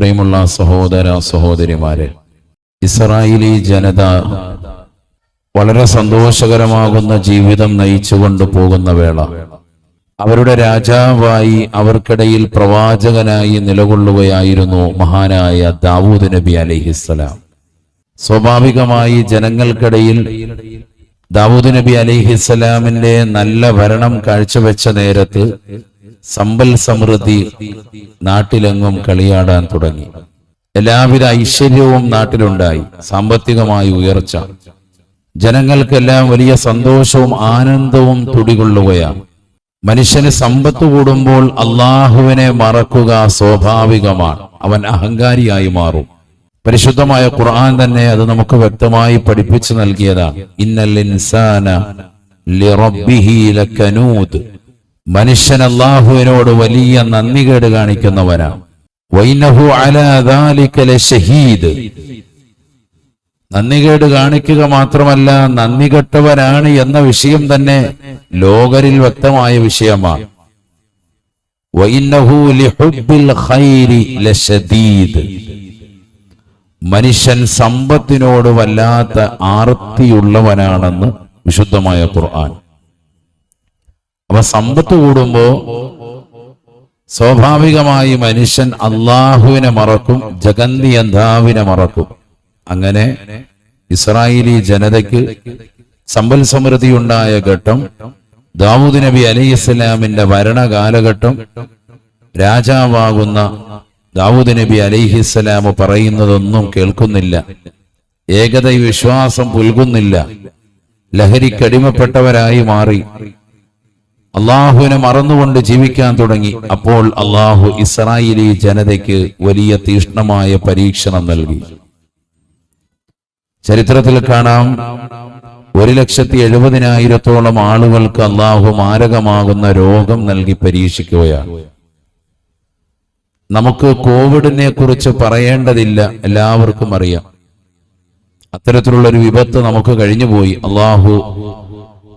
പ്രിയമുള്ള സഹോദര സഹോദരിമാരെ, ഇസ്രായേലി ജനത വളരെ സന്തോഷകരമാകുന്ന ജീവിതം നയിച്ചുകൊണ്ട് പോകുന്ന വേള അവരുടെ രാജാവായി അവർക്കിടയിൽ പ്രവാചകനായി നിലകൊള്ളുകയായിരുന്നു മഹാനായ ദാവൂദ് നബി അലൈഹിസ്സലാം. സ്വാഭാവികമായി ജനങ്ങൾക്കിടയിൽ ദാവൂദ് നബി അലൈഹിസ്സലാമിന്റെ നല്ല ഭരണം കാഴ്ചവെച്ച നേരത്ത് സമ്പൽ സമൃദ്ധി നാട്ടിലെങ്ങും കളിയാടാൻ തുടങ്ങി. എല്ലാവിധ ഐശ്വര്യവും നാട്ടിലുണ്ടായി. സാമ്പത്തികമായി ഉയർച്ച, ജനങ്ങൾക്കെല്ലാം വലിയ സന്തോഷവും ആനന്ദവും തുടികൊള്ളുകയാണ്. മനുഷ്യന് സമ്പത്ത് കൂടുമ്പോൾ അള്ളാഹുവിനെ മറക്കുക സ്വാഭാവികമാണ്. അവൻ അഹങ്കാരിയായി മാറും. പരിശുദ്ധമായ ഖുർആൻ തന്നെ അത് നമുക്ക് വ്യക്തമായി പഠിപ്പിച്ചു നൽകിയതാണ്. ഇന്നൽ ഇൻസാന ലിറബ്ബിഹി ലകനൂദ്. മനുഷ്യൻ അള്ളാഹുവിനോട് വലിയ നന്ദികേട് കാണിക്കുന്നവനാണ്. വൈനഹു അലാ ദാലിക ലശഹീദ്. നന്ദികേട് കാണിക്കുക മാത്രമല്ല, നന്ദി കെട്ടവനാണ് എന്ന വിഷയം തന്നെ ലോകരിൽ വ്യക്തമായ വിഷയമാണ്. വഇന്നഹു ലിഹുബ്ബിൽ ഖൈരി ലശദീദ്. മനുഷ്യൻ സമ്പത്തിനോട് വല്ലാത്ത ആർത്തിയുള്ളവനാണെന്ന് വിശുദ്ധമായ ഖുർആൻ. അപ്പൊ സമ്പത്ത് കൂടുമ്പോ സ്വാഭാവികമായി മനുഷ്യൻ അള്ളാഹുവിനെ മറക്കും, ജഗന്തിയന്താവിനെ മറക്കും. അങ്ങനെ ഇസ്രായേലി ജനതയ്ക്ക് സമ്പൽ സമൃദ്ധി ഉണ്ടായ ഘട്ടം, ദാവൂദ് നബി അലൈഹിസ്സലാമിന്റെ ഭരണകാലഘട്ടം, രാജാവാകുന്ന ദാവൂദ് നബി അലൈഹിസ്സലാം പറയുന്നതൊന്നും കേൾക്കുന്നില്ല, ഏകദൈ വിശ്വാസം പുൽകുന്നില്ല, ലഹരിക്കടിമപ്പെട്ടവരായി മാറി, അള്ളാഹുവിനെ മറന്നുകൊണ്ട് ജീവിക്കാൻ തുടങ്ങി. അപ്പോൾ അള്ളാഹു ഇസ്രായേലി ജനതയ്ക്ക് വലിയ തീഷ്ണമായ പരീക്ഷണം നൽകി. ചരിത്രത്തിൽ കാണാം, 1,70,000 ആളുകൾക്ക് അള്ളാഹു മാരകമാകുന്ന രോഗം നൽകി പരീക്ഷിക്കുകയാണ്. നമുക്ക് കോവിഡിനെ കുറിച്ച് പറയേണ്ടതില്ല, എല്ലാവർക്കും അറിയാം. അത്തരത്തിലുള്ളൊരു വിപത്ത് നമുക്ക് കഴിഞ്ഞുപോയി. അള്ളാഹു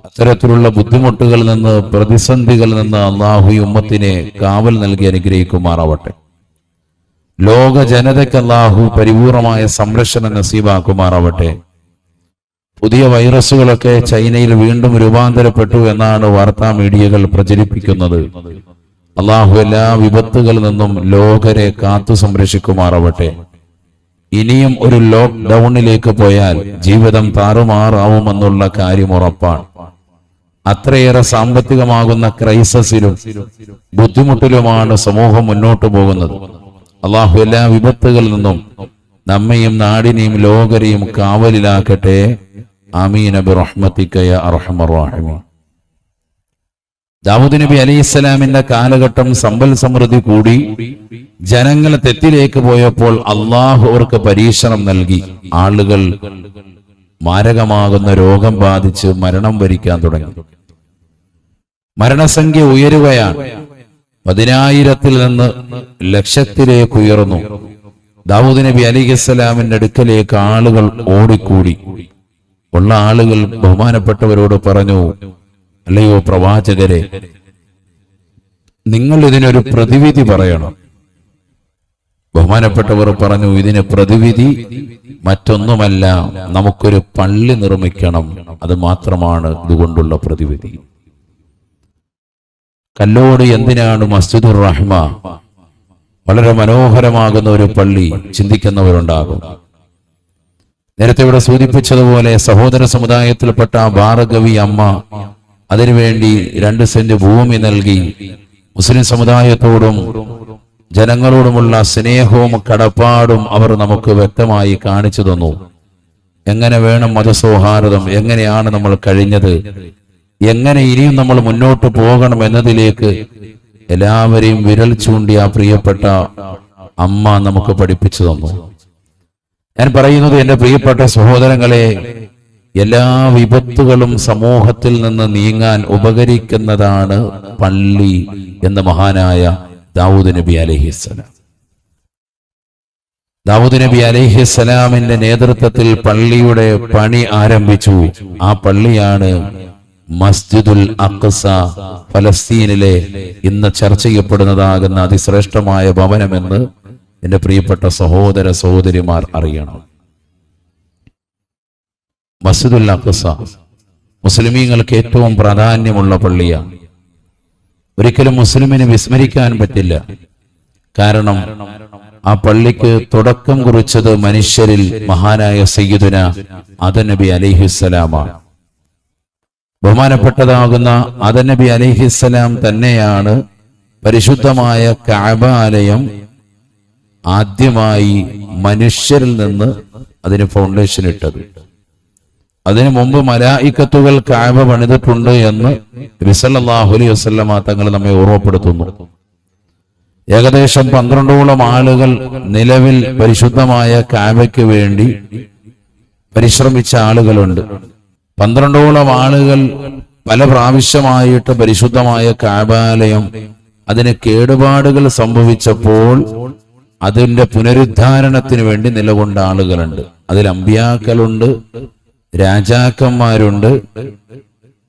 അത്തരത്തിലുള്ള ബുദ്ധിമുട്ടുകളിൽ നിന്ന്, പ്രതിസന്ധികളിൽ നിന്ന് അള്ളാഹു ഉമ്മത്തിനെ കാവൽ നൽകി അനുഗ്രഹിക്കുമാറാവട്ടെ. ലോക ജനതയ്ക്ക് അല്ലാഹു പരിപൂർണമായ സംരക്ഷണം നസീബാക്കുമാറാവട്ടെ. പുതിയ വൈറസുകളൊക്കെ ചൈനയിൽ വീണ്ടും രൂപാന്തരപ്പെട്ടു എന്നാണ് വാർത്താ മീഡിയകൾ പ്രചരിപ്പിക്കുന്നത്. അല്ലാഹു എല്ലാ വിപത്തുകളിൽ നിന്നും ലോകരെ കാത്തു സംരക്ഷിക്കുമാറാവട്ടെ. ഇനിയും ഒരു ലോക്ക്ഡൌണിലേക്ക് പോയാൽ ജീവിതം താറുമാറാവുമെന്നുള്ള കാര്യം ഉറപ്പാണ്. അത്രയേറെ സാമ്പത്തികമാകുന്ന ക്രൈസിസിലും ബുദ്ധിമുട്ടിലുമാണ് സമൂഹം മുന്നോട്ടു പോകുന്നത്. അള്ളാഹു എല്ലാ വിപത്തുകളിൽ നിന്നും നമ്മയും നാടിനെയും ലോകരെയും കാവലിലാക്കട്ടെ. ആമീൻ ബിറഹ്മതിക യാ അർഹമർ റഹീമീൻ. ദാവൂദ് നബി അലൈഹിസ്സലാമിന്റെ കാലഘട്ടം സമ്പൽ സമൃദ്ധി കൂടി. ജനങ്ങൾ തെറ്റിലേക്ക് പോയപ്പോൾ അള്ളാഹു അവർക്ക് പരീക്ഷണം നൽകി. ആളുകൾ മാരകമാകുന്ന രോഗം ബാധിച്ച് മരണം വരിക്കാൻ തുടങ്ങി. മരണസംഖ്യ ഉയരുകയാണ്. 10,000-ൽ നിന്ന് ലക്ഷത്തിലേക്ക് ഉയർന്നു. ദാവൂദ് നബി അലൈഹിസ്സലാമിന്റെ അടുക്കലേക്ക് ആളുകൾ ഓടിക്കൂടി. ഉള്ള ആളുകൾ ബഹുമാനപ്പെട്ടവരോട് പറഞ്ഞു, അല്ലയോ പ്രവാചകരെ, നിങ്ങൾ ഇതിനൊരു പ്രതിവിധി പറയണം. ബഹുമാനപ്പെട്ടവർ പറഞ്ഞു, ഇതിന് പ്രതിവിധി മറ്റൊന്നുമല്ല, നമുക്കൊരു പള്ളി നിർമ്മിക്കണം. അത് മാത്രമാണ് ഇതുകൊണ്ടുള്ള പ്രതിവിധി. കല്ലോട് എന്തിനാണ് മസ്ജിദുർ റഹ്മ? വളരെ മനോഹരമാകുന്ന ഒരു പള്ളി ചിന്തിക്കുന്നവരുണ്ടാകും. നേരത്തെ ഇവിടെ സൂചിപ്പിച്ചതുപോലെ സഹോദര സമുദായത്തിൽപ്പെട്ട ഭാർഗവി അമ്മ അതിനുവേണ്ടി 2 സെന്റ് ഭൂമി നൽകി. മുസ്ലിം സമുദായത്തോടും ജനങ്ങളോടുമുള്ള സ്നേഹവും കടപ്പാടും അവർ നമുക്ക് വ്യക്തമായി കാണിച്ചു തന്നു. എങ്ങനെ വേണം മതസൗഹാർദ്ദം, എങ്ങനെയാണ് നമ്മൾ കഴിഞ്ഞത്, എങ്ങനെ ഇനിയും നമ്മൾ മുന്നോട്ട് പോകണം എന്നതിലേക്ക് എല്ലാവരെയും വിരൽ ചൂണ്ടിയ പ്രിയപ്പെട്ട അമ്മ നമുക്ക് പഠിപ്പിച്ചു തന്നു. ഞാൻ പറയുന്നത്, എൻ്റെ പ്രിയപ്പെട്ട സഹോദരങ്ങളെ, എല്ലാ വിപത്തുകളും സമൂഹത്തിൽ നിന്ന് നീങ്ങാൻ ഉപകരിക്കുന്നതാണ് പള്ളി എന്ന് മഹാനായ ദാവൂദ് നബി അലൈഹിസ്സലാം. ദാവൂദ് നബി അലൈഹിസ്സലാമിന്റെ നേതൃത്വത്തിൽ പള്ളിയുടെ പണി ആരംഭിച്ചു. ആ പള്ളിയാണ് മസ്ജിദുൽ അഖ്സ, ഫലസ്തീനിലെ ഇന്ന് ചർച്ച ചെയ്യപ്പെടുന്നതാകുന്ന അതിശ്രേഷ്ഠമായ ഭവനമെന്ന് എൻ്റെ പ്രിയപ്പെട്ട സഹോദര സഹോദരിമാർ അറിയണം. മസ്ജിദുൽ അഖ്സ മുസ്ലിമീങ്ങൾക്ക് ഏറ്റവും പ്രാധാന്യമുള്ള പള്ളിയാണ്. ഒരിക്കലും മുസ്ലിമിന് വിസ്മരിക്കാൻ പറ്റില്ല. കാരണം ആ പള്ളിക്ക് തുടക്കം കുറിച്ചത് മനുഷ്യരിൽ മഹാനായ സയ്യിദുന ആദം നബി അലൈഹിസ്സലാമാണ്. ബഹുമാനപ്പെട്ടതാകുന്ന ആദം നബി അലൈഹിസ്സലാം തന്നെയാണ് പരിശുദ്ധമായ കഅബാലയം ആദ്യമായി മനുഷ്യരിൽ നിന്ന് അതിന് ഫൗണ്ടേഷൻ ഇട്ടത്. അതിനു മുമ്പ് മലായിക്കത്തുകൾ കഅബ പണിതിട്ടുണ്ട് എന്ന് നബി സല്ലല്ലാഹു അലൈഹി വസല്ലമ തങ്ങൾ നമ്മെ ഓർമ്മപ്പെടുത്തുന്നു. ഏകദേശം 12ഓളം ആളുകൾ നിലവിൽ പരിശുദ്ധമായ കഅബയ്ക്ക് വേണ്ടി പരിശ്രമിച്ച ആളുകളുണ്ട്. 12ഓളം ആളുകൾ പല പ്രാവശ്യമായിട്ട് പരിശുദ്ധമായ കഅബാലയം അതിന് കേടുപാടുകൾ സംഭവിച്ചപ്പോൾ അതിന്റെ പുനരുദ്ധാരണത്തിന് വേണ്ടി നിലകൊണ്ട ആളുകളുണ്ട്. അതിൽ അമ്പിയാക്കളുണ്ട്, രാജാക്കന്മാരുണ്ട്,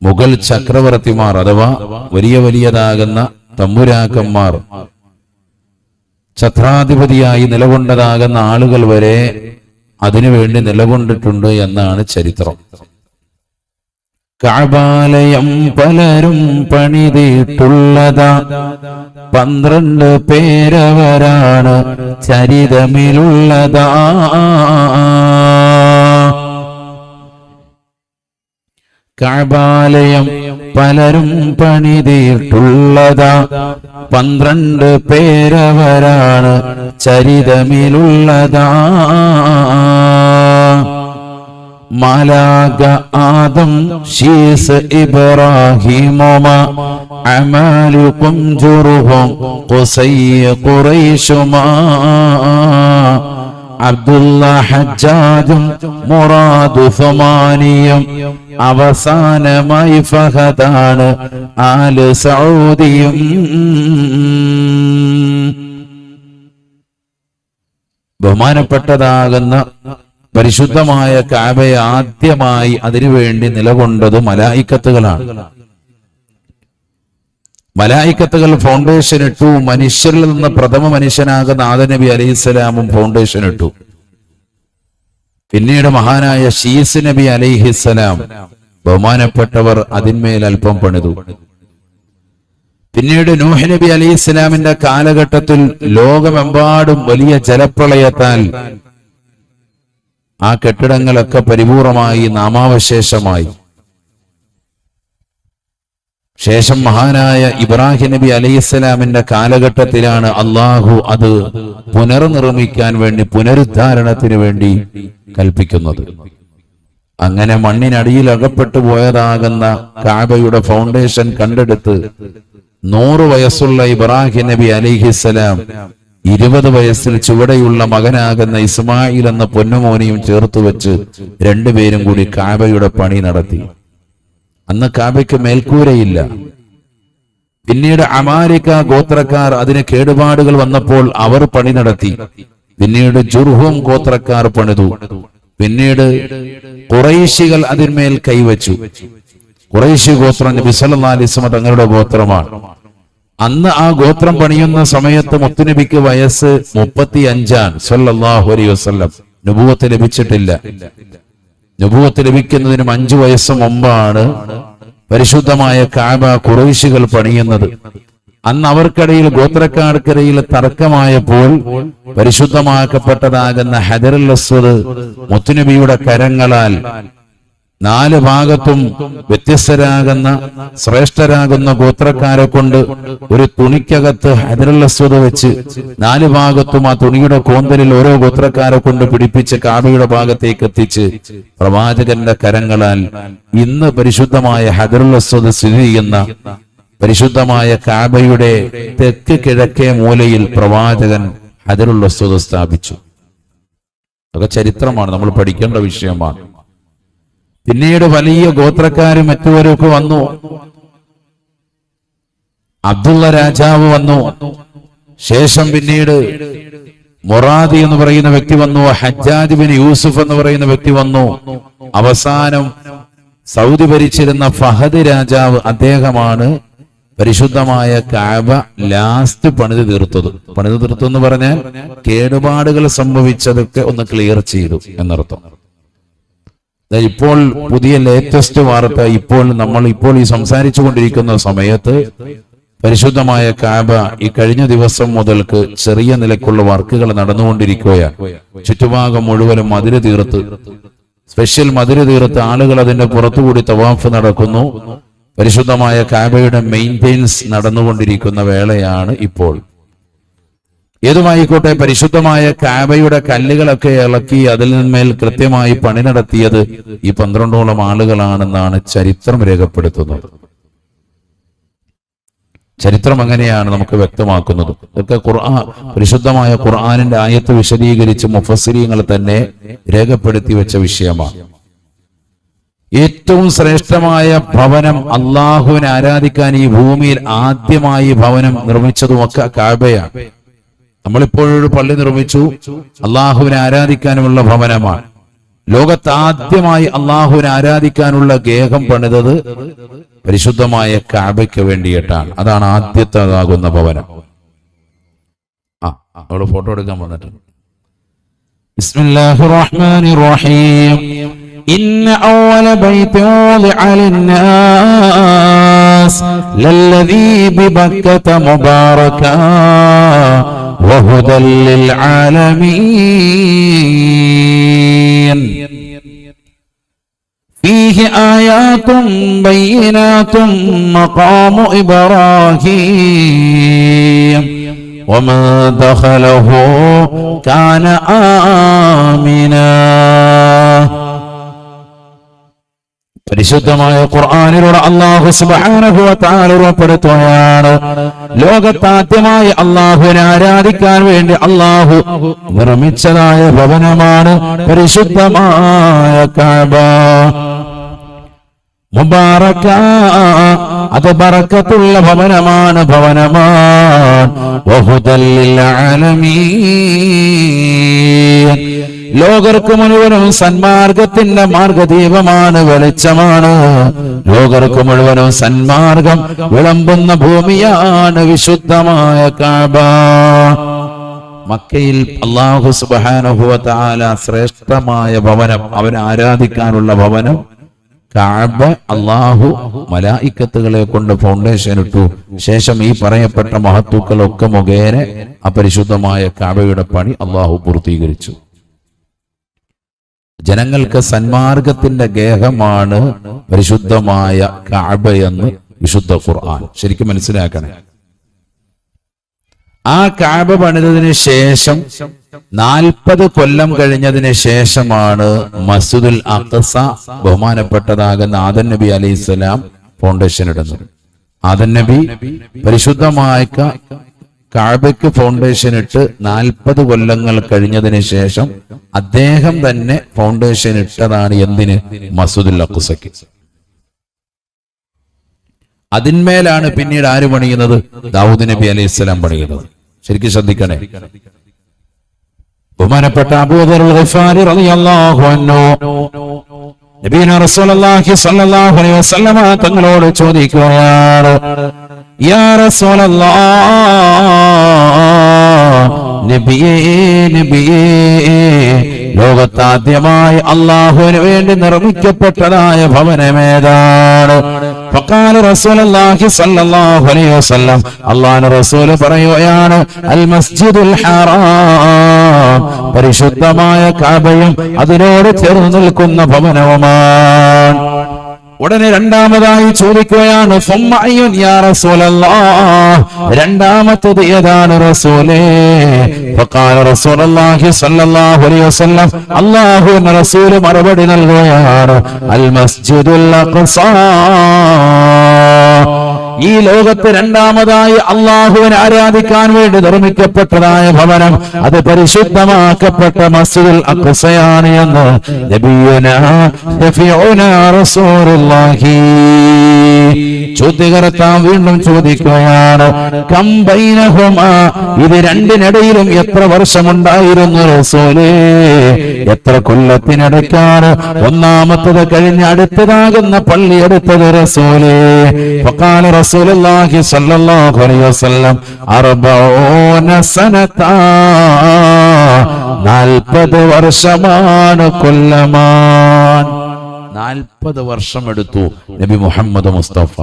മുഗൾ ചക്രവർത്തിമാർ അഥവാ വലിയ വലിയതാകുന്ന തമ്പുരാക്കന്മാർ, ഛത്രാധിപതിയായി നിലകൊണ്ടതാകുന്ന ആളുകൾ വരെ അതിനുവേണ്ടി നിലകൊണ്ടിട്ടുണ്ട് എന്നാണ് ചരിത്രം. കഅബാലയം പലരും പണിതിട്ടുള്ളതാ, 12 പേരവരാണ് ചരിതമിലുള്ളതാ. കഅബാലയം പലരും പണിതിട്ടുള്ളതാ, 12 പേരവരാണ് ചരിതമിലുള്ളതാ. മാലാക ആദം ശീസ് ഇബ്രാഹിമുമ അമാലുകും ജുറുഹും ഖുസയ്യ ഖുറൈശുമാ അബ്ദുല്ല ഹജ്ജാജും മുറാദു ഫമാനിയും അവസാനമായി ഫഹദാണ് ആല് സൗദിയും. ബഹുമാനപ്പെട്ടതാകുന്ന പരിശുദ്ധമായ കഅബയെ ആദ്യമായി അതിനുവേണ്ടി നിലകൊണ്ടത് മലായിക്കത്തുകളാണ്. മലായിക്കത്തുകൾ ഫൗണ്ടേഷൻ ഇട്ടു. മനുഷ്യരിൽ നിന്ന് പ്രഥമ മനുഷ്യനാകുന്ന ആദം നബി അലൈഹിസ്സലാമും ഫൗണ്ടേഷൻ ഇട്ടു. പിന്നീട് മഹാനായ ശീസ് നബി അലൈഹിസ്സലാം ബഹുമാനപ്പെട്ടവർ അതിന്മേൽ അല്പം പണിതു. പിന്നീട് നൂഹ് നബി അലൈഹിസ്സലാമിന്റെ കാലഘട്ടത്തിൽ ലോകമെമ്പാടും വലിയ ജലപ്രളയത്താൽ ആ കെട്ടിടങ്ങളൊക്കെ പരിപൂർണമായി നാമാവശേഷമായി. ശേഷം മഹാനായ ഇബ്രാഹിം നബി അലൈഹിസ്സലാമിന്റെ കാലഘട്ടത്തിലാണ് അള്ളാഹു അത് പുനർനിർമ്മിക്കാൻ വേണ്ടി പുനരുദ്ധാരണത്തിന് വേണ്ടി കൽപ്പിക്കുന്നത്. അങ്ങനെ മണ്ണിനടിയിൽ അകപ്പെട്ടു പോയതാകുന്ന കഅബയുടെ ഫൗണ്ടേഷൻ കണ്ടെടുത്ത് 100 വയസ്സുള്ള ഇബ്രാഹിം നബി അലൈഹിസ്സലാം 20 വയസ്സിൽ ചുവടെയുള്ള മകനാകുന്ന ഇസ്മായിൽ എന്ന പൊന്നുമോനെയും ചേർത്ത് വെച്ച് രണ്ടുപേരും കൂടി കഅബയുടെ പണി നടത്തി. അന്ന് കഅബയ്ക്ക് മേൽക്കൂരയില്ല. പിന്നീട് അമാലിക ഗോത്രക്കാർ അതിന് കേടുപാടുകൾ വന്നപ്പോൾ അവർ പണി നടത്തി. പിന്നീട് ജുർഹും ഗോത്രക്കാർ പണിതു. പിന്നീട് ഖുറൈശികൾ അതിന്മേൽ കൈവച്ചു. ഖുറൈശി ഗോത്രം നബി സല്ലല്ലാഹു അലൈഹി വസല്ലം തങ്ങളുടെ ഗോത്രമാണ്. അന്ന് ആ ഗോത്രം പണിയുന്ന സമയത്ത് മുത്തുനബിക്ക് വയസ്സ് 35 സല്ലല്ലാഹു അലൈഹി വസല്ലം. നബുവത്ത് ലഭിച്ചിട്ടില്ല. നബുവത്ത് ലഭിക്കുന്നതിന് 5 വയസ്സ് മുമ്പാണ് പരിശുദ്ധമായ കഅബ ഖുറൈശികൾ പണിയുന്നത്. അന്ന് അവർക്കിടയിൽ ഗോത്രക്കാർക്കിടയിൽ തർക്കമായപ്പോൾ പരിശുദ്ധമാക്കപ്പെട്ടതാകുന്ന ഹജറുൽ അസ്വദ് മുത്തുനബിയുടെ കരങ്ങളാൽ 4 ഭാഗത്തും വ്യത്യസ്തരാകുന്ന ശ്രേഷ്ഠരാകുന്ന ഗോത്രക്കാരെ കൊണ്ട് ഒരു തുണിക്കകത്ത് ഹജറുൽ അസ്വദ് വെച്ച് 4 ഭാഗത്തും ആ തുണിയുടെ കോന്തലിൽ ഓരോ ഗോത്രക്കാരെ കൊണ്ട് പിടിപ്പിച്ച് കഅബയുടെ ഭാഗത്തേക്ക് എത്തിച്ച് പ്രവാചകന്റെ കരങ്ങളാൽ ഇന്ന് പരിശുദ്ധമായ ഹജറുൽ അസ്വദ് സ്ഥിതി ചെയ്യുന്ന പരിശുദ്ധമായ കഅബയുടെ തെക്ക് കിഴക്കേ മൂലയിൽ പ്രവാചകൻ ഹജറുൽ അസ്വദ് സ്ഥാപിച്ചു. അതൊക്കെ ചരിത്രമാണ്, നമ്മൾ പഠിക്കേണ്ട വിഷയമാണ്. പിന്നീട് വലിയ ഗോത്രക്കാരും മറ്റുവരൊക്കെ വന്നു. അബ്ദുള്ള രാജാവ് വന്നു. ശേഷം പിന്നീട് മൊറാദി എന്ന് പറയുന്ന വ്യക്തി വന്നു. ഹജ്ജാജ് ബിൻ യൂസുഫ് എന്ന് പറയുന്ന വ്യക്തി വന്നു. അവസാനം സൗദി ഭരിച്ചിരുന്ന ഫഹദ് രാജാവ്, അദ്ദേഹമാണ് പരിശുദ്ധമായ കഅബ ലാസ്റ്റ് പണിത് തീർത്തു എന്ന് പറഞ്ഞാൽ കേടുപാടുകൾ സംഭവിച്ചതൊക്കെ ഒന്ന് ക്ലിയർ ചെയ്തു എന്നർത്ഥം. ഇപ്പോൾ പുതിയ ലേറ്റസ്റ്റ് വാർത്ത, ഇപ്പോൾ ഈ സംസാരിച്ചു കൊണ്ടിരിക്കുന്ന സമയത്ത് പരിശുദ്ധമായ കഅബ ഈ കഴിഞ്ഞ ദിവസം മുതൽക്ക് ചെറിയ നിലക്കുള്ള വർക്കുകൾ നടന്നുകൊണ്ടിരിക്കുകയാണ്. ചുറ്റുഭാഗം മുഴുവനും മതില് തീർത്ത്, സ്പെഷ്യൽ മതില് തീർത്ത് ആളുകൾ അതിന്റെ പുറത്തുകൂടി തവാഫ് നടക്കുന്നു. പരിശുദ്ധമായ കഅബയുടെ മെയിൻറ്റെയിൻസ് നടന്നുകൊണ്ടിരിക്കുന്ന വേളയാണ് ഇപ്പോൾ. ഏതുമായിക്കോട്ടെ, പരിശുദ്ധമായ കഅബയുടെ കല്ലുകളൊക്കെ ഇളക്കി അതിൽ നിന്മേൽ കൃത്യമായി പണി നടത്തിയത് ഈ 12ഓളം ആളുകളാണെന്നാണ് ചരിത്രം രേഖപ്പെടുത്തുന്നത്. ചരിത്രം അങ്ങനെയാണ് നമുക്ക് വ്യക്തമാക്കുന്നത്. ഇതൊക്കെ പരിശുദ്ധമായ ഖുർആനിന്റെ ആയത്ത് വിശദീകരിച്ച് മുഫസ്സിരീങ്ങൾ തന്നെ രേഖപ്പെടുത്തി വെച്ച വിഷയമാണ്. ഏറ്റവും ശ്രേഷ്ഠമായ ഭവനം, അള്ളാഹുവിനെ ആരാധിക്കാൻ ഈ ഭൂമിയിൽ ആദ്യമായി ഭവനം നിർമ്മിച്ചതുമൊക്കെ കഅബയാണ്. നമ്മളിപ്പോഴൊരു പള്ളി നിർമ്മിച്ചു, അള്ളാഹുവിനെ ആരാധിക്കാനുമുള്ള ഭവനമാണ്. ലോകത്ത് ആദ്യമായി അള്ളാഹുവിനെ ആരാധിക്കാനുള്ള ഗേഹം പണിതത് പരിശുദ്ധമായ കഅബയ്ക്ക് വേണ്ടിയിട്ടാണ്. അതാണ് ആദ്യത്തേതാകുന്ന ഭവനം. അവിടെ ഫോട്ടോ എടുക്കാൻ വന്നിട്ടുണ്ട്. ബിസ്മില്ലാഹിർ റഹ്മാനിർ റഹീം. ഇന്ന അവ്വല ബൈതി വദിഅ ലിന്നാസ് ലല്ലദീ ബിബക്കത മുബാറകാ വഹുദൽ ലിൽ ആലമീൻ فيه آيات بينات مقام إبراهيم وما دخله كان آمنا. പരിശുദ്ധമായ ഖുർആനിലൂടെ അല്ലാഹു സുബ്ഹാനഹു വ തആല ഉറപ്പെടുത്തുകയാണ്, ലോകത്താദ്യമായി അല്ലാഹുവിനെ ആരാധിക്കാൻ വേണ്ടി അല്ലാഹു നിർമ്മിച്ചതായ ഭവനമാണ് പരിശുദ്ധമായ കഅബ. മുബാറക, അത് ബറക്കത്തുള്ള ഭവനമാണ്. വഹുദൽ ലിൽ ആലമീൻ, ലോകർക്ക് മുഴുവനും സന്മാർഗത്തിന്റെ മാർഗദീപമാണ്, വെളിച്ചമാണ്. ലോകർക്ക് മുഴുവനും സന്മാർഗം വിളമ്പുന്ന ഭൂമിയാണ് വിശുദ്ധമായ കഅബ. മക്കയിൽ അല്ലാഹു സുബ്ഹാനഹു വ തആല ശ്രേഷ്ഠമായ ഭവനം, അവനെ ആരാധിക്കാനുള്ള ഭവനം കഅബ അല്ലാഹു മലായിക്കത്തുകളെ കൊണ്ട് ഫൗണ്ടേഷൻ ഇട്ടു. ശേഷം ഈ പറയപ്പെട്ട മഹത്തുക്കളൊക്കെ മുഖേന അപരിശുദ്ധമായ കഅബയുടെ പണി അല്ലാഹു പൂർത്തീകരിച്ചു. ജനങ്ങൾക്ക് സന്മാർഗത്തിന്റെ ഗേഹമാണ് പരിശുദ്ധമായ കഅബ എന്ന് വിശുദ്ധ ഖുർആൻ. ശരിക്കും മനസ്സിലാക്കണേ, ആ കഅബ പണിതതിന് ശേഷം 40 കൊല്ലം കഴിഞ്ഞതിന് ശേഷമാണ് മസ്ജിദുൽ അഖ്സ ബഹുമാനപ്പെട്ടതാകുന്ന ആദം നബി അലൈഹിസ്സലാം ഫൗണ്ടേഷൻ ഇടുന്നത്. ആദം നബി പരിശുദ്ധമായ കഅബയ്ക്ക് ഫൗണ്ടേഷൻ ഇട്ട് 40 കൊല്ലങ്ങൾ കഴിഞ്ഞതിന് ശേഷം അദ്ദേഹം തന്നെ ഫൗണ്ടേഷൻ ഇട്ടതാണ്. എന്തിന്? മസ്ജിദുൽ അഖ്സയ്ക്ക്. അതിന്മേലാണ് പിന്നീട് ആര് പണിയുന്നത്? ദാവൂദ് നബി അലൈഹിസ്സലാം പണിയുന്നത്. ശരിക്കും ശ്രദ്ധിക്കണേ. ബഹുമാനപ്പെട്ട അബൂദർ ഗിഫാരി റളിയല്ലാഹു അൻഹു നബിന റസൂലുള്ളാഹി സ്വല്ലല്ലാഹു അലൈഹി വസല്ലമ തങ്ങളോട് ചോദിക്കുകയാണ്, യാ റസൂലല്ലാഹ്, നബിയേ ലോകത്താദ്യമായി അല്ലാഹുവിന് വേണ്ടി നിർമ്മിക്കപ്പെട്ടതായ ഭവനമേതാണ്? ഫഖാല റസൂലുള്ളാഹി സ്വല്ലല്ലാഹു അലൈഹി വസല്ലം, അല്ലാഹുവിന്റെ റസൂൽ പറയുകയാണ്, അൽ മസ്ജിദുൽ ഹറാം, പരിശുദ്ധമായ കഅബയും അതിനോട് ചേർന്ന് നിൽക്കുന്ന ഭവനവുമാണ്. ഉടനെ രണ്ടാമതായി ചോദിക്കുകയാണ്, രണ്ടാമത്തത് ഏതാണ് റസൂലേ? ഫഖാല റസൂലുള്ളാഹി സ്വല്ലല്ലാഹു അലൈഹി വസല്ലം, അല്ലാഹുവിന്റെ റസൂൽ മറുപടി നൽകുകയാണ്, അൽ മസ്ജിദുൽ അഖ്സ, ഈ ലോകത്ത് രണ്ടാമതായി അള്ളാഹുവിനെ ആരാധിക്കാൻ വേണ്ടി നിർമ്മിക്കപ്പെട്ടതായ ഭവനം, അത് പരിശുദ്ധമാക്കപ്പെട്ട മസ്ജിദുൽ അഖ്സയാണ് എന്ന് നബിയുനാ റസൂലുള്ളാഹി ചോദ്യകർത്താവ് വീണ്ടും ചോദിക്കുകയാണ്, കം ബൈനഹുമാ, ഇത് രണ്ടിനിടയിലും എത്ര വർഷമുണ്ടായിരുന്നു റസൂലേ? എത്ര കൊല്ലത്തിനിടയ്ക്കാണ് ഒന്നാമത്തത് കഴിഞ്ഞ് അടുത്തതാകുന്ന പള്ളി എടുത്തത് റസൂലേ? ഫഖാല റസൂലുള്ളാഹി സ്വല്ലല്ലാഹു അലൈഹി വസല്ലം 40 സനതാ, 40 വർഷമാണ് കൊല്ലമാൻ. 40 വർഷം എടുത്തു നബി മുഹമ്മദ് മുസ്തഫ.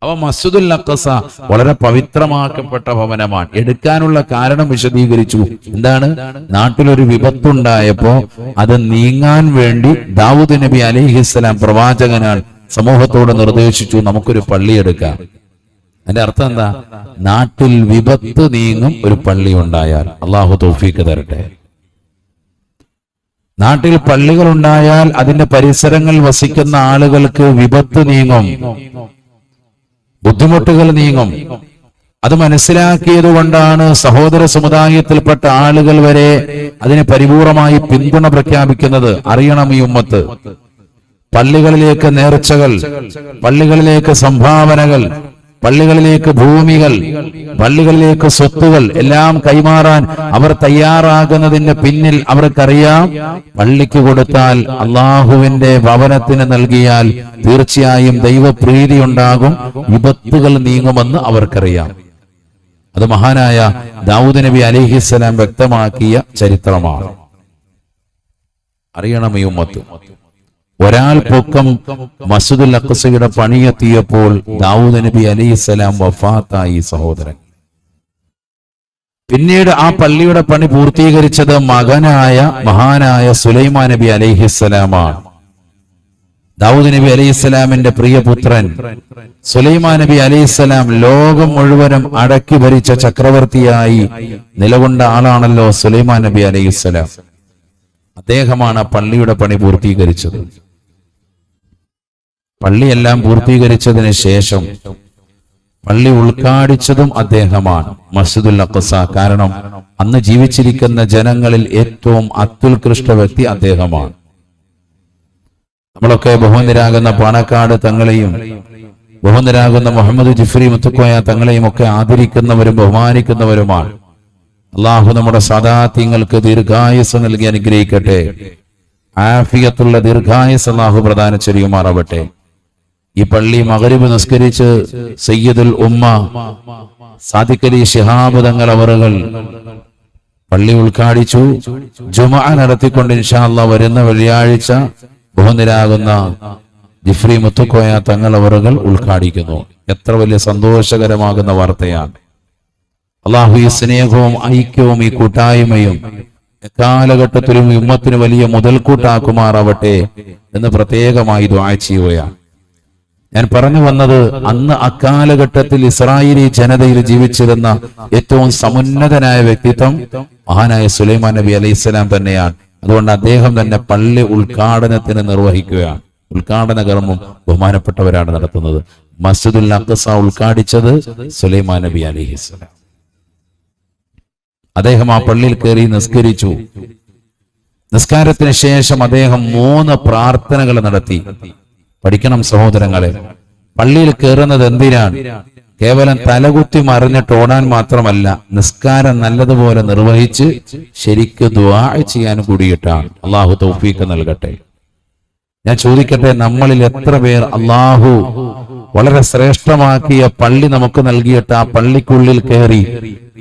അവ മസ്ജിദുൽ അഖ്സ വളരെ പവിത്രമാക്കപ്പെട്ട ഭവനമാണ്. എടുക്കാനുള്ള കാരണം വിശദീകരിച്ചു. എന്താണ്? നാട്ടിലൊരു വിപത്തുണ്ടായപ്പോ അത് നീങ്ങാൻ വേണ്ടി ദാവൂദ് നബി അലൈഹിസ്സലാം പ്രവാചകനാണ് സമൂഹത്തോട് നിർദ്ദേശിച്ചു, നമുക്കൊരു പള്ളി എടുക്കാം. അതിന്റെ അർത്ഥം എന്താ? നാട്ടിൽ വിപത്ത് നീങ്ങും ഒരു പള്ളി ഉണ്ടായാൽ. അള്ളാഹു തൗഫീഖ് തരട്ടെ. നാട്ടിൽ പള്ളികൾ ഉണ്ടായാൽ അതിന്റെ പരിസരങ്ങൾ വസിക്കുന്ന ആളുകൾക്ക് വിപത്ത് നീങ്ങും, ബുദ്ധിമുട്ടുകൾ നീങ്ങും. അത് മനസ്സിലാക്കിയത് കൊണ്ടാണ് സഹോദര സമുദായത്തിൽപ്പെട്ട ആളുകൾ വരെ അതിന് പരിപൂർണമായി പിന്തുണ പ്രഖ്യാപിക്കുന്നത്. അറിയണം ഈ ഉമ്മത്ത്, പള്ളികളിലേക്ക് നേർച്ചകൾ, പള്ളികളിലേക്ക് സംഭാവനകൾ, പള്ളികളിലേക്ക് ഭൂമികൾ, പള്ളികളിലേക്ക് സ്വത്തുകൾ എല്ലാം കൈമാറാൻ അവർ തയ്യാറാകുന്നതിന്റെ പിന്നിൽ അവർക്കറിയാം, പള്ളിക്ക് കൊടുത്താൽ, അള്ളാഹുവിന്റെ ഭവനത്തിന് നൽകിയാൽ തീർച്ചയായും ദൈവപ്രീതി ഉണ്ടാകും, വിപത്തുകൾ നീങ്ങുമെന്ന് അവർക്കറിയാം. അത് മഹാനായ ദാവൂദ് നബി അലൈഹിസ്സലാം വ്യക്തമാക്കിയ ചരിത്രമാണ്. അറിയണം ഈ ഉമ്മത്ത്. ഒരാൾ പൊക്കം മസ്ജിദുൽ അഖ്സയുടെ പണിയെത്തിയപ്പോൾ ദാവൂദ് നബി അലൈഹിസ്സലാം വഫാത്തായി സഹോദരൻ. പിന്നീട് ആ പള്ളിയുടെ പണി പൂർത്തീകരിച്ചത് മകനായ മഹാനായ സുലൈമാൻ നബി അലൈഹിസ്സലാമാണ്. ദാവൂദ് നബി അലൈഹിസ്സലാമിന്റെ പ്രിയപുത്രൻ സുലൈമാൻ നബി അലൈഹിസ്സലാം ലോകം മുഴുവനും അടക്കി ഭരിച്ച ചക്രവർത്തിയായി നിലകൊണ്ട ആളാണല്ലോ സുലൈമാൻ നബി അലൈഹിസ്സലാം. അദ്ദേഹമാണ് പള്ളിയുടെ പണി പൂർത്തീകരിച്ചത്. പള്ളിയെല്ലാം പൂർത്തീകരിച്ചതിന് ശേഷം പള്ളി ഉദ്ഘാടിച്ചതും അദ്ദേഹമാണ്, മസ്ജിദുൽ അഖ്സ. കാരണം അന്ന് ജീവിച്ചിരിക്കുന്ന ജനങ്ങളിൽ ഏറ്റവും അത്യുത്കൃഷ്ട വ്യക്തി അദ്ദേഹമാണ്. നമ്മളൊക്കെ ബഹുമാന്യരാകുന്ന പാണക്കാട് തങ്ങളെയും ബഹുമാന്യരാകുന്ന മുഹമ്മദ് ജിഫ്രി മുത്തുക്കോയ തങ്ങളെയും ഒക്കെ ആദരിക്കുന്നവരും ബഹുമാനിക്കുന്നവരുമാണ്. അള്ളാഹു നമ്മുടെ സദാത്യങ്ങൾക്ക് ദീർഘായുസ് നൽകി അനുഗ്രഹിക്കട്ടെ. ആഫിയത്തുള്ള ദീർഘായുസ് അള്ളാഹു പ്രദാനം ചെയ്യുമാറാവട്ടെ. ഈ പള്ളി മഗ്രിബ് നിസ്കരിച്ച് സയ്യിദുൽ ഉമ്മ സാദിഖ് അലി ശിഹാബ് തങ്ങൾ അവറുകൾ പള്ളി ഉദ്ഘാടിച്ചു. ജുമുഅ നടത്തിക്കൊണ്ട് ഇൻഷാ അല്ലാഹ് വരുന്ന വെള്ളിയാഴ്ച ബഹുനിരാകുന്ന ജിഫ്രി മുത്തുക്കോയ തങ്ങൾ അവറുകൾ ഉദ്ഘാടിക്കുന്നു. എത്ര വലിയ സന്തോഷകരമാകുന്ന വാർത്തയാണ്. അള്ളാഹു ഈ സ്നേഹവും ഐക്യവും ഈ കൂട്ടായ്മയും എക്കാലഘട്ടത്തിലും ഈ ഉമ്മത്തിന് വലിയ മുതൽക്കൂട്ടാക്കുമാറാവട്ടെ എന്ന് പ്രത്യേകമായി ദുആ ചെയ്യുകയാണ്. ഞാൻ പറഞ്ഞു വന്നത്, അന്ന് അക്കാലഘട്ടത്തിൽ ഇസ്രായേലി ജനതയിൽ ജീവിച്ചിരുന്ന ഏറ്റവും സമുന്നതനായ വ്യക്തിത്വം മഹാനായ സുലൈമാൻ നബി അലൈഹിസ്സലാം തന്നെയാണ്. അതുകൊണ്ട് അദ്ദേഹം തന്നെ പള്ളി ഉദ്ഘാടനത്തിന് നിർവഹിക്കുകയാണ്. ഉദ്ഘാടന കർമ്മം ബഹുമാനപ്പെട്ടവരാണ് നടത്തുന്നത്. മസ്ജിദുൽ അഖ്സ ഉദ്ഘാടിച്ചത് സുലൈമാൻ നബി അലൈഹിസ്സലാം. അദ്ദേഹം ആ പള്ളിയിൽ കയറി നിസ്കരിച്ചു. നിസ്കാരത്തിന് ശേഷം അദ്ദേഹം 3 പ്രാർത്ഥനകൾ നടത്തി. പഠിക്കണം സഹോദരങ്ങളെ, പള്ളിയിൽ കയറുന്നത് എന്തിനാണ്? കേവലം തലകുത്തി മറിഞ്ഞിട്ട് ഓടാൻ മാത്രമല്ല, നിസ്കാരം നല്ലതുപോലെ നിർവഹിച്ച് ശരിക്ക് ദുആ ചെയ്യാൻ കൂടിയിട്ടാണ്. അള്ളാഹു തൗഫീഖ് നൽകട്ടെ. ഞാൻ ചോദിക്കട്ടെ, നമ്മളിൽ എത്ര പേർ അള്ളാഹു വളരെ ശ്രേഷ്ഠമാക്കിയ പള്ളി നമുക്ക് നൽകിയിട്ട് ആ പള്ളിക്കുള്ളിൽ കയറി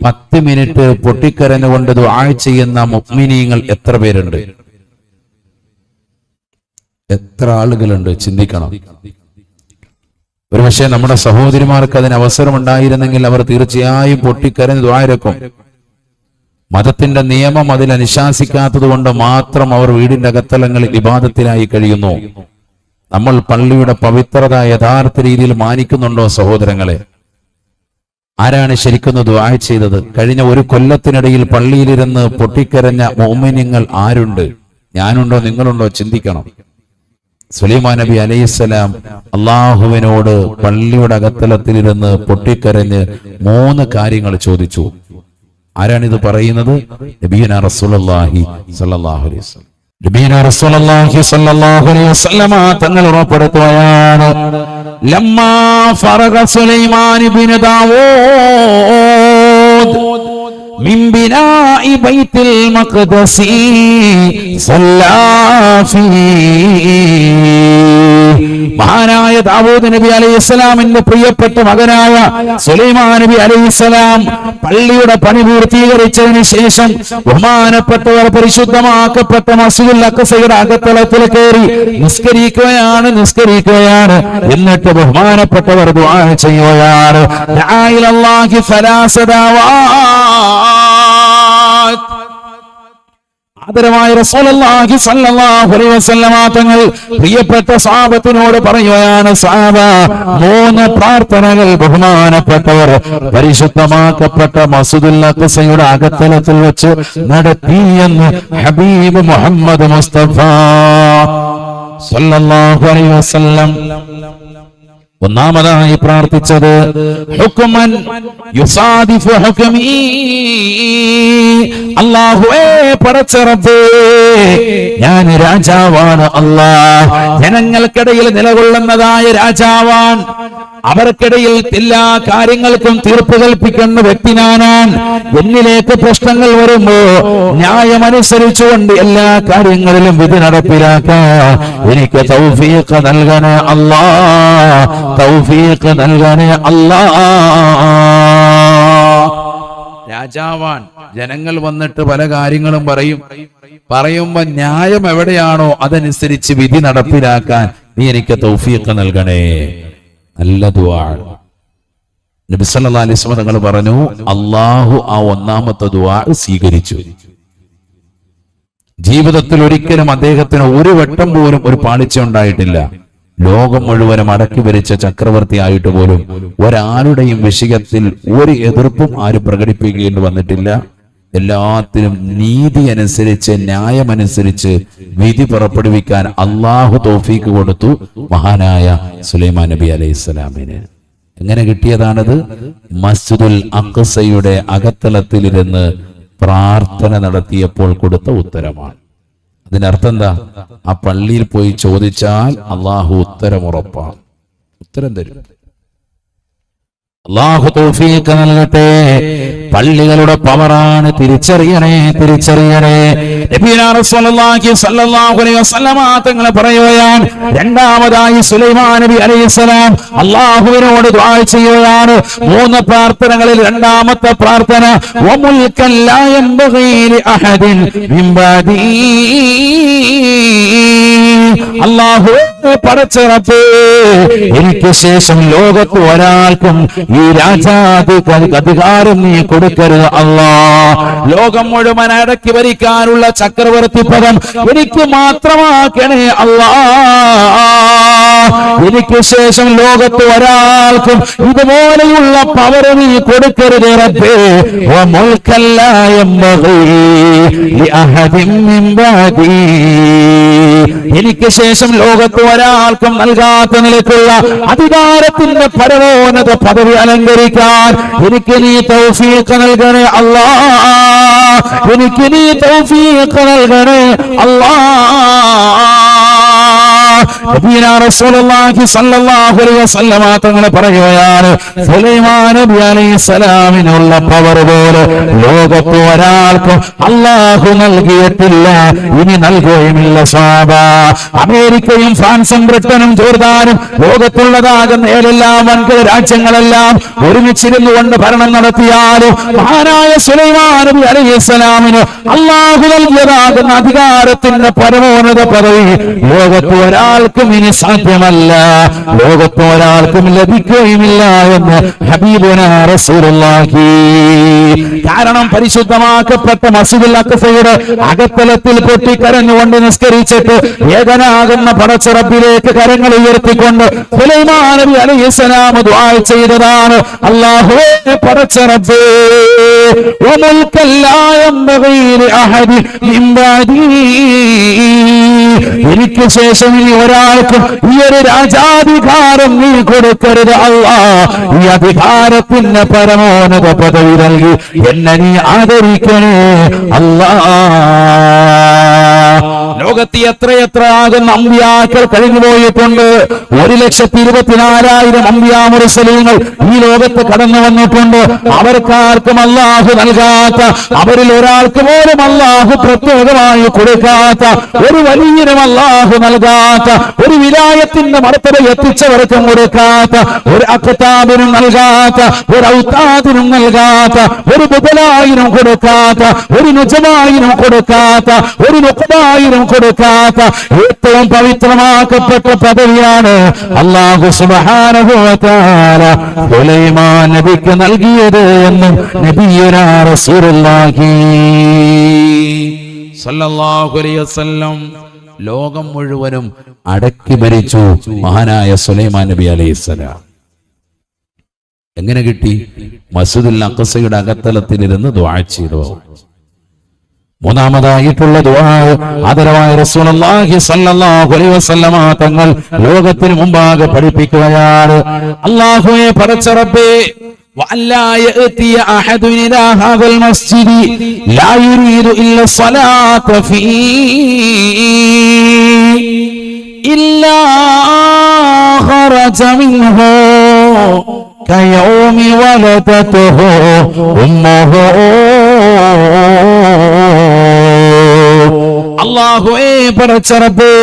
10 മിനിറ്റ് പൊട്ടിക്കരഞ്ഞുകൊണ്ട് ദുആ ചെയ്യുന്ന മുഅ്മിനീങ്ങൾ എത്ര പേരുണ്ട്? എത്ര ആളുകളുണ്ട്? ചിന്തിക്കണം. ഒരുപക്ഷെ നമ്മുടെ സഹോദരിമാർക്ക് അതിന് അവസരം ഉണ്ടായിരുന്നെങ്കിൽ അവർ തീർച്ചയായും പൊട്ടിക്കരഞ്ഞ് ദുആ ഇരക്കും. മതത്തിന്റെ നിയമം അതിൽ അനുശാസിക്കാത്തത് കൊണ്ട് മാത്രം അവർ വീടിന്റെ അകത്തളങ്ങളിൽ ഇബാദത്തിലായി കഴിയുന്നു. നമ്മൾ പള്ളിയുടെ പവിത്രത യഥാർത്ഥ രീതിയിൽ മാനിക്കുന്നുണ്ടോ സഹോദരങ്ങളെ? ആരാണ് ശരിക്കും ദുആ ചെയ്തത്? കഴിഞ്ഞ 1 കൊല്ലത്തിനിടയിൽ പള്ളിയിലിരുന്ന് പൊട്ടിക്കരഞ്ഞ മുഅ്മിനീങ്ങൾ ആരുണ്ട്? ഞാനുണ്ടോ? നിങ്ങളുണ്ടോ? ചിന്തിക്കണം. സുലൈമാൻ നബി അലൈഹിസ്സലാം അള്ളാഹുവിനോട് പള്ളിയുടെ അകത്തളത്തിലിരുന്ന് പൊട്ടിക്കരഞ്ഞ് 3 കാര്യങ്ങൾ ചോദിച്ചു. ആരാണിത് പറയുന്നത്? നബിയുനാ റസൂലുള്ളാഹി സ്വല്ലല്ലാഹു അലൈഹി വസല്ലം. നബിയുനാ റസൂലുള്ളാഹി സ്വല്ലല്ലാഹു അലൈഹി വസല്ലമ തങ്ങൾ ഉറപ്പെടുത്തുകയാണ്, ലമ്മാ ഫറഗ സുലൈമാൻ ഇബ്നു ദാവൂദ് മിൻ ബിനാഇ ബൈത്തുൽ മഖ്ദസി സല്ലാ ഫീഹി. മഹാനായ ദാവൂദ് നബി അലൈഹിസ്സലാമിന്റെ പ്രിയപ്പെട്ട മകനായ സുലൈമാൻ നബി അലൈഹിസ്സലാം പള്ളിയുടെ പണി പൂർത്തീകരിച്ചതിന് ശേഷം ബഹുമാനപ്പെട്ടവർ പരിശുദ്ധമാക്കപ്പെട്ട മസ്ജിദുൽ അഖ്സയുടെ അകത്തളത്തിൽ കയറി നിസ്കരിക്കുകയാണ്. എന്നിട്ട് ബഹുമാനപ്പെട്ടവർ ദുആ ചെയ്യുകയാണ്, ദഅാ ഇലല്ലാഹി സലാസ ദഅവാത്. ആദരവായ റസൂലുള്ളാഹി സ്വല്ലല്ലാഹു അലൈഹി വസല്ലമ തങ്ങൾ പ്രിയപ്പെട്ട സ്വഹാബത്തിനോട് പറയുകയാണ്, സ്വഹാബ, 3 പ്രാർത്ഥനകൾ ബഹുമാനപ്പെട്ടവർ പരിശുദ്ധമാക്കപ്പെട്ട മസ്ജിദുൽ അഖ്സയുടെ അകത്തളത്തിൽ വെച്ച് നടത്തിയെന്ന് ഹബീബ് മുഹമ്മദ് മുസ്തഫ സ്വല്ലല്ലാഹു അലൈഹി വസല്ലം. ഒന്നാമതായി പ്രാർത്ഥിച്ചത് ഹുക്മൻ യുസാദിഫു ഹുക്മീ, അല്ലാഹുവേ പടച്ച റബ്ബേ, ഞാൻ രാജാവാണ് അല്ലാഹ്, ജനങ്ങൾക്കിടയിൽ നിലകൊള്ളുന്നതായ രാജാവാൻ, അവർക്കിടയിൽ എല്ലാ കാര്യങ്ങൾക്കും തീർപ്പ് കൽപ്പിക്കുന്ന വ്യക്തി ഞാനാണ്. എന്നിലേക്ക് പ്രശ്നങ്ങൾ വരുമ്പോ ന്യായമനുസരിച്ചുകൊണ്ട് എല്ലാ കാര്യങ്ങളിലും വിധി നടപ്പിലാക്കാൻ എനിക്ക് തൗഫീഖ് നൽകണേ അല്ലാഹ്, തൗഫീഖ് നൽകണേ അല്ലാഹ്. രാജാവാൻ, ജനങ്ങൾ വന്നിട്ട് പല കാര്യങ്ങളും പറയുമ്പോ ന്യായം എവിടെയാണോ അതനുസരിച്ച് വിധി നടപ്പിലാക്കാൻ നീ എനിക്ക് തൗഫീഖ് നൽകണേ. നല്ല ദുആ. നബി സല്ലല്ലാഹു അലൈഹി വസല്ലം തങ്ങൾ പറഞ്ഞു, അല്ലാഹു ആ ഒന്നാമത്തെ ദുആ സ്വീകരിച്ചു. ജീവിതത്തിൽ ഒരിക്കലും അദ്ദേഹത്തിന് ഒരു വട്ടം പോലും ഒരു പാളിച്ച ഉണ്ടായിട്ടില്ല. ലോകം മുഴുവനും അടക്കി ഭരിച്ച ചക്രവർത്തി ആയിട്ട് പോലും ഒരാളുടെയും വിഷയത്തിൽ ഒരു എതിർപ്പും ആരും പ്രകടിപ്പിക്കേണ്ടി വന്നിട്ടില്ല. എല്ലാത്തിനും നീതി അനുസരിച്ച്, ന്യായമനുസരിച്ച് വിധി പുറപ്പെടുവിക്കാൻ അള്ളാഹു തൗഫീക്ക് കൊടുത്തു മഹാനായ സുലൈമാൻ നബി അലൈഹിസ്സലാമിന്. എങ്ങനെ കിട്ടിയതാണത്? മസ്ജിദുൽ അഖ്സയുടെ അകത്തളത്തിലിരുന്ന് പ്രാർത്ഥന നടത്തിയപ്പോൾ കൊടുത്ത ഉത്തരമാണ്. അതിനർത്ഥം എന്താ? ആ പള്ളിയിൽ പോയി ചോദിച്ചാൽ അള്ളാഹു ഉത്തരം ഉറപ്പാണ്, ഉത്തരം തരും. അല്ലാഹു തൗഫീഖ് നൽകട്ടെ. പള്ളികളുടെ പവറാണ്, തിരിച്ചറിയണേ. നബിയുനാ റസൂലുള്ളാഹി സ്വല്ലല്ലാഹു അലൈഹി വസല്ലമ തങ്ങൾ പറയുകയാണ്, രണ്ടാമതായി സുലൈമാൻ നബി അലൈഹിസ്സലാം അല്ലാഹുവിനോട് ദുആ ചെയ്യുകയാണ്. 3 പ്രാർത്ഥനകളിൽ രണ്ടാമത്തെ പ്രാർത്ഥന, വമുൽക്കൻ ലാ യംബഗീ ലി അഹദിൻ മിൻ ബഅദി, അല്ലാഹു പടച്ച റബ്ബേ, എനിക്ക് ശേഷം ലോകത്ത് ഒരാൾക്കും ഈ അധികാരം നീ കൊടുക്കരുത് അല്ലാഹ്. ലോകം മുഴുവൻ അടക്കി ഭരിക്കാനുള്ള ചക്രവർത്തി പദം എനിക്ക് മാത്രമാക്കണേ അല്ലാഹ്. എനിക്ക് ശേഷം ലോകത്ത് ഒരാൾക്കും ഇതുപോലെയുള്ള പവർ നീ കൊടുക്കരുത് റബ്ബേ. വമുൽക്കൻ ലാ യംബഗീ ലി അഹദിൻ മിൻ ബഅദി, എനിക്ക് ശേഷം ലോകത്ത് ഒരാൾക്കും നൽകാത്ത നിലയ്ക്കുള്ള അധികാരത്തിന്റെ പരമോന്നത പദവി അലങ്കരിക്കാൻ എനിക്ക് നീ തൗഫീഖ് നൽകണേ അല്ലാഹ്, എനിക്ക് നീ തൗഫീഖ് നൽകണേ അല്ലാഹ്. നബിയുനാ റസൂലുള്ളാഹി സ്വല്ലല്ലാഹു അലൈഹി വസല്ലമ തങ്ങൾ പറയുകയാണ്, സുലൈമാൻ നബി അലൈഹിസ്സലാമിനുള്ള പവർ പോലെ ലോകത്ത് ഒരാൾക്കും അല്ലാഹു നൽകിയിട്ടില്ല, ഇനി നൽകുകയുമില്ല. സ്വഹാബ, അമേരിക്കയും ഫ്രാൻസും ബ്രിട്ടനും ജോർദാനും ലോകത്തുള്ളതാകുന്ന ഏതെല്ലാം വൻകിട രാജ്യങ്ങളെല്ലാം ഒരുമിച്ചിരുന്നു കൊണ്ട് ഭരണം നടത്തിയാലും മഹാനായ സുലൈമാൻ നബി അലൈഹിസ്സലാമിന് അല്ലാഹു നൽകിയതാകുന്ന അധികാരത്തിന്റെ പരമോന്നത പദവി ലോകത്ത് ഒരാൾക്കും ഇനി സാധ്യമല്ല, ലോകത്ത് ഒരാൾക്കും ലഭിക്കുകയുമില്ല എന്ന് ഹബീബുനാ റസൂലുള്ളാഹി. കാരണം പരിശുദ്ധമാക്കപ്പെട്ട മസ്ജിദുൽ അഖ്സയുടെ അകത്തളത്തിൽ പൊട്ടിക്കരഞ്ഞുകൊണ്ട് നിസ്കരിച്ചിട്ട് ഏകനാകുന്ന പടച്ച റബ്ബിലേക്ക് കരങ്ങൾ ഉയർത്തിക്കൊണ്ട് സുലൈമാൻ നബി അലൈഹിസ്സലാം ദുആ ചെയ്തതാണ്, അല്ലാഹുവേ പടച്ച റബ്ബേ, വമുൽക്കൻ ലാ യംബഗീ ലി അഹദിൻ മിൻ ബഅദി, എനിക്ക് ശേഷം ഇനി ഒരാൾക്കും ഈ ഒരു രാജാധികാരം നീ കൊടുക്കരുത് അല്ലാഹ്. ഈ അധികാരത്തിന് പരമോന്നത പദവി നൽകി എന്നെ നീ ആദരിക്കണേ അല്ലാഹ്. ലോകത്ത് എത്രയെത്ര ആകുന്ന അമ്പിയാക്കൾ കഴിഞ്ഞുപോയിട്ടുണ്ട്. 1,24,000 അമ്പിയാ മുർസലീങ്ങൾ ഈ ലോകത്ത് കടന്നു വന്നിട്ടുണ്ട്. അവർക്കാർക്കും അല്ലാഹു നൽകാത്ത, അവരിൽ ഒരാൾക്ക് പോലും അല്ലാഹു പ്രത്യേകമായി കൊടുക്കാത്ത, ഒരു വലിയനും അല്ലാഹു നൽകാത്ത, ഒരു വിലായത്തിന്റെ മർത്തബ എത്തിച്ചവർക്കും കൊടുക്കാത്ത, ഒരു അഖ്താബിനും നൽകാത്ത, ഒരു ഔതാദിനും നൽകാത്ത, ഒരു ബുദലായിനും കൊടുക്കാത്ത, ഒരു നുജമായിനും കൊടുക്കാത്ത, ഒരു നുഖ്ബായിനും കൊടുക്കാത്ത ഏറ്റവും പവിത്രമാക്കപ്പെട്ട പദവിയാണ് അല്ലാഹു സുബ്ഹാനഹു വ തആല സുലൈമാൻ നബിക്ക് നൽകിയത് എന്ന് നബിയുനാ റസൂലുള്ളാഹി സല്ലല്ലാഹു അലൈഹി വസല്ലം ലോകം മുഴുവനും അടക്കി ഭരിച്ചു മഹാനായ സുലൈമാൻ നബി അലൈഹിസ്സലാം. എങ്ങനെ കിട്ടി? മസ്ജിദുൽ അഖ്സയുടെ അകത്തലത്തിലിരുന്ന് ദുആ ചെയ്തു. മൂന്നാമതായിട്ടുള്ള ദുആ ആദരവായ റസൂലുള്ളാഹി സ്വല്ലല്ലാഹു അലൈഹി വസല്ലമ തങ്ങൾ ലോകത്തിന് മുമ്പാകെ പഠിപ്പിക്കുകയാണ്. അല്ലാഹുവേ പടച്ച റബ്ബേ, وَأَلَّا يَأْتِيَ أَحَدٌ إِلَى هَذَا الْمَسْجِدِ لَا يُرِيدُ إِلَّا الصَّلَاةَ فِيهِ إِلَّا خَرَجَ مِنْهُ كَيَوْمِ وَلَدَتْهُ أُمُّهُ. അല്ലാഹുവേ പടച്ച റബ്ബേ,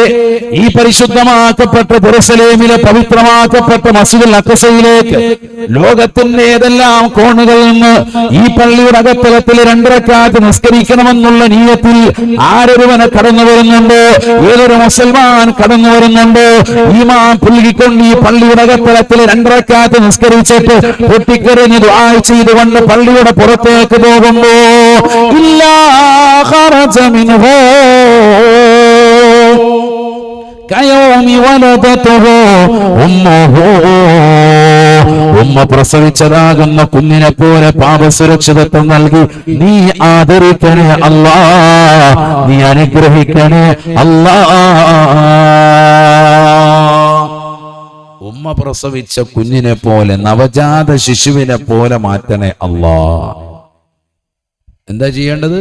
ഈ പരിശുദ്ധമാക്കപ്പെട്ട ജെറുസലേമിലെ പവിത്രമാക്കപ്പെട്ട മസ്ജിദുൽ അഖ്സയിലേക്ക് ലോകത്തിന്റെ ഏതെല്ലാം കോണുകളിൽ നിന്ന് ഈ പള്ളിയുടെ അകത്തളത്തിൽ 2 റക്അത്ത് നിസ്കരിക്കണമെന്നുള്ള നിയ്യത്തിൽ ആരൊരുവന് കടന്നു വരുന്നുണ്ടോ, ഏതൊരു മുസൽമാൻ കടന്നു വരുന്നുണ്ടോ, ഈമാൻ പുൽകിക്കൊണ്ട് ഈ പള്ളിയുടെ അകത്തളത്തിൽ 2 റക്അത്ത് നിസ്കരിച്ചിട്ട് പൊട്ടിക്കരഞ്ഞ് ദുആ ചെയ്തുകൊണ്ട് പള്ളിയുടെ പുറത്തേക്ക് പോകുമ്പോ ഇല്ലാ ഖറജ മിൻഹു കയൗമി വലദതുഹു ഉമ്മുഹു. ഉമ്മ പ്രസവിച്ചതാകുന്ന കുഞ്ഞിനെ പോലെ പാപസുരക്ഷിതത്വം നൽകി നീ ആദരിക്കണേ അല്ലാ, നീ അനുഗ്രഹിക്കണേ അല്ലാ. ഉമ്മ പ്രസവിച്ച കുഞ്ഞിനെ പോലെ, നവജാത ശിശുവിനെ പോലെ മാറ്റണേ അല്ലാ. എന്താ ചെയ്യേണ്ടത്?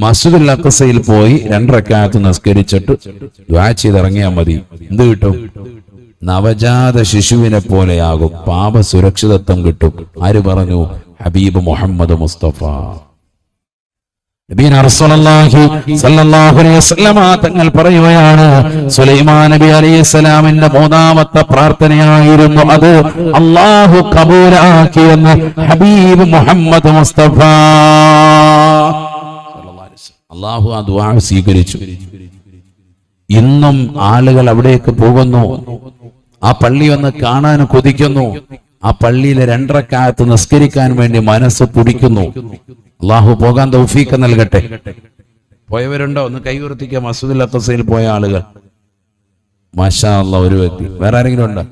മസ്ജിദുൽ അഖ്സയിൽ പോയി 2 റക്അത്ത് നിസ്കരിച്ചിട്ട് ദുആ ചെയ്തിറങ്ങിയാൽ മതി. എന്ത് കിട്ടും? നവജാത ശിശുവിനെ പോലെയാകും, പാപ സുരക്ഷിതത്വം കിട്ടും. ആര് പറഞ്ഞു? ഹബീബ് മുഹമ്മദ് മുസ്തഫ നബീന റസൂലുള്ളാഹി സ്വല്ലല്ലാഹു അലൈഹി വസല്ലമ തങ്ങൾ പറയുകയാണ്, സുലൈമാൻ നബി അലൈഹിസ്സലാമിന്റെ 3ാമത്തെ പ്രാർത്ഥനയായിരുന്നു അത്. അല്ലാഹു കബൂലാക്കിയെന്ന് ഹബീബ് മുഹമ്മദ് മുസ്തഫ അല്ലാഹു ആ ദുആ സ്വീകരിച്ചു. ഇന്നും ആളുകൾ അവിടേക്ക് പോകുന്നു, ആ പള്ളി ഒന്ന് കാണാൻ കൊതിക്കുന്നു, ആ പള്ളിയിലെ 2 റക്അത്ത് നിസ്കരിക്കാൻ വേണ്ടി മനസ്സ് തുടിക്കുന്നു. അല്ലാഹു പോകാൻ തൗഫീഖ് നൽകട്ടെ. പോയവരുണ്ടോ? ഒന്ന് കൈ ഉയർത്തിക്കുക. മസ്ജിദുൽ അഖ്സയിൽ പോയ ആളുകൾ. മാഷാ അല്ലാഹ്, ഒരു വ്യക്തി. വേറെ ആരെങ്കിലും ഉണ്ടോ?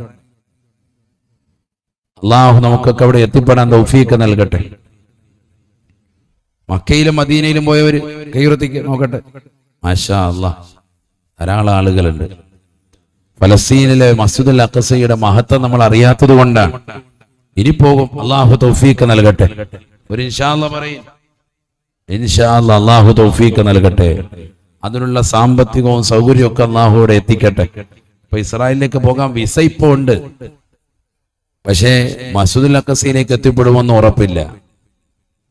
അല്ലാഹു നമുക്കൊക്കെ അവിടെ എത്തിപ്പെടാൻ തൗഫീഖ് നൽകട്ടെ. മക്കയിലും മദീനയിലും പോയവര് കൈ ഉയർത്തിക്കുക, നോക്കട്ടെ. മാഷാ അല്ലാഹ്, ധാരാളം ആളുകളുണ്ട്. ഫലസ്തീനിലെ മസ്ജിദുൽ അഖ്സയുടെ മഹത്വം നമ്മൾ അറിയാത്തത് കൊണ്ടാണ്. ഇനി പോകും. അല്ലാഹു തൗഫീഖ് നൽകട്ടെ. ഒരു ഇൻഷാ അല്ലാഹ് പറയും. ഇൻഷാ അല്ലാഹ് അല്ലാഹു തൗഫീഖ് നൽകട്ടെ. അതിനുള്ള സാമ്പത്തികവും സൗകര്യവും ഒക്കെ അല്ലാഹുവോടെ എത്തിക്കട്ടെ. ഇപ്പൊ ഇസ്രായേലിലേക്ക് പോകാൻ വിസ ഇപ്പോ ഉണ്ട്, പക്ഷേ മസ്ജിദുൽ അഖ്സയിലേക്ക് എത്തിപ്പെടുമെന്ന് ഉറപ്പില്ല.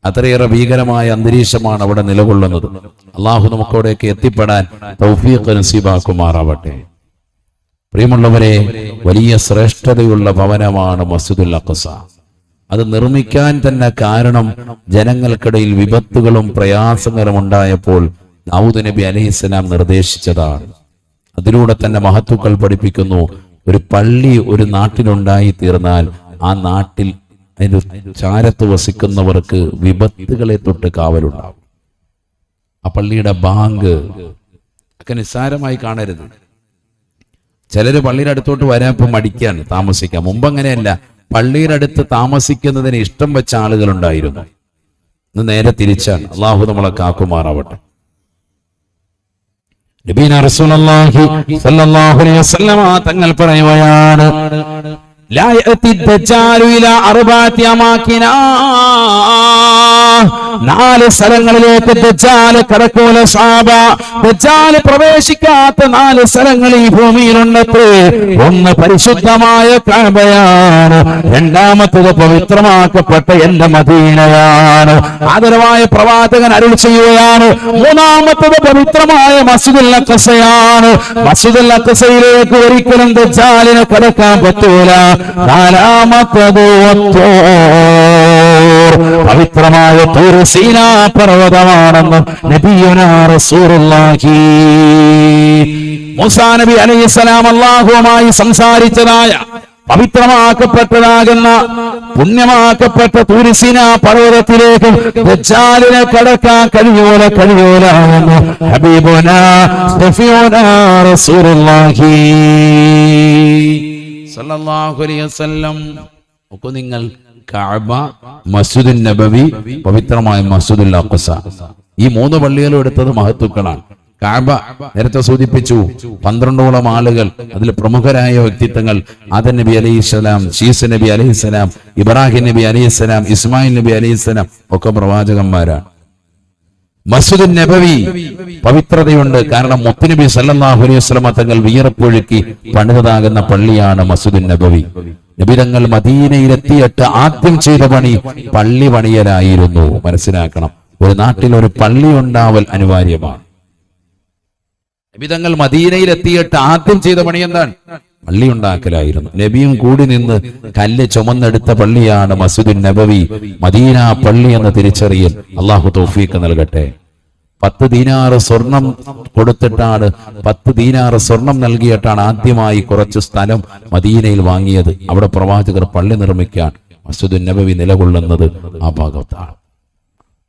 അത്രയേറെ ഭീകരമായ അന്തരീക്ഷമാണ് അവിടെ നിലകൊള്ളുന്നത്. അല്ലാഹു നമുക്കവിടേക്ക് എത്തിപ്പെടാൻ തൗഫീഖ് നസീബാക്കുമാറാവട്ടെ. പ്രിയമുള്ളവരെ, വലിയ ശ്രേഷ്ഠതയുള്ള ഭവനമാണ് മസ്ജിദുൽ അഖ്സ. അത് നിർമ്മിക്കാൻ തന്നെ കാരണം ജനങ്ങൾക്കിടയിൽ വിപത്തുകളും പ്രയാസങ്ങളും ഉണ്ടായപ്പോൾ ദാവൂദ് നബി അലൈഹിസ്സലാം നിർദ്ദേശിച്ചതാണ്. അതിലൂടെ തന്നെ മഹത്തുക്കൾ പഠിപ്പിക്കുന്നു, ഒരു പള്ളി ഒരു നാട്ടിലുണ്ടായി തീർന്നാൽ ആ നാട്ടിൽ അതിന്റെ ചാരത്ത് വസിക്കുന്നവർക്ക് വിപത്തുകളെ തൊട്ട് കാവലുണ്ടാവും. ആ പള്ളിയുടെ ബാങ്ക് ഒക്കെ നിസ്സാരമായി കാണരുത്. ചിലര് പള്ളിയുടെ അടുത്തോട്ട് വരാൻ ഇപ്പൊ മടിക്കാണ്, താമസിക്കാൻ. മുമ്പ് അങ്ങനെയല്ല, പള്ളിയുടെ അടുത്ത് താമസിക്കുന്നതിന് ഇഷ്ടം വെച്ച ആളുകളുണ്ടായിരുന്നു. ഇന്ന് നേരെ തിരിച്ചാണ്. അല്ലാഹു നമ്മളെ കാക്കുമാറാവട്ടെ. നബീന റസൂലുള്ളാഹി സ്വല്ലല്ലാഹു അലൈഹി വസല്ലമ തങ്ങൾ പറയുകയാണ്, ലാ യഅതി ദജ്ജാലു ഇലാ അർബഅതി അമാകിന, 4 സ്ഥലങ്ങളിലേക്ക് ദജ്ജാൽ കടക്കൂല സഹാബ. ദജ്ജാൽ പ്രവേശിക്കാത്ത 4 സ്ഥലങ്ങൾ ഈ ഭൂമിയിലുണ്ടത്രേ. ഒന്ന് പരിശുദ്ധമായ കഅബയാണ്, രണ്ടാമത്തത് പവിത്രമാക്കപ്പെട്ട എന്റെ മദീനയാണ്. ആദരവായ പ്രവാചകൻ അരുൾ ചെയ്യുകയാണ്. മൂന്നാമത്തത് പവിത്രമായ മസ്ജിദുൽ അഖ്സയാണ്. മസ്ജിദുൽ അഖ്സയിലേക്ക് ഒരിക്കലും ദജ്ജാലിന് കടക്കാൻ പറ്റൂല. നാലാമത്തത് പവിത്രമായ തൂർ സീനാ പർവ്വതമാണെന്ന് നബിയുനാ റസൂലുള്ളാഹി. മൂസാ നബി അലൈഹിസ്സലാം അല്ലാഹുവുമായി സംസാരിച്ചതായ പവിത്രമാക്കപ്പെട്ടതാകുന്ന പുണ്യമാക്കപ്പെട്ട തൂർ സീനാ പർവ്വതത്തിലേക്ക് ദജ്ജാലിനെ കടക്കാൻ കഴിയൂല എന്ന് ഹബീബുനാ സഫിയുനാ റസൂലുള്ളാഹി സല്ലല്ലാഹു അലൈഹി വസല്ലം. നോക്കൂ നിങ്ങൾ, കഅബ, മസ്ജിദുൻ നബവി, പവിത്രമായ മസ്ജിദുൽ അഖ്സ, ഈ 3 പള്ളികളും എടുത്തത് മഹത്തുക്കളാണ്. കഅബ നേരത്തെ സൂചിപ്പിച്ചു, 12ഓളം ആളുകൾ, അതിൽ പ്രമുഖരായ വ്യക്തിത്വങ്ങൾ ആദം നബി അലൈഹിസ്സലാം, ശീസ് നബി അലൈഹിസ്സലാം, ഇബ്രാഹിം നബി അലൈഹിസ്സലാം, ഇസ്മായിൽ നബി അലൈഹിസ്സലാം ഒക്കെ പ്രവാചകന്മാരാണ്. മസ്ജിദുൻ നബവി പവിത്രതയുണ്ട്, കാരണം മുത്തുനബി സല്ലല്ലാഹു അലൈഹി വസല്ലം തങ്ങൾ വിയർപ്പൊഴുക്കി പണിതതാകുന്ന പള്ളിയാണ് മസ്ജിദുൻ നബവി. നബി തങ്ങൾ മദീനയിലെത്തിയിട്ട് ആദ്യം ചെയ്ത പണി പള്ളി പണിയലായിരുന്നു. മനസ്സിലാക്കണം, ഒരു നാട്ടിൽ ഒരു പള്ളി ഉണ്ടാവൽ അനിവാര്യമാണ്. നബി തങ്ങൾ മദീനയിലെത്തിയിട്ട് ആദ്യം ചെയ്ത പണി എന്താണ്? പള്ളി ഉണ്ടാക്കലായിരുന്നു. നബിയും കൂടി നിന്ന് കല്ല് ചുമന്നെടുത്ത പള്ളിയാണ് മസ്ജിദുൻ നബവി, മദീന പള്ളി എന്ന തിരിച്ചറിയൽ അള്ളാഹു തൗഫീഖ് നൽകട്ടെ. 10 ദീനാറ് സ്വർണം കൊടുത്തിട്ടാണ്, 10 ദീനാറ് സ്വർണം നൽകിയിട്ടാണ് ആദ്യമായി കുറച്ച് സ്ഥലം മദീനയിൽ വാങ്ങിയത്. അവിടെ പ്രവാചകർ പള്ളി നിർമ്മിക്കാൻ മസ്ജിദുൻ നബവി നിലകൊള്ളുന്നത് ആ ഭാഗത്താണ്.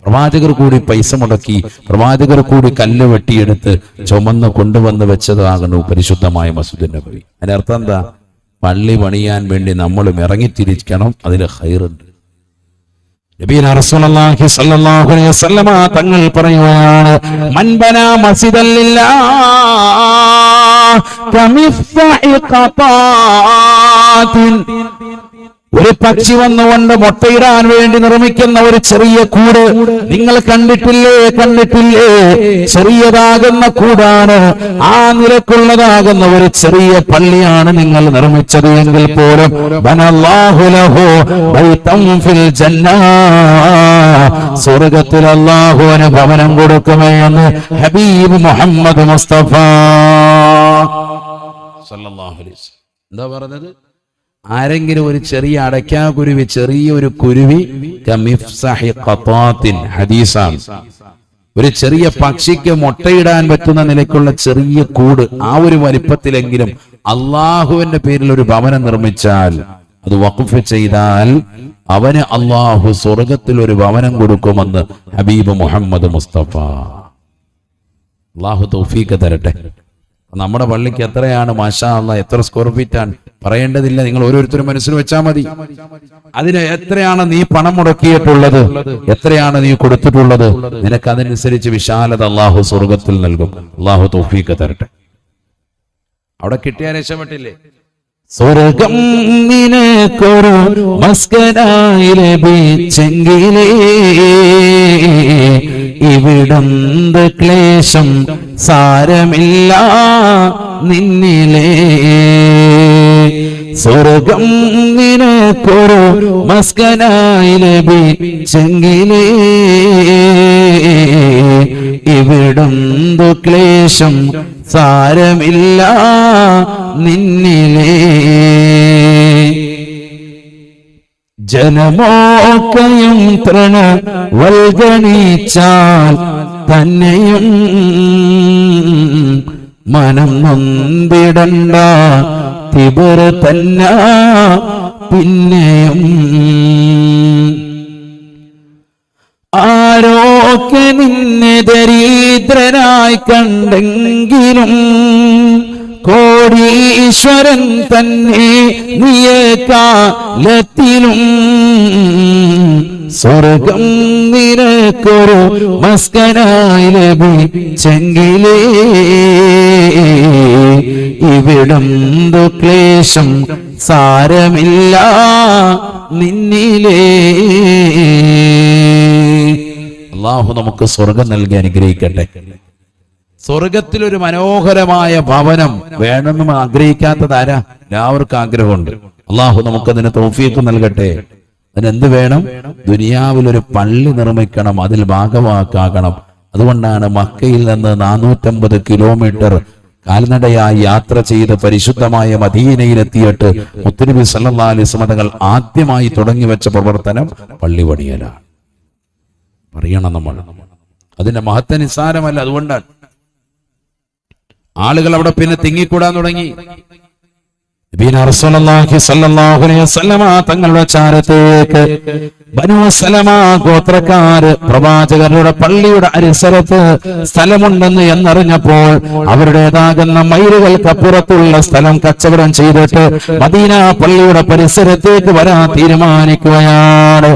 പ്രവാചകർ കൂടി പൈസ മുടക്കി, പ്രവാചകർ കൂടി കല്ല് വെട്ടിയെടുത്ത് ചുമന്ന് കൊണ്ടുവന്ന് വെച്ചതാകുന്നു പരിശുദ്ധമായ മസ്ജിദുൻ നബവി. അതിനർത്ഥം എന്താ? പള്ളി പണിയാൻ വേണ്ടി നമ്മളും ഇറങ്ങിത്തിരിക്കണം, അതിൽ ഖൈറുണ്ട്. നബിയുനാ റസൂലുള്ളാഹി സ്വല്ലല്ലാഹു അലൈഹി വസല്ലമ തങ്ങൾ പറയുകയാണ്, മൻ ബനാ മസ്ജിദൻ ലില്ലാഹ് കമിഫ്താഇ ഖതാത്തിൻ, ഒരു പക്ഷി വന്നുകൊണ്ട് മുട്ടയിടാൻ വേണ്ടി നിർമ്മിക്കുന്ന ഒരു ചെറിയ കൂട് നിങ്ങൾ കണ്ടിട്ടില്ലേ? ചെറിയതാകുന്ന കൂടാണ്, ആ നിലക്കുള്ളതാകുന്ന ഒരു ചെറിയ പള്ളിയാണ് നിങ്ങൾ നിർമ്മിച്ചത് എങ്കിൽ പോലും ബനല്ലാഹു ലഹു ബൈതൻ ഫിൽ ജന്ന, സ്വർഗ്ഗത്തിൽ അല്ലാഹുവിന് ഭവനം കൊടുക്കുമെന്ന് ഹബീബ് മുഹമ്മദ് മുസ്തഫ സല്ലല്ലാഹു അലൈഹി വസല്ലം. എന്താ പറഞ്ഞത്? ആരെങ്കിലും ഒരു ചെറിയ അടയ്ക്കാക്കുരുവി, ചെറിയൊരു കുരുവി, ഹദീസാണ്, ഒരു ചെറിയ പക്ഷിക്ക് മുട്ടയിടാൻ പറ്റുന്ന നിലയ്ക്കുള്ള ചെറിയ കൂട്, ആ ഒരു വലിപ്പത്തിലെങ്കിലും അള്ളാഹുവിന്റെ പേരിൽ ഒരു ഭവനം നിർമ്മിച്ചാൽ, അത് വഖഫ് ചെയ്താൽ അവന് അള്ളാഹു സ്വർഗത്തിൽ ഒരു ഭവനം കൊടുക്കുമെന്ന് ഹബീബ് മുഹമ്മദ് മുസ്തഫ. അള്ളാഹു തൗഫീഖ് തരട്ടെ. നമ്മുടെ പള്ളിക്ക് എത്രയാണ്? മാഷാ അല്ലാഹ്, എത്ര സ്ക്വയർ ഫീറ്റ് ആണ് പറയേണ്ടതില്ല, നിങ്ങൾ ഓരോരുത്തരും മനസ്സിൽ വെച്ചാൽ മതി. അതിന് എത്രയാണ് നീ പണം മുടക്കിയിട്ടുള്ളത്, എത്രയാണ് നീ കൊടുത്തിട്ടുള്ളത്, നിനക്ക് അതനുസരിച്ച് വിശാലത അള്ളാഹു സ്വർഗത്തിൽ നൽകും. അള്ളാഹു തൗഫീഖ് തരട്ടെ. അവിടെ കിട്ടിയ രക്ഷപ്പെട്ടില്ലേ? സ്വർഗം നിനക്കൊരു മസ്കനായി ലഭിച്ചെങ്കിലേ ഇവിടുന്ത് ക്ലേശം സാരമില്ല നിന്നിലേ. സ്വർഗം നിനക്കൊരു മസ്കനായി ലഭിച്ചെങ്കിലേ ഇവിടുന്ത് ക്ലേശം സാരമില്ല നിന്നിലേ. ജനമോക്കയും തൃണ വൽഗണിച്ചാൽ തന്നെയും മനം നൊന്തിടണ്ട തിബർ തന്ന പിന്നെയും. ആരോക്കെ നിന്നെ ദരിദ്രനായി കണ്ടെങ്കിലും കോടീശ്വരൻ തന്നെ നീയേക്കാലത്തിലും സ്വർഗം നിനക്കൊരു മസ്കനായി ലഭിച്ചെങ്കിലേ ഇവിടം ക്ലേശം സാരമില്ല നിന്നിലേ. അല്ലാഹു നമുക്ക് സ്വർഗം നൽകി അനുഗ്രഹിക്കട്ടെ. സ്വർഗത്തിലൊരു മനോഹരമായ ഭവനം വേണമെന്ന് ആഗ്രഹിക്കാത്തതാരാ? എല്ലാവർക്കും ആഗ്രഹമുണ്ട്. അള്ളാഹു നമുക്കതിന് തൗഫീഖ് നൽകട്ടെ. അതിനെന്ത് വേണം? ദുനിയാവിലൊരു പള്ളി നിർമ്മിക്കണം, അതിൽ ഭാഗവാക്കാകണം. അതുകൊണ്ടാണ് മക്കയിൽ നിന്ന് 450 കിലോമീറ്റർ കാൽനടയായി യാത്ര ചെയ്ത് പരിശുദ്ധമായ മദീനയിലെത്തിയിട്ട് മുത്തുനബി സല്ലല്ലാഹു അലൈഹി വസല്ലം തങ്ങൾ ആദ്യമായി തുടങ്ങി വെച്ച പ്രവർത്തനം പള്ളി പണിയലാണ്. പറയണം നമ്മൾ, അതിന്റെ മഹത്വ നിസ്സാരമല്ല. അതുകൊണ്ടാണ് ആളുകൾ അവിടെ പിന്നെ തിങ്ങിക്കൂടാൻ തുടങ്ങി. തങ്ങളുടെ ചാരത്തേക്ക് ബനൂ സലമ ഗോത്രക്കാര് പ്രവാചകരുടെ പള്ളിയുടെ പരിസരത്ത് സ്ഥലമുണ്ടെന്ന് എന്നറിഞ്ഞപ്പോൾ അവരുടേതാകുന്ന മൈലുകൾക്കപ്പുറത്തുള്ള സ്ഥലം കച്ചവടം ചെയ്തിട്ട് മദീന പള്ളിയുടെ പരിസരത്തേക്ക് വരാൻ തീരുമാനിക്കുകയാണ്.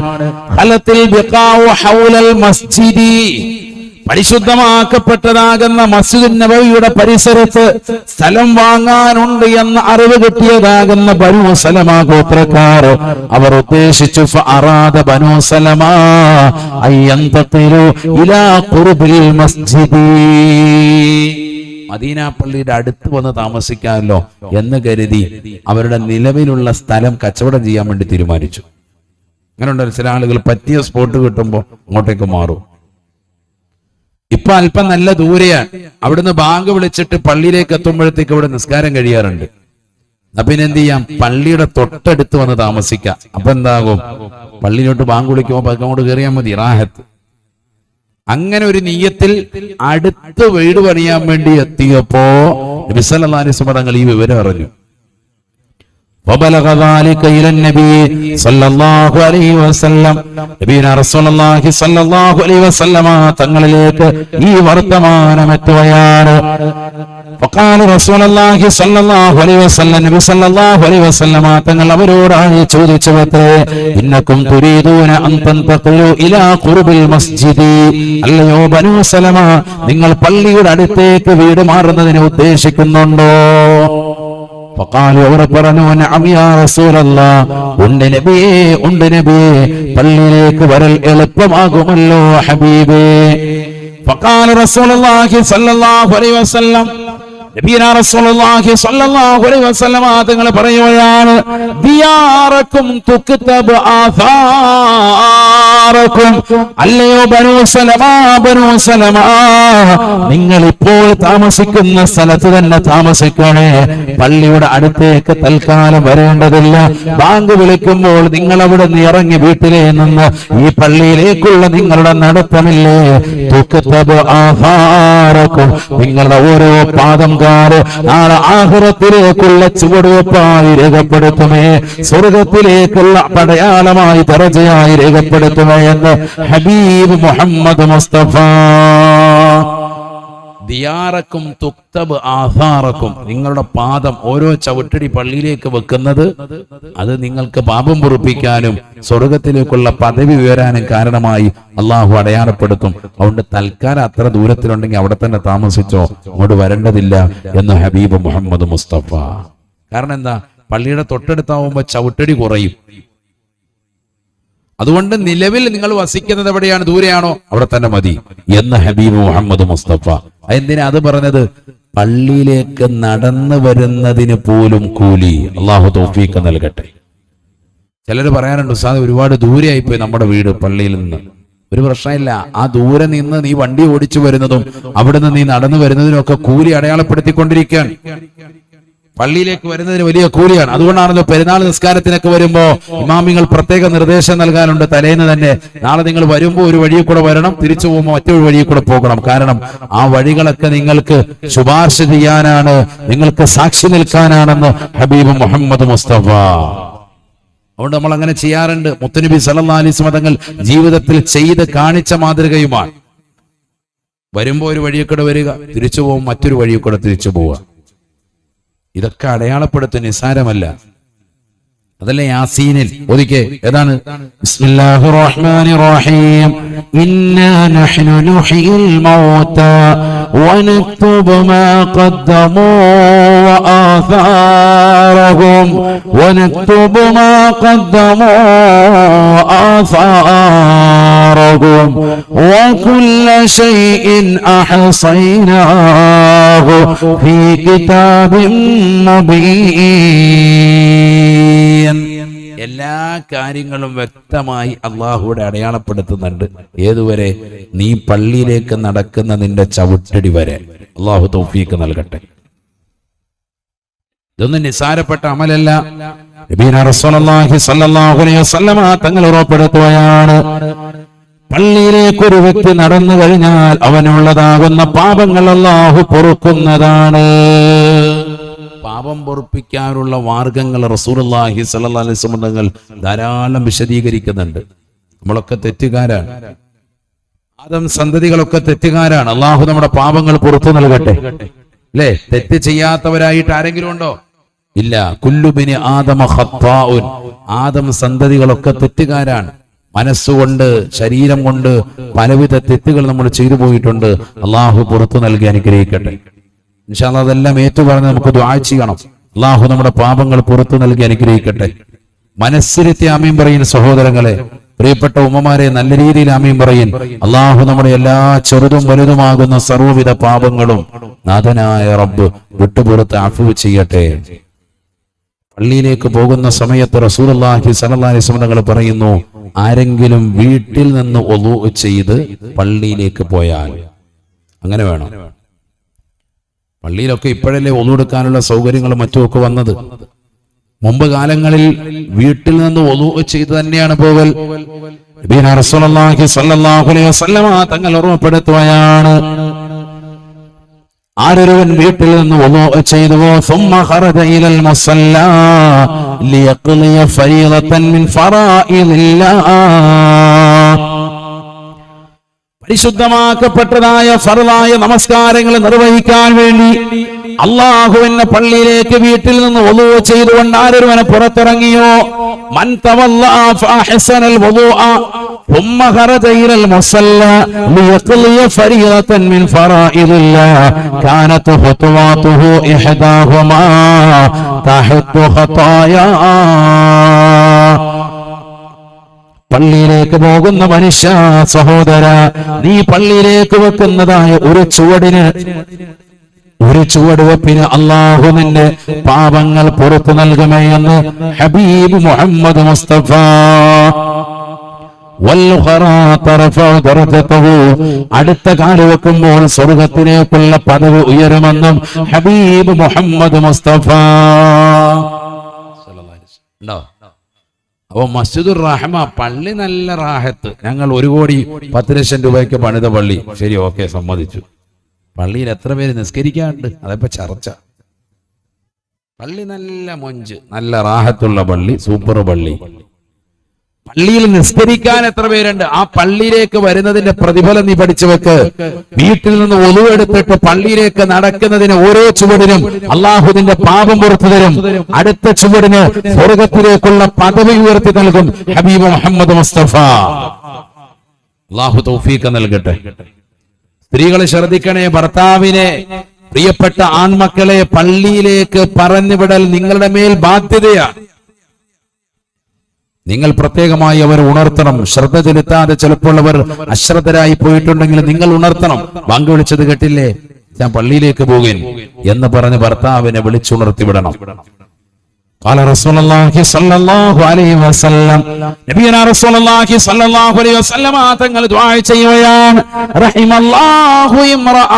പരിശുദ്ധമാക്കപ്പെട്ടതാകുന്ന മസ്ജിദ് നബവിയുടെ പരിസരത്ത് സ്ഥലം വാങ്ങാനുണ്ട് എന്ന അറിവ് കിട്ടിയതാകുന്ന ബനൂ സലമ ഗോത്രക്കാർ അവർ ഉദ്ദേശിച്ചു ഫഅറാദ ബനൂ സലമ അയ്യന്തഖിലു ഇലാ ഖുർബിൽ മസ്ജിദി. മദീന പള്ളിയുടെ അടുത്ത് വന്ന് താമസിക്കാമല്ലോ എന്ന് കരുതി അവരുടെ നിലവിലുള്ള സ്ഥലം കച്ചവടം ചെയ്യാൻ വേണ്ടി തീരുമാനിച്ചു. അങ്ങനെ ഉണ്ടല്ലോ ചില ആളുകൾ പറ്റിയ സ്പോട്ട് കിട്ടുമ്പോൾ അങ്ങോട്ടേക്ക് മാറും. ഇപ്പൊ അല്പം നല്ല ദൂരെയാണ്, അവിടുന്ന് ബാങ്ക് വിളിച്ചിട്ട് പള്ളിയിലേക്ക് എത്തുമ്പോഴത്തേക്ക് ഇവിടെ നിസ്കാരം കഴിയാറുണ്ട്. അപ്പൊ എന്ത് ചെയ്യാം? പള്ളിയുടെ തൊട്ടടുത്ത് വന്ന് താമസിക്കാം. അപ്പൊ എന്താകും? പള്ളിയിലോട്ട് ബാങ്ക് വിളിക്കുമ്പോ അങ്ങോട്ട് കയറിയാൽ മതി, റാഹത്ത്. അങ്ങനെ ഒരു നീയത്തിൽ അടുത്ത് വീട് പണിയാൻ വേണ്ടി എത്തിയപ്പോ നബി സല്ലല്ലാഹു അലൈഹി വസല്ലം തങ്ങൾ ഈ വിവരം അറിഞ്ഞു. وبلغ ذلك الى النبي صلى الله عليه وسلم. നബിയുനാ റസൂലുള്ളാഹി സ്വല്ലല്ലാഹു അലൈഹി വസല്ലം തങ്ങളിലേക്ക് ഈ വർത്തമാനം എത്തുകയാണ്. فقال رسول الله صلى الله عليه وسلم, നബി സല്ലല്ലാഹു അലൈഹി വസല്ലം തങ്ങൾ അവരോടായി ചോദിച്ചത്, ഇന്നകും തുരീദൂന അൻ തൻതഖിലു ഇലാ ഖുർബിൽ മസ്ജിദി. അല്ലയോ ബനൂ സലമ, നിങ്ങൾ പള്ളിയുടെ അടുത്തേക്ക് വീട് മാറുന്നതിനെ ഉദ്ദേശിക്കുന്നുണ്ടോ? ഫഖാലു അവർ പറഞ്ഞു, നഅം യാ റസൂലല്ലാഹ്, ഉണ്ട് നബിയേ, ഉണ്ട് നബിയേ, പള്ളിയിലേക്ക് വരൽ എളുപ്പമാകുമല്ലോ ഹബീബേ. ഫഖാല റസൂലുള്ളാഹി സ്വല്ലല്ലാഹു അലൈഹി വസല്ലം, നബിയുനാ റസൂലുള്ളാഹി സ്വല്ലല്ലാഹു അലൈഹി വസല്ലം തങ്ങൾ പറയുകയാണ്, ദിയാറക്കും തുക്തബ് ആഥാറക്കും. അല്ലയോ ബനൂ സലമ, ബനൂ സലമ, നിങ്ങൾ ഇപ്പോൾ താമസിക്കുന്ന സ്ഥലത്ത് തന്നെ താമസിക്കണേ. പള്ളിയുടെ അടുത്തേക്ക് തൽക്കാലം വരേണ്ടതില്ല. ബാങ്ക് വിളിക്കുമ്പോൾ നിങ്ങൾ അവിടെ നിന്ന് ഇറങ്ങി വീട്ടിലേ നിന്ന് ഈ പള്ളിയിലേക്കുള്ള നിങ്ങളുടെ നടത്തമില്ലേ, തുക്തബ് ആഥാറക്കും, നിങ്ങളുടെ ഓരോ പാദം നാളെ ആഖിറത്തിലേക്കുള്ള ചുവടുവെപ്പായി രേഖപ്പെടുത്തുമേ, സ്വർഗത്തിലേക്കുള്ള പടയാളമായി ദറജയായി രേഖപ്പെടുത്തുമേ എന്ന് ഹബീബ് മുഹമ്മദ് മുസ്തഫ. ദിയാറക്കും തുക്തബ് ആഥാറക്കും, നിങ്ങളുടെ പാദം ഓരോ ചവിട്ടടി പള്ളിയിലേക്ക് വെക്കുന്നത് അത് നിങ്ങൾക്ക് പാപം പൊറുപ്പിക്കാനും സ്വർഗത്തിലേക്കുള്ള പദവി ഉയരാനും കാരണമായി അള്ളാഹു അടയാളപ്പെടുത്തും. അതുകൊണ്ട് തൽക്കാലം അത്ര ദൂരത്തിലുണ്ടെങ്കിൽ അവിടെ തന്നെ താമസിച്ചോ, അങ്ങോട്ട് വരേണ്ടതില്ല എന്ന് ഹബീബ് മുഹമ്മദ് മുസ്തഫ. കാരണം എന്താ? പള്ളിയുടെ തൊട്ടടുത്താവുമ്പോ ചവിട്ടടി കുറയും. അതുകൊണ്ട് നിലവിൽ നിങ്ങൾ വസിക്കുന്നത് എവിടെയാണ്, ദൂരെയാണോ, അവിടെ തന്നെ മതി എന്ന് ഹബീബ് മുഹമ്മദ് മുസ്തഫ. എന്തിനാ അത് പറഞ്ഞത്? പള്ളിയിലേക്ക് നടന്നു വരുന്നതിന് പോലും കൂലി. അള്ളാഹു തൗഫീഖ് നൽകട്ടെ. ചിലർ പറയാറുണ്ട്, ഉസ്താദ് ഒരുപാട് ദൂരെയായിപ്പോയി നമ്മുടെ വീട് പള്ളിയിൽ നിന്ന്. ഒരു പ്രശ്നമില്ല, ആ ദൂരെ നിന്ന് നീ വണ്ടി ഓടിച്ചു വരുന്നതും അവിടുന്ന് നീ നടന്നു വരുന്നതിനും ഒക്കെ കൂലി അടയാളപ്പെടുത്തിക്കൊണ്ടിരിക്കാൻ. പള്ളിയിലേക്ക് വരുന്നതിന് വലിയ കൂലിയാണ്. അതുകൊണ്ടാണല്ലോ പെരുന്നാൾ നിസ്കാരത്തിനൊക്കെ വരുമ്പോ ഇമാമിങ്ങൾ പ്രത്യേക നിർദ്ദേശം നൽകാനുണ്ട്. തലേന്ന് തന്നെ, നാളെ നിങ്ങൾ വരുമ്പോ ഒരു വഴിയിൽ കൂടെ വരണം, തിരിച്ചു പോകുമ്പോൾ മറ്റൊരു വഴിയിൽ കൂടെ പോകണം. കാരണം ആ വഴികളൊക്കെ നിങ്ങൾക്ക് ശുപാർശ ചെയ്യാനാണ്, നിങ്ങൾക്ക് സാക്ഷി നിൽക്കാനാണെന്ന് ഹബീബ് മുഹമ്മദ് മുസ്തഫ. അതുകൊണ്ട് നമ്മൾ അങ്ങനെ ചെയ്യാറുണ്ട്. മുത്തുനബി സല്ലല്ലാഹു അലൈഹി വസല്ലം തങ്ങൾ ജീവിതത്തിൽ ചെയ്ത് കാണിച്ച മാതൃകയുമാണ്. വരുമ്പോ ഒരു വഴിയിൽ കൂടെ വരിക, തിരിച്ചു പോകും മറ്റൊരു വഴിയിൽ കൂടെ തിരിച്ചു പോവുക. ഇതൊക്കെ അടയാളപ്പെടുത്തി നിസ്സാരമല്ല. അതല്ലേ യാസീനിൽ ഒതുക്കെ ഏതാണ്? ബിസ്മില്ലാഹിർ റഹ്മാനിർ റഹീം ഇന്നാ നഹ്നു നുഹ്യിൽ മൗതാ വനക്തുബു മാ ഖദ്ദമൂ വആസാറഹും വനക്തുബു മാ ഖദ്ദമൂ വആസാറഹും വകുല്ല ശൈഇൻ അഹ്സൈനാഹു ഫീ കിതാബിൻ മുബീൻ. എല്ലാ കാര്യങ്ങളും വ്യക്തമായി അള്ളാഹുവിടെ അടയാളപ്പെടുത്തുന്നുണ്ട്. ഏതുവരെ? നീ പള്ളിയിലേക്ക് നടക്കുന്ന നിന്റെ ചവിട്ടടി വരെ. അള്ളാഹു തൗഫീഖ് നൽകട്ടെ. ഇതൊന്നും നിസാരപ്പെട്ട അമലല്ല. നബിന റസൂലുള്ളാഹി സ്വല്ലല്ലാഹു അലൈഹി വസല്ലമ തങ്ങൾ ഉറപ്പെടുത്തുകയാണ്, പള്ളിയിലേക്ക് ഒരു വ്യക്തി നടന്നു കഴിഞ്ഞാൽ അവനുള്ളതാകുന്ന പാപങ്ങൾ അള്ളാഹു പൊറുക്കുന്നതാണ്. പാപം പൊറുപ്പിക്കാനുള്ള മാർഗങ്ങൾ റസൂലുള്ളാഹി സ്വല്ലല്ലാഹു അലൈഹി വസല്ലം തങ്ങൾ ധാരാളം വിശദീകരിക്കുന്നുണ്ട്. നമ്മളൊക്കെ തെറ്റുകാരാണ്, ആദം സന്തതികളൊക്കെ തെറ്റുകാരാണ്. അള്ളാഹു നമ്മുടെ പാപങ്ങൾ പുറത്തു നൽകട്ടെ. അല്ലേ? തെറ്റ് ചെയ്യാത്തവരായിട്ട് ആരെങ്കിലും ഉണ്ടോ? ഇല്ല. കുല്ലുബിനി ആദമ ഖത്താഉൻ. ആദം സന്തതികളൊക്കെ തെറ്റുകാരാണ്. മനസ്സുകൊണ്ട് ശരീരം കൊണ്ട് പലവിധ തെറ്റുകൾ നമ്മൾ ചെയ്തു പോയിട്ടുണ്ട്. അള്ളാഹു പുറത്തു നൽകി അനുഗ്രഹിക്കട്ടെ. ഇൻഷാ അല്ലാഹ് അതെല്ലാം ഏറ്റുപറഞ്ഞ് നമുക്ക് ദുആ ചെയ്യണം. അള്ളാഹു നമ്മുടെ പാപങ്ങൾ പുറത്തു നൽകി അനുഗ്രഹിക്കട്ടെ. മനസ്സിരുത്തി ആമീൻ പറയുന്ന സഹോദരങ്ങളെ, പ്രിയപ്പെട്ട ഉമ്മമാരെ, നല്ല രീതിയിൽ ആമീൻ പറയും. അള്ളാഹു നമ്മുടെ എല്ലാ ചെറുതും വലുതുമാകുന്ന സർവ്വവിധ പാപങ്ങളും നാഥനായ റബ്ബ് വിട്ടുപുറത്ത് അഫ്വ് ചെയ്യട്ടെ. പള്ളിയിലേക്ക് പോകുന്ന സമയത്ത് റസൂലുള്ളാഹി സ്വല്ലല്ലാഹു അലൈഹി വസല്ലം തങ്ങൾ പറയുന്നു, ആരെങ്കിലും വീട്ടിൽ നിന്ന് വുളൂ ചെയ്ത് പള്ളിയിലേക്ക് പോയാൽ, അങ്ങനെ വേണം. പള്ളിയിലൊക്കെ ഇപ്പോഴല്ലേ വുളൂ എടുക്കാനുള്ള സൗകര്യങ്ങളും മറ്റുമൊക്കെ വന്നത്. മുമ്പ് കാലങ്ങളിൽ വീട്ടിൽ നിന്ന് വുളൂ ചെയ്ത് തന്നെയാണ് പോകൽ. നബിന റസൂലുള്ളാഹി സ്വല്ലല്ലാഹു അലൈഹി വസല്ലം തങ്ങൾ ഓർമ്മപ്പെടുത്തുകയാണ്, ആരൊരുവൻ വീട്ടിൽ നിന്ന് വുളൂ ചെയ്തുവോ ثم خرج الى المصلى ليقضي فريضة من فرائض الله, പരിശുദ്ധമാക്കപ്പെട്ടതായ ഫർളായ നമസ്കാരങ്ങൾ നിർവഹിക്കാൻ വേണ്ടി അള്ളാഹുവിന്റെ പള്ളിയിലേക്ക് വീട്ടിൽ നിന്ന് വുളൂ ചെയ്തുകൊണ്ട് ആരൊരുവനെ പുറത്തിറങ്ങിയോ, മൻ തവല്ലഅ ഫഅഹ്സനൽ വുളൂഅ ثم خرج الى المصلى ليقضي فريضة من فرائض الله كانت خطواته احداهما تحط خطايا. പള്ളിയിലേക്ക് പോകുന്ന മനുഷ്യ സഹോദര, നീ പള്ളിയിലേക്ക് വെക്കുന്നതായ ഒരു ചുവട് വെപ്പിന് അള്ളാഹു നിന്റെ പാപങ്ങൾ പുറത്തു നൽകുമേ എന്ന് ഹബീബ് മുഹമ്മദ് മുസ്തഫ. അടുത്ത കാല് വെക്കുമ്പോൾ സ്വർഗത്തിലേക്കുള്ള പദവി ഉയരുമെന്നും ഹബീബ് മുഹമ്മദ് മുസ്തഫ. അപ്പൊ മസ്ജിദുർ റഹ്മ പള്ളി നല്ല റാഹത്ത്. ഞങ്ങൾ 1,10,00,000 രൂപയ്ക്ക് പണിത പള്ളി. ശരി, ഓക്കെ, സമ്മതിച്ചു. പള്ളിയിൽ എത്ര പേര് നിസ്കരിക്കാറുണ്ട്? അതപ്പോ ചർച്ച. പള്ളി നല്ല മൊഞ്ച്, നല്ല റാഹത്തുള്ള പള്ളി, സൂപ്പർ പള്ളി. പള്ളിയിൽ നിസ്കരിക്കാൻ എത്ര പേരുണ്ട്? ആ പള്ളിയിലേക്ക് വരുന്നതിന്റെ പ്രതിഫലം നീ പഠിച്ചു വെക്ക്. വീട്ടിൽ നിന്ന് വുളൂ എടുത്തിട്ട് പള്ളിയിലേക്ക് നടക്കുന്നതിന് ഓരോ ചുവടിനും അള്ളാഹുവിന്റെ പാപം പുറത്തു തരും. അടുത്ത ചുവടിന് സ്വർഗത്തിലേക്കുള്ള പദവി ഉയർത്തി നൽകും ഹബീബ് മുഹമ്മദ് മുസ്തഫ. അള്ളാഹു തൗഫീഖ് നൽകട്ടെ. സ്ത്രീകളെ ശ്രദ്ധിക്കണേ. ഭർത്താവിനെ, പ്രിയപ്പെട്ട ആൺമക്കളെ പള്ളിയിലേക്ക് പറഞ്ഞുവിടൽ നിങ്ങളുടെ മേൽ ബാധ്യതയാണ്. നിങ്ങൾ പ്രത്യേകമായി അവർ ഉണർത്തണം. ശ്രദ്ധ ചെലുത്താതെ ചിലപ്പോൾ അവർ അശ്രദ്ധരായി പോയിട്ടുണ്ടെങ്കിൽ നിങ്ങൾ ഉണർത്തണം. ബാങ്ക് വിളിച്ചത് കേട്ടില്ലേ, ഞാൻ പള്ളിയിലേക്ക് പോകും എന്ന് പറഞ്ഞ് ഭർത്താവിനെ വിളിച്ചുണർത്തി വിടണം. قال رسول الله صلى الله عليه وسلم, നബിയനാ റസൂലുള്ളാഹി സ്വല്ലല്ലാഹു അലൈഹി വസല്ലം തങ്ങൾ ദുആ ചെയ്യുകയാണ്, റഹിമല്ലാഹു ഇംറഅ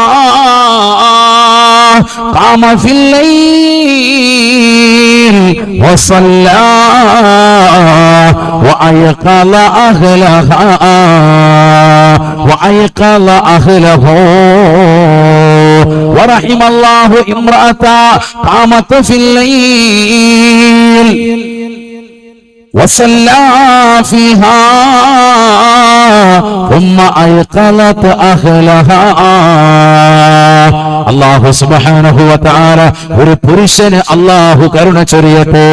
ഖാമ ഫിൽ ലൈൽ വസല്ലാ വഅയഖല അഹ്ലഹാ വഅയഖല അഹ്ലഹു ورحم الله امرأة قامت في الليل وصلى فيها ثم أيقظت أهلها. അല്ലാഹു സുബ്ഹാനഹു വ തആല ഒരു പുരുഷന് അല്ലാഹു കരുണ ചൊരിയട്ടെ,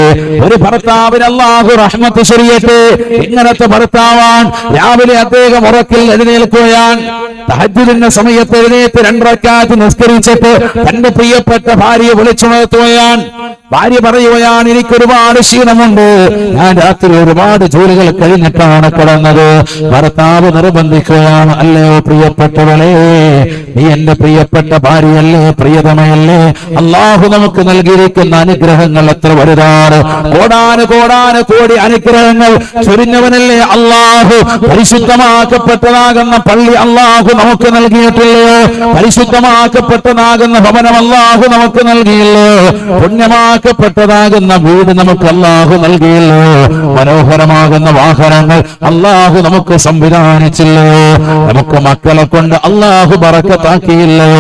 ഒരു ഭർത്താവിന് അല്ലാഹു റഹ്മത്ത് ചൊരിയട്ടെ. ഇങ്ങനത്തെ ഭർത്താവാൻ രാവിലെ അദ്ദേഹം ഉറക്കിൽ എഴുന്നേൽക്കുകയാണ്, തഹജ്ജുദിന്റെ സമയത്ത് എഴുന്നേറ്റ് 2 റക്അത്ത് നിസ്കരിച്ചിട്ട് തന്റെ പ്രിയപ്പെട്ട ഭാര്യയെ വിളിച്ചുണർത്തുകയാണ്. ഭാര്യ പറയുകയാണ്, എനിക്ക് ഒരുപാട് ക്ഷീണമുണ്ട്, ഞാൻ രാത്രി ഒരുപാട് ജോലികൾ കഴിഞ്ഞിട്ടാണ് കിടന്നത്. ഭർത്താവ് നിർബന്ധിക്കുകയാണ്, അല്ലയോ പ്രിയപ്പെട്ടവളെ, നീ എന്റെ പ്രിയപ്പെട്ട ഭാര്യയല്ലേ, പ്രിയതമയല്ലേ? അല്ലാഹു നമുക്ക് നൽകിയിരിക്കുന്ന അനുഗ്രഹങ്ങൾ എത്ര വലുതാണ്. കോടാനുകോടി അനുഗ്രഹങ്ങൾ ചൊരിഞ്ഞവനല്ലേ അല്ലാഹു. പരിശുദ്ധമാക്കപ്പെട്ടതാകുന്ന പള്ളി അല്ലാഹു നമുക്ക് നൽകിയിട്ടില്ലയോ? പരിശുദ്ധമാക്കപ്പെട്ടതാകുന്ന ഭവനം അല്ലാഹു നമുക്ക് നൽകിയില്ലോ? പുണ്യമാക്കപ്പെട്ടതാകുന്ന വീട് നമുക്ക് അല്ലാഹു നൽകിയില്ലോ? മനോഹരമാകുന്ന വാഹനങ്ങൾ അല്ലാഹു നമുക്ക് സംവിധാനിച്ചില്ലോ? നമുക്ക് മക്കളെ കൊണ്ട് അല്ലാഹു ബറക്കത്താക്കിയില്ലോ?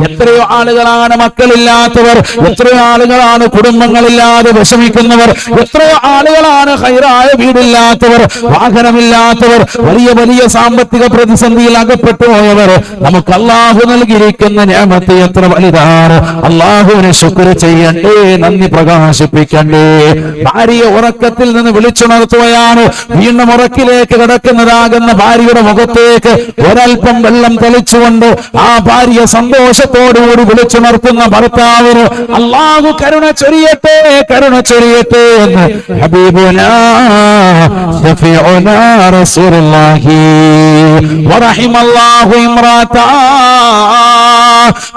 എത്രയോ ആളുകളാണ് മക്കളില്ലാത്തവർ, എത്രയോ ആളുകളാണ് കുടുംബങ്ങളില്ലാതെ വിഷമിക്കുന്നവർ, എത്രയോ ആളുകളാണ് ഹൈറായ വീടില്ലാത്തവർ, വാഹനമില്ലാത്തവർ, വലിയ വലിയ സാമ്പത്തിക പ്രതിസന്ധിയിൽ അകപ്പെട്ടു പോയവർ. നമുക്ക് അല്ലാഹു നൽകിയിരിക്കുന്ന നിഅമത്ത് എത്ര വലുതാണ്. അല്ലാഹുവിനെ ശുക്ർ ചെയ്യണ്ടേ, നന്ദി പ്രകാശിപ്പിക്കണ്ടേ. ഭാര്യയെ ഉറക്കത്തിൽ നിന്ന് വിളിച്ചുണർത്തുകയാണ്. വീണ്ടും ഉറക്കിലേക്ക് കിടക്കുന്നതാകുന്ന ഭാര്യയുടെ മുഖത്തേക്ക് ഒരൽപ്പം വെള്ളം തെളിച്ചുകൊണ്ട് ആ ഭാര്യ സന്തോഷത്തോടുകൂടി വിളിച്ചുണർത്തുന്ന ഭർത്താവിന് അല്ലാഹു കരുണ ചൊരിയട്ടെ, കരുണ ചൊരിയട്ടെ എന്ന് ഹബീബുനാ ശഫീഉനാ റസൂലുള്ളാഹി വറഹിമല്ലാഹു ഇംറാതാ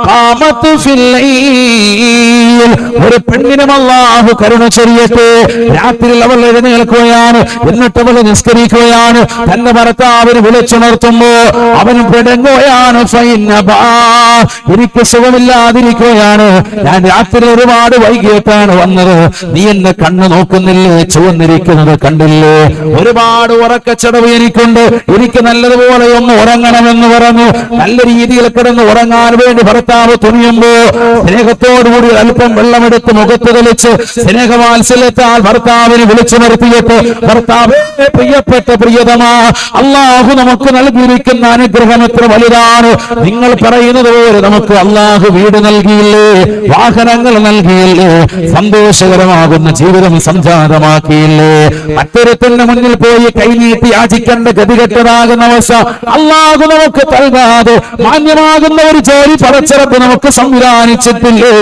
ഖാമത്ത് ഫിൽ ലൈൽ. ഒരു പെണ്ണിനും അല്ലാഹു കരുണ ചൊരിയട്ടെ. രാത്രിയിൽ അവൾ എഴുന്നേൽക്കുകയാണ്, എന്നിട്ട് അവൾ നിസ്കരിക്കുകയാണ്. തന്റെ ഭർത്താവിന് വിളിച്ചുണർത്തുമ്പോ അവൻ പിടങ്ങുകയാണ്. എനിക്ക് സുഖമില്ലാതിരിക്കുകയാണ്, ഞാൻ രാത്രി ഒരുപാട് വൈകിട്ടാണ് വന്നത്, നീ എന്നെ കണ്ണു നോക്കുന്നില്ലേ, ചുവന്നിരിക്കുന്നത് കണ്ടില്ലേ? ഒരുപാട് ഉറക്കച്ചടവ് എനിക്കുണ്ട്, എനിക്ക് നല്ലതുപോലെ ഒന്ന് ഉറങ്ങണമെന്ന് പറഞ്ഞു. നല്ല രീതിയിൽ കിടന്ന് ഉറങ്ങാൻ വേണ്ടി ഭർത്താവ് തുണിയുമ്പോ സ്നേഹത്തോടുകൂടി അല്പം വെള്ളമെടുത്ത് മുഖത്ത് തെളിച്ച് സ്നേഹവാത്സല്യത്താൽ ഭർത്താവിനെ വിളിച്ചു നിർത്തിയിട്ട്, ഭർത്താവേ, പ്രിയപ്പെട്ട പ്രിയതമാ, അല്ലാഹു നമുക്ക് നൽകിയിരിക്കുന്ന അനുഗ്രഹം എത്ര വലുതാണ്. നിങ്ങൾ പറയുന്നത് പോലെ നമുക്ക് അല്ലാഹു വീട് നൽകിയില്ലേ, വാഹനങ്ങൾ നൽകിയില്ലേ, സന്തോഷകരമാകുന്ന ജീവിതം സംജാതമാക്കിയില്ലേ? മറ്റൊരുത്തന്റെ മുന്നിൽ പോയി കൈനീട്ടി യാചിക്കേണ്ട ഗതികെട്ടതാകുന്ന അവസ്ഥ അല്ലാഹു നമുക്ക് നൽകാതെ മാന്യമാകുന്ന ഒരു ജോലി പടച്ചിറപ്പ് നമുക്ക് സംവിധാനിച്ചിട്ടില്ലേ?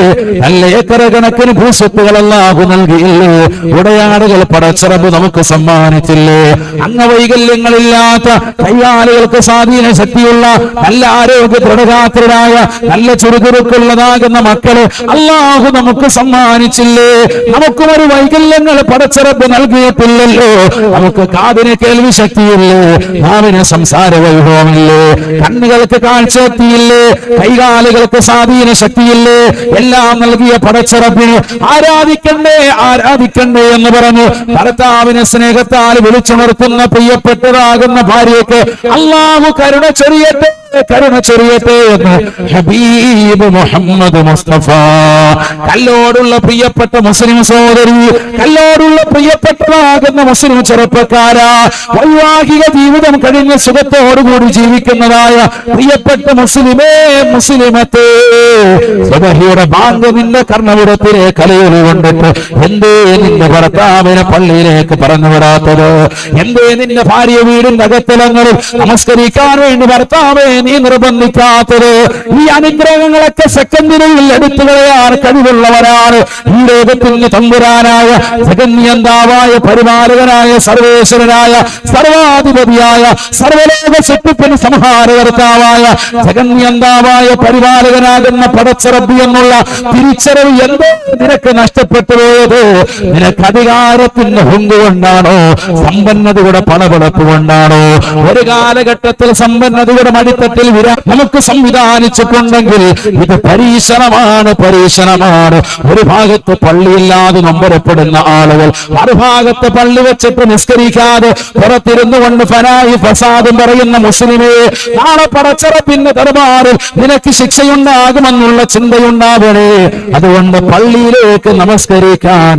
നല്ല ഏക്കർ കണക്കിന് ഭൂസ്വത്തുകൾ അല്ലാഹു നൽകിയില്ലേ? ഉടയാടുകൾ പടച്ചിറപ്പ് നമുക്ക് സമ്മാനിച്ചില്ലേ? അംഗവൈകല്യങ്ങളില്ലാത്ത കൈകാലുകൾക്ക് സ്വാധീന ശക്തിയുള്ള നല്ല ആരോഗ്യ ദൃഢഗാത്രരായ നല്ല ചുറുചുറുക്കുള്ളതാകുന്ന മക്കള് അല്ലാഹു നമുക്ക് സമ്മാനിച്ചില്ലേ? നമുക്കും ഒരു വൈകല്യങ്ങൾ പടച്ചിറപ്പ് നൽകിയിട്ടില്ലല്ലോ? നമുക്ക് കാതിന് കേൾവി ശക്തിയില്ലേ? നാവിന് സംസാര വൈഭവമില്ലേ? കണ്ണുകൾക്ക് കാഴ്ചശക്തിയില്ലേ? കൈകാലുകൾക്ക് സ്വാധീന ശക്തിയില്ലേ? എല്ലാം നൽകിയ പടച്ചിറപ്പിന് ആരാധിക്കണ്ടേ, ആരാധിക്കണ്ടേ എന്ന് പറഞ്ഞു ഭർത്താവിനെ സ്നേഹത്താൽ വിളിച്ചുണർത്തുന്ന പ്രിയപ്പെട്ടതാകുന്ന ഭാര്യയ്ക്ക് അല്ലാഹു കരുണ ചൊരിയട്ടെ, കരുണ ചൊരിയട്ടെ എന്ന് ഹബീബ് മുഹമ്മദ് മുസ്തഫ. കല്ലോടുള്ള പ്രിയപ്പെട്ട മുസ്ലിം സഹോദരി, കല്ലോടുള്ള പ്രിയപ്പെട്ടതാകുന്ന മുസ്ലിം ചെറുപ്പക്കാരാ, വൈവാഹിക ജീവിതം കഴിഞ്ഞ് സുഖത്തോടുകൂടി ജീവിക്കുന്നതായ പ്രിയപ്പെട്ട മുസ്ലിമേ, മുസ്ലിമത്തെ, സുബഹിയുടെ ബാങ്ക് നിന്റെ കർണവിടത്തിലെ കലയൊലി കൊണ്ടിട്ട് എന്തേ നിന്റെ ഭർത്താവിനെ പള്ളിയിലേക്ക് പറഞ്ഞു വിടാത്തത്? എന്തേ നിന്റെ ഭാര്യ വീടിന്റെ അകത്തലങ്ങളിൽ നമസ്കരിക്കാൻ വേണ്ടി ഭർത്താവെ നീ നിർബന്ധിക്കാത്തത്? ഈ അനുഗ്രഹങ്ങളൊക്കെ സെക്കൻഡിനുള്ളിൽ എടുത്തു കളയാൻ കഴിവുള്ളവരാണ് ഈ ലോകത്തിന് തമ്പുരാനായ ജഗന്യന്താവായ പരിപാലകനായ സർവേശ്വരനായ സർവാധിപതിയായ സർവലോക സൃഷ്ടിപ്പിന് സംഹാരകർത്താവായ ജഗന്യന്താവായ പരിപാലകനാകുന്ന പടച്ചിറപ്പ് എന്നുള്ള തിരിച്ചറിവ് എന്തോ നിനക്ക് നഷ്ടപ്പെട്ടു പോയത്? നിനക്ക് അധികാരത്തിന്റെ ഹുങ്ക് കൊണ്ടാണോ? സമ്പന്നതയുടെ പണപടപ്പ് കൊണ്ടാണോ? ഒരു കാലഘട്ടത്തിൽ സമ്പന്നതയുടെ മടിത്തട്ടിൽ നമുക്ക് സംവിധാനിച്ചിട്ടുണ്ടെങ്കിൽ ഇത് പരീക്ഷണമാണ്, പരീക്ഷണമാണ്. ഒരു ഭാഗത്ത് പള്ളിയില്ലാതെ നമ്പരപ്പെടുന്ന ആളുകൾ, മറുഭാഗത്ത് പള്ളി വെച്ചിട്ട് നിസ്കരിക്കാതെ പുറത്തിരുന്നു കൊണ്ട് ഫനായി ഫസാദും പറയുന്ന മുസ്ലിമേ, നാളെ പടച്ചിറപ്പിന്റെ ദർബാറിൽ നിനക്ക് ശിക്ഷയുണ്ടാകുമെന്നുള്ള ചിന്തയുണ്ടാവണേ. അതുകൊണ്ട് പള്ളിയിലേക്ക് നമസ്കരിക്കാൻ,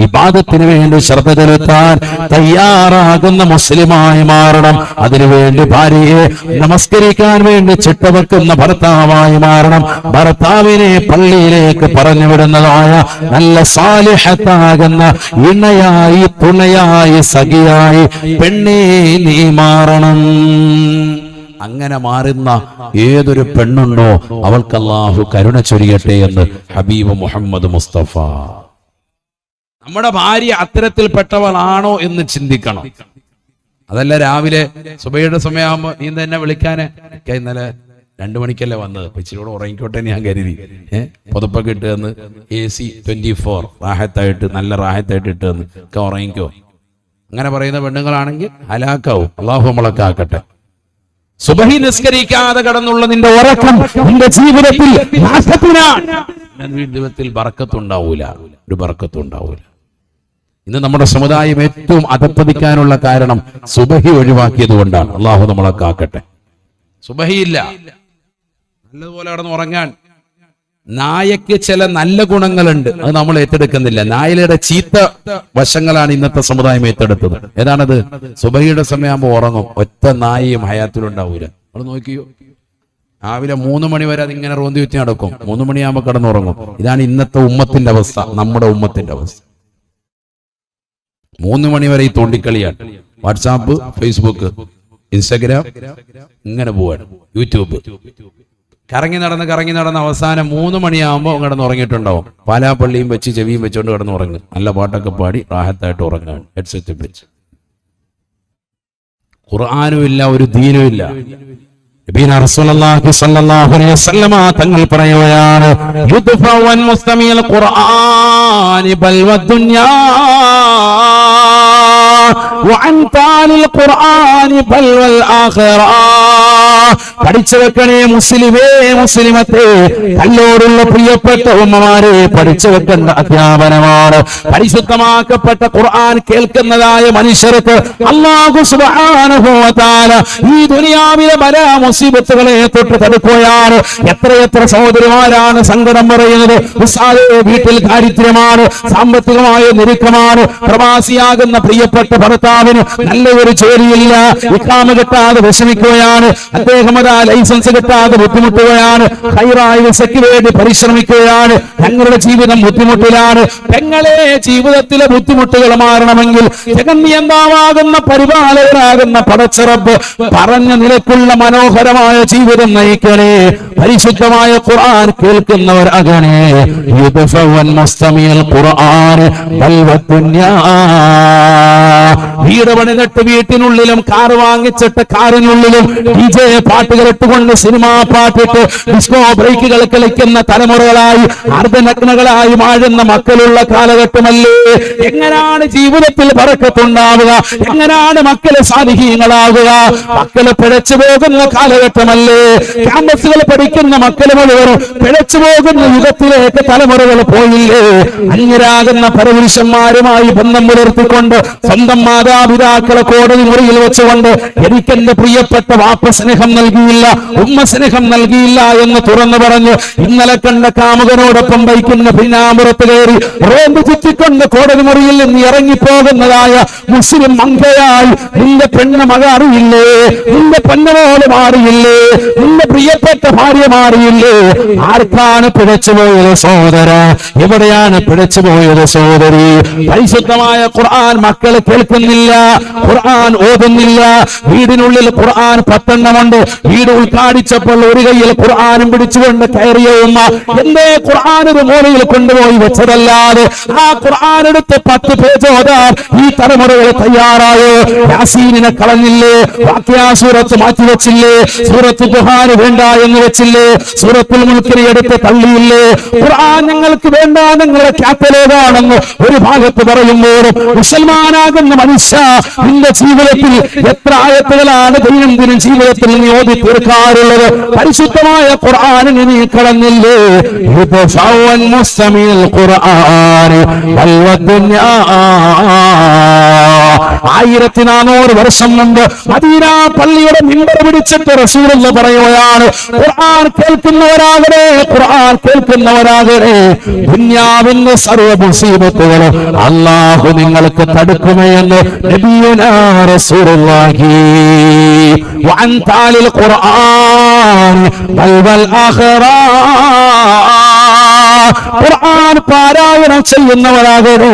ഇബാദത്തിന് വേണ്ടി ശ്രദ്ധ ചെലുത്താൻ തയ്യാറാകുന്ന മുസ്ലിമായി മാറണം. അതിനുവേണ്ടി ഭാര്യയെ നമസ്കരിക്കാൻ വേണ്ടി ചിട്ടവെക്കുന്ന ഭർത്താവായി മാറണം. ഭർത്താവിനെ പള്ളിയിലേക്ക് പറഞ്ഞു വിടുന്നതായ നല്ല സാലിഹത്താകുന്ന ഇണയായി, തുണയായി, സഖിയായി പെണ്ണേ നീ മാറണം. അങ്ങനെ മാറുന്ന ഏതൊരു പെണ്ണുണ്ടോ അവൾക്ക് അല്ലാഹു കരുണ ചൊരിയട്ടെ എന്ന് ഹബീബ് മുഹമ്മദ് മുസ്തഫ. നമ്മുടെ ഭാര്യ അത്തരത്തിൽപ്പെട്ടവളാണോ എന്ന് ചിന്തിക്കണം. അതല്ല രാവിലെ സുബഹിയുടെ സമയമാകുമ്പോ നീ തന്നെ വിളിക്കാന് ഇന്നലെ 2 മണിക്കല്ലേ വന്നത്, ഇച്ചിരി ഉറങ്ങിക്കോട്ടെ ഞാൻ കരുതി, പുതപ്പൊക്കെ ഇട്ട് തന്ന് AC 24 റാഹത്തായിട്ട്, നല്ല റാഹത്തായിട്ട് ഇട്ട് തന്ന് ഒക്കെ ഉറങ്ങിക്കോ. അങ്ങനെ പറയുന്ന പെണ്ണുങ്ങളാണെങ്കിൽ ഹലാക്കാവും. അള്ളാഹു നമ്മളൊക്കെ ആക്കട്ടെ. സുബഹി നിസ്കരിക്കാതെ കടന്നുള്ള നിന്റെ ഉറക്കം നിന്റെ ജീവിതത്തിൽ ജീവിതത്തിൽ ബർക്കത്തുണ്ടാവൂല, ഒരു ബർക്കത്തുണ്ടാവൂല. ഇന്ന് നമ്മുടെ സമുദായം ഏറ്റവും അധപ്പതിക്കാനുള്ള കാരണം സുബഹി ഒഴിവാക്കിയത് കൊണ്ടാണ്. അള്ളാഹു നമ്മളൊക്കെ ആക്കട്ടെ. സുബഹിയില്ല, നല്ലതുപോലെ കടന്ന് ഉറങ്ങാൻ. നായക്ക് ചില നല്ല ഗുണങ്ങളുണ്ട്, അത് നമ്മൾ ഏറ്റെടുക്കുന്നില്ല. നായയുടെ ചീത്ത വശങ്ങളാണ് ഇന്നത്തെ സമുദായം ഏറ്റെടുത്തത്. ഏതാണത്? സുബഹിയുടെ സമയമാകുമ്പോൾ ഉറങ്ങും, ഒറ്റ നായയും ഹയാത്തിലുണ്ടാവൂല. നമ്മൾ നോക്കിയോ, രാവിലെ 3 മണി വരെ അതിങ്ങനെ റോന്തി വെച്ച് നടക്കും, 3 മണിയാകുമ്പോൾ കിടന്നുറങ്ങും. ഇതാണ് ഇന്നത്തെ ഉമ്മത്തിന്റെ അവസ്ഥ, നമ്മുടെ ഉമ്മത്തിന്റെ അവസ്ഥ. 3 മണി വരെ ഈ തോണ്ടിക്കളിയാണ്. വാട്സാപ്പ്, ഫേസ്ബുക്ക്, ഇൻസ്റ്റഗ്രാം, ഇങ്ങനെ പോവാണ്. യൂട്യൂബ് കറങ്ങി നടന്ന് അവസാനം 3 മണിയാകുമ്പോൾ കിടന്നുറങ്ങിയിട്ടുണ്ടാവും. പാലാപ്പള്ളിയും വെച്ച് ചെവിയും വെച്ചോണ്ട് കിടന്നുറങ്ങും. നല്ല പാട്ടൊക്കെ പാടി റാഹത്തായിട്ട് ഉറങ്ങാൻ ഹെഡ്സെറ്റ് വെച്ച്. ഖുർആനും ഇല്ല, ഒരു ദീനും ഇല്ല. നബിന റസൂലുള്ളാഹി സ്വല്ലല്ലാഹു അലൈഹി വസല്ലമ തങ്ങൾ പറയുകയാണ്, യുദ്ഫഅൻ മുസ്തമിൽ ഖുർആനി ബൽവ ദുനിയാ വഅൻ താലിൽ ഖുർആനി ബൽവൽ ആഖിറ. പഠിച്ചു വെക്കണേ മുസ്ലിമേ, മുസ്ലിമത്തെ, തന്നോടുള്ള പ്രിയപ്പെട്ട ഉമ്മമാരെ, പഠിച്ചു വെക്കേണ്ട അധ്യാപനമാണ്. പരിശുദ്ധമാക്കപ്പെട്ട ഖുർആൻ കേൾക്കുന്നതായ മനുഷ്യർക്ക് അല്ലാഹു സുബ്ഹാനഹു വ തആല ഈ ദുനിയാവിലെ പല മുസീബത്തുകളെ തൊട്ട് തടുക്കുകയാണ്. എത്രയെത്ര സഹോദരിമാരാണ് സങ്കടം പറയുന്നത്, ഉസ്താദേ വീട്ടിൽ ദാരിദ്ര്യമാണ്, സാമ്പത്തികമായ ഞെരുക്കമാണ്, പ്രവാസിയാകുന്ന പ്രിയപ്പെട്ട ഭർത്താവിന് നല്ല ഒരു ജോലിയില്ല, ഇഖാമ കിട്ടാതെ വിഷമിക്കുകയാണ്, അദ്ദേഹം അതാ ലൈസൻസ് കിട്ടാതെ ബുദ്ധിമുട്ടുകയാണ്, ഖൈറായ വിസയ്ക്ക് വേണ്ടി പരിശ്രമിക്കുകയാണ്, ഞങ്ങളുടെ ജീവിതം ബുദ്ധിമുട്ടിലാണ്. പെങ്ങളെ, ജീവിതത്തിലെ ബുദ്ധിമുട്ടുകൾ മാറണമെങ്കിൽ ജഗന്നിയന്താവാകുന്ന പരിപാലകനാകുന്ന പടച്ചറബ് പറഞ്ഞ നിലക്കുള്ള മനോഹരമായ ജീവിതം നയിക്കണേ. പരിശുദ്ധമായ ഖുർആൻ കേൾക്കുന്നവർ അകണേ. യുദ്ഫഅൻ മുസ്തമിൽ ഖുർആൻ ബൽവ ദുനിയാ. വീട് പണിതിട്ട് വീട്ടിനുള്ളിലും കാർ വാങ്ങിച്ചിട്ട് കാറിനുള്ളിലും DJ പാട്ടുകൾ ഇട്ടുകൊണ്ട് സിനിമാ പാട്ടിട്ട് ഡിസ്കോ ബ്രേക്കുകൾ കളിക്കുന്ന തലമുറകളായി അർദ്ധനഗ്നകളായി മാഴുന്ന മക്കളുള്ള കാലഘട്ടമല്ലേ? എങ്ങനെയാണ് ജീവിതത്തിൽ ബറക്കത്തുണ്ടാവുക? എങ്ങനെയാണ് മക്കളെ സാലിഹീങ്ങളാകുക? മക്കളെ പിഴച്ചു പോകുന്ന കാലഘട്ടമല്ലേ? ക്യാമ്പസുകൾ പഠിക്കുന്ന മക്കൾ മുഴുവൻ പിഴച്ചു പോകുന്ന യുഗത്തിലേക്ക് തലമുറകൾ പോയില്ലേ? അന്യരാകുന്ന പരപുരുഷന്മാരുമായി ബന്ധം പുലർത്തിക്കൊണ്ട് സ്വന്തം മാതാപിതാക്കളെ കോടതി മുറിയിൽ വെച്ചുകൊണ്ട് എനിക്കെന്റെ പ്രിയപ്പെട്ട വാപ്പ സ്നേഹം നൽകിയില്ല, ഉമ്മ സ്നേഹം നൽകിയില്ല എന്ന് തുറന്നു പറഞ്ഞ് ഇന്നലെ കണ്ട കാമുകനോടൊപ്പം ബൈക്കിന്റെ പിന്നാമ്പുറത്ത് കയറി റോഡ് ചുറ്റിക്കൊണ്ട് കോടതി മുറിയിൽ നിന്ന് ഇറങ്ങിപ്പോകുന്നതായ മുസ്ലിം മങ്കയായി നിന്റെ പെണ്ണ് മക അറിയില്ലേ? നിന്റെ പെണ്ണുമോള് മാറിയില്ലേ? നിന്റെ പ്രിയപ്പെട്ട ഭാര്യ മാറിയില്ലേ? ആർക്കാണ് പിഴച്ചുപോയത് സഹോദര? എവിടെയാണ് പിഴച്ചുപോയത് സഹോദരി? പരിശുദ്ധമായ ഖുർആൻ മക്കൾ കേൾക്കുന്നില്ല, ഖുർആൻ ഓതുന്നില്ല. വീടിനുള്ളിൽ ഖുർആൻ 10 എണ്ണമുണ്ട്. വീട് ഉദ്ഘാടിച്ചപ്പോൾ ഒരു കയ്യിൽ ഖുർആനും പിടിച്ചുകൊണ്ട് കയറിയ ഉമ്മ എന്തേ ഖുർആൻ ഒരു മൂലയിൽ കൊണ്ടുപോയി വെച്ചതല്ലാതെ ആ ഖുർആൻ എടുത്ത് 10 പേജ് ഓതാൻ ഈ തലമുറകൾ തയ്യാറായോ? യാസീനിനെ കളഞ്ഞില്ലേ? വാഖിഅ സൂറത്ത് മാറ്റിവെച്ചില്ലേ? സൂറത്ത് ദുഹാൻ വേണ്ട എന്ന് വെച്ചില്ലേ? സൂറത്തുൽ മുൽക്കിനെ എടുത്ത് തള്ളിയില്ലേ? ഖുർആൻ ഞങ്ങൾക്ക് വേണ്ട, നിങ്ങളുടെ കാറ്റലോഗാണെന്ന് ഒരു ഭാഗത്ത് പറയുമ്പോഴും മുസൽമാനാകുന്ന മനുഷ്യ, നിന്റെ ജീവിതത്തിൽ എത്ര ആയത്തുകളാണ് ദൈനംദിനം ജീവിതത്തിൽ നീ ഓതി തീർക്കാറുള്ളത്? പരിശുദ്ധമായ ഖുർആനിനെ നീ കളഞ്ഞില്ലേ? യുദ്ഫഅൻ മുസ്തമിൽ ഖുർആൻ ബൽവ ദുനിയാ. 1400 വർഷം വർഷം മുമ്പ് മദീന പള്ളിയുടെ മിമ്പർ പിടിച്ചിട്ട് റസൂലുള്ളാഹി പറയുകയാണ്, ഖുർആൻ കേൾക്കുന്നവരാകണേ, ഖുർആൻ കേൾക്കുന്നവരാകണേ, ദുനിയാവിന്റെ സർവ്വ മുസീബത്തുകളും അല്ലാഹു നിങ്ങൾക്ക് തടുക്കുമെന്ന് നബിയുനാ റസൂലുള്ളാഹി. വഅൻ താലിൽ ഖുർആൻ വൽ ആഖിറ, ഖുർആൻ പാരായണം ചെയ്യുന്നവരാകണേ,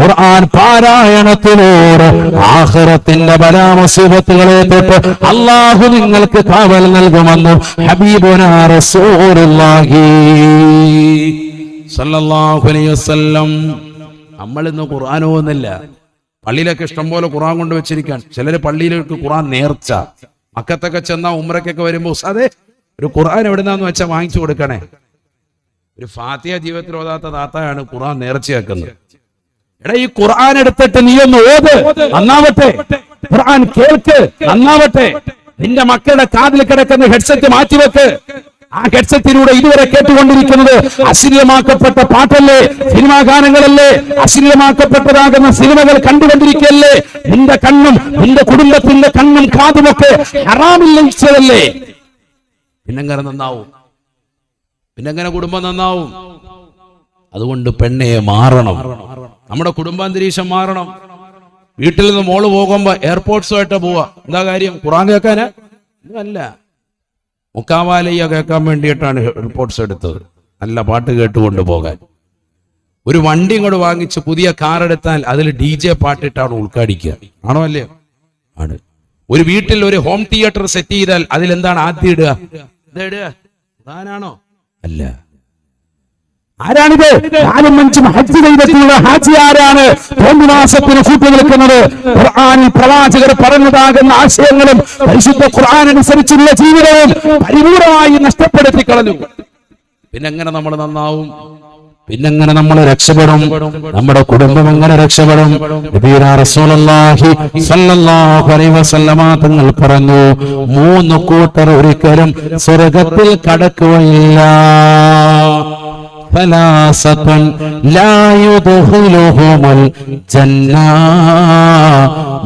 ഖുർആൻ പാരായണത്തിലൂടെ ആഖിറത്തിന്റെ ബലാമുസീബത്തുകളെ തൊട്ട് അല്ലാഹു നിങ്ങൾക്ക് കാവൽ നൽകുമെന്ന് ഹബീബുനാ റസൂലുള്ളാഹി സല്ലല്ലാഹു അലൈഹി വസല്ലം. നമ്മളിന്ന് ഖുർആൻ ഓതുന്നില്ല. പള്ളിയിലൊക്കെ ഇഷ്ടംപോലെ ഖുർആൻ കൊണ്ടുവച്ചിരിക്കാൻ. ചിലര് പള്ളിയിലേക്ക് ഖുർആൻ നേർച്ച, മക്കത്തൊക്കെ ചെന്നാ ഉംറയ്ക്കൊക്കെ വരുമ്പോ ഉസ്താദേ ഒരു ഖുർആൻ എവിടുന്നാന്ന് വെച്ചാൽ വാങ്ങിച്ചു കൊടുക്കണേ. ഒരു ഫാത്തിഹ ജീവിതത്തിൽ ഓതാത്ത താത്തയാണ് ഖുർആൻ നേർച്ചയാക്കുന്നത്. എടാ, ഈ ഖുർആൻ എടുത്തിട്ട് നീ ഒന്ന് ഓത്, നന്നാവട്ടെ. ഖുർആൻ കേൾക്ക്, നന്നാവട്ടെ. നിന്റെ മക്കളുടെ കാതിൽ കിടക്കുന്ന ഹെഡ്സെറ്റ് മാറ്റിവെക്ക്. ആ ഹെഡ്സെറ്റിലൂടെ ഇതുവരെ കേട്ടുകൊണ്ടിരിക്കുന്നത് അശ്ലീലമാക്കപ്പെട്ട പാട്ടല്ലേ, സിനിമാ ഗാനങ്ങളല്ലേ, അശ്ലീലമാക്കപ്പെട്ടതാകുന്ന സിനിമകൾ കണ്ടുകൊണ്ടിരിക്കല്ലേ. നിന്റെ കണ്ണും നിന്റെ കുടുംബത്തിന്റെ കണ്ണും കാതുമൊക്കെ ഹറാമിൽ ലയിച്ചതല്ലേ. പിന്നെങ്ങനെ നന്നാവും? പിന്നെങ്ങനെ കുടുംബം നന്നാവും? അതുകൊണ്ട് പെണ്ണെ മാറണം, നമ്മുടെ കുടുംബാന്തരീക്ഷം മാറണം. വീട്ടിൽ നിന്ന് മോള് പോകുമ്പോ എയർപോർട്സുമായിട്ട് പോവാ. എന്താ കാര്യം? ഖുർആൻ കേൾക്കാനാ? അല്ല, മുക്കാവാലയ്യ കേൾക്കാൻ വേണ്ടിയിട്ടാണ് എയർപോർട്സ് എടുത്തത്, നല്ല പാട്ട് കേട്ടുകൊണ്ട് പോകാൻ. ഒരു വണ്ടി ഇങ്ങോട്ട് വാങ്ങിച്ച് പുതിയ കാർ എടുത്താൽ അതിൽ DJ പാട്ടിട്ടാണ് ഉൾക്കാടിക്കുക. ആണോ അല്ലയോ? ആണ്. ഒരു വീട്ടിൽ ഒരു ഹോം തിയേറ്റർ സെറ്റ് ചെയ്താൽ അതിലെന്താണ് ആദ്യം ഇടുക? ഇടുക ഖുർആനാണോ? അല്ല. ആരാണിത്? 4-5 ഹജ്ജ് ചെയ്തിട്ടുള്ള ഹാജി ആരാണ്? തോന്നിവാസത്തിന് കൂട്ടു നിൽക്കുന്നത്. ഖുർആനിൽ പ്രവാചകർ പറഞ്ഞതാകുന്ന ആശയങ്ങളും പരിശുദ്ധ ഖുർആൻ അനുസരിച്ചുള്ള ജീവിതവും പരിപൂർണമായി നഷ്ടപ്പെടുത്തി കളഞ്ഞു. പിന്നെങ്ങനെ നമ്മൾ നന്നാവും? പിന്നെങ്ങനെ നമ്മൾ രക്ഷപ്പെടും? നമ്മുടെ കുടുംബം എങ്ങനെ രക്ഷപ്പെടും? നബിയുനാ റസൂലുള്ളാഹി സ്വല്ലല്ലാഹു അലൈഹി വസല്ലമ തങ്ങൾ പറഞ്ഞു, 3 കൂട്ടർ ഒരിക്കലും സ്വർഗ്ഗത്തിൽ കടക്കുകയില്ല. ഫലാസത്തുൻ ലാ യുദ്ഖിലുഹുമുൽ ജന്ന,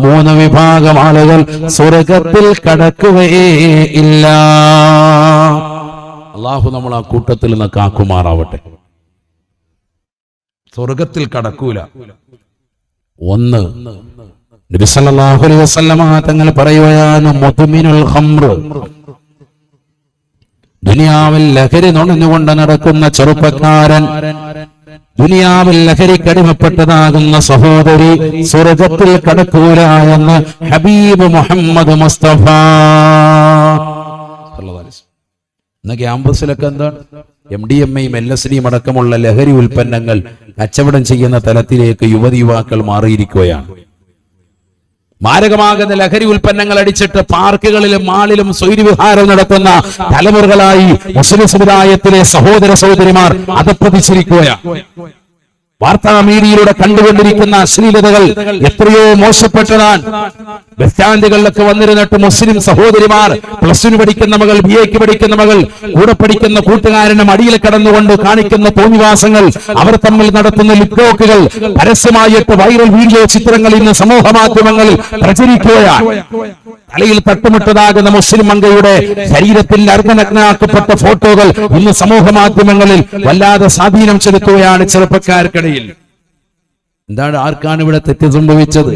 3 വിഭാഗം ആളുകൾ സ്വർഗ്ഗത്തിൽ കടക്കുകയേ ഇല്ല. അല്ലാഹു നമ്മൾ ആ കൂട്ടത്തിൽ നിന്ന് കാക്കുമാറാവട്ടെ. സ്വർഗത്തിൽ കടക്കൂല. 1, നബി സല്ലല്ലാഹു അലൈഹി വസല്ലമ തങ്ങൾ പറയുകയാണ്, മുദ്മിനുൽ ഖംർ, ദുനിയാവിൽ ലഹരി നുണഞ്ഞുകൊണ്ട് നടക്കുന്ന ചെറുപ്പക്കാരൻ, ദുനിയാവിൽ ലഹരിക്കടിമപ്പെട്ടതാകുന്ന സഹോദരി സ്വർഗത്തിൽ കടക്കൂല എന്ന് ഹബീബ് മുഹമ്മദ് മുസ്തഫ. ഇന്ന് ക്യാമ്പസിലൊക്കെ എന്താണ് MDMA-യും LSD-യും അടക്കമുള്ള ലഹരി ഉൽപ്പന്നങ്ങൾ കച്ചവടം ചെയ്യുന്ന തലത്തിലേക്ക് യുവതിയുവാക്കൾ മാറിയിരിക്കുകയാണ്. മാരകമാകുന്ന ലഹരി ഉൽപ്പന്നങ്ങൾ അടിച്ചിട്ട് പാർക്കുകളിലും മാളിലും സ്വൈരവിഹാരം നടത്തുന്ന തലമുറകളായി മുസ്ലിം സമുദായത്തിലെ സഹോദര സഹോദരിമാർ അധപ്പതിച്ചിരിക്കുകയാണ്. വാർത്താ മീഡിയയിലൂടെ കണ്ടുകൊണ്ടിരിക്കുന്ന അശ്ലീലതകൾ എത്രയോ മോശപ്പെട്ടതാണ്. ബസ് സ്റ്റാൻഡുകളിലൊക്കെ വന്നിരുന്നിട്ട് മുസ്ലിം സഹോദരിമാർ +2 പഠിക്കുന്ന മകൾ, BA പഠിക്കുന്ന മകൾ, കൂടെ പഠിക്കുന്ന കൂട്ടുകാരന്റെ മടിയിൽ കടന്നുകൊണ്ട് കാണിക്കുന്ന തോന്നിവാസങ്ങൾ, അവർ തമ്മിൽ നടത്തുന്ന ലിപ്ലോക്കുകൾ പരസ്യമായിട്ട് വൈറൽ വീഡിയോ ചിത്രങ്ങൾ ഇന്ന് സമൂഹ മാധ്യമങ്ങളിൽ പ്രചരിക്കുകയാണ്. തലയിൽ തട്ടുമുട്ടതാകുന്ന മുസ്ലിം മംഗയുടെ ശരീരത്തിൽ അർദ്ധനഗ്നാക്കപ്പെട്ട ഫോട്ടോകൾ ഇന്ന് സമൂഹ മാധ്യമങ്ങളിൽ വല്ലാതെ സ്വാധീനം ചെലുത്തുകയാണ് ചെറുപ്പക്കാർക്കിടയിൽ. എന്താണ്, ആർക്കാണ് ഇവിടെ തെറ്റ് സംഭവിച്ചത്?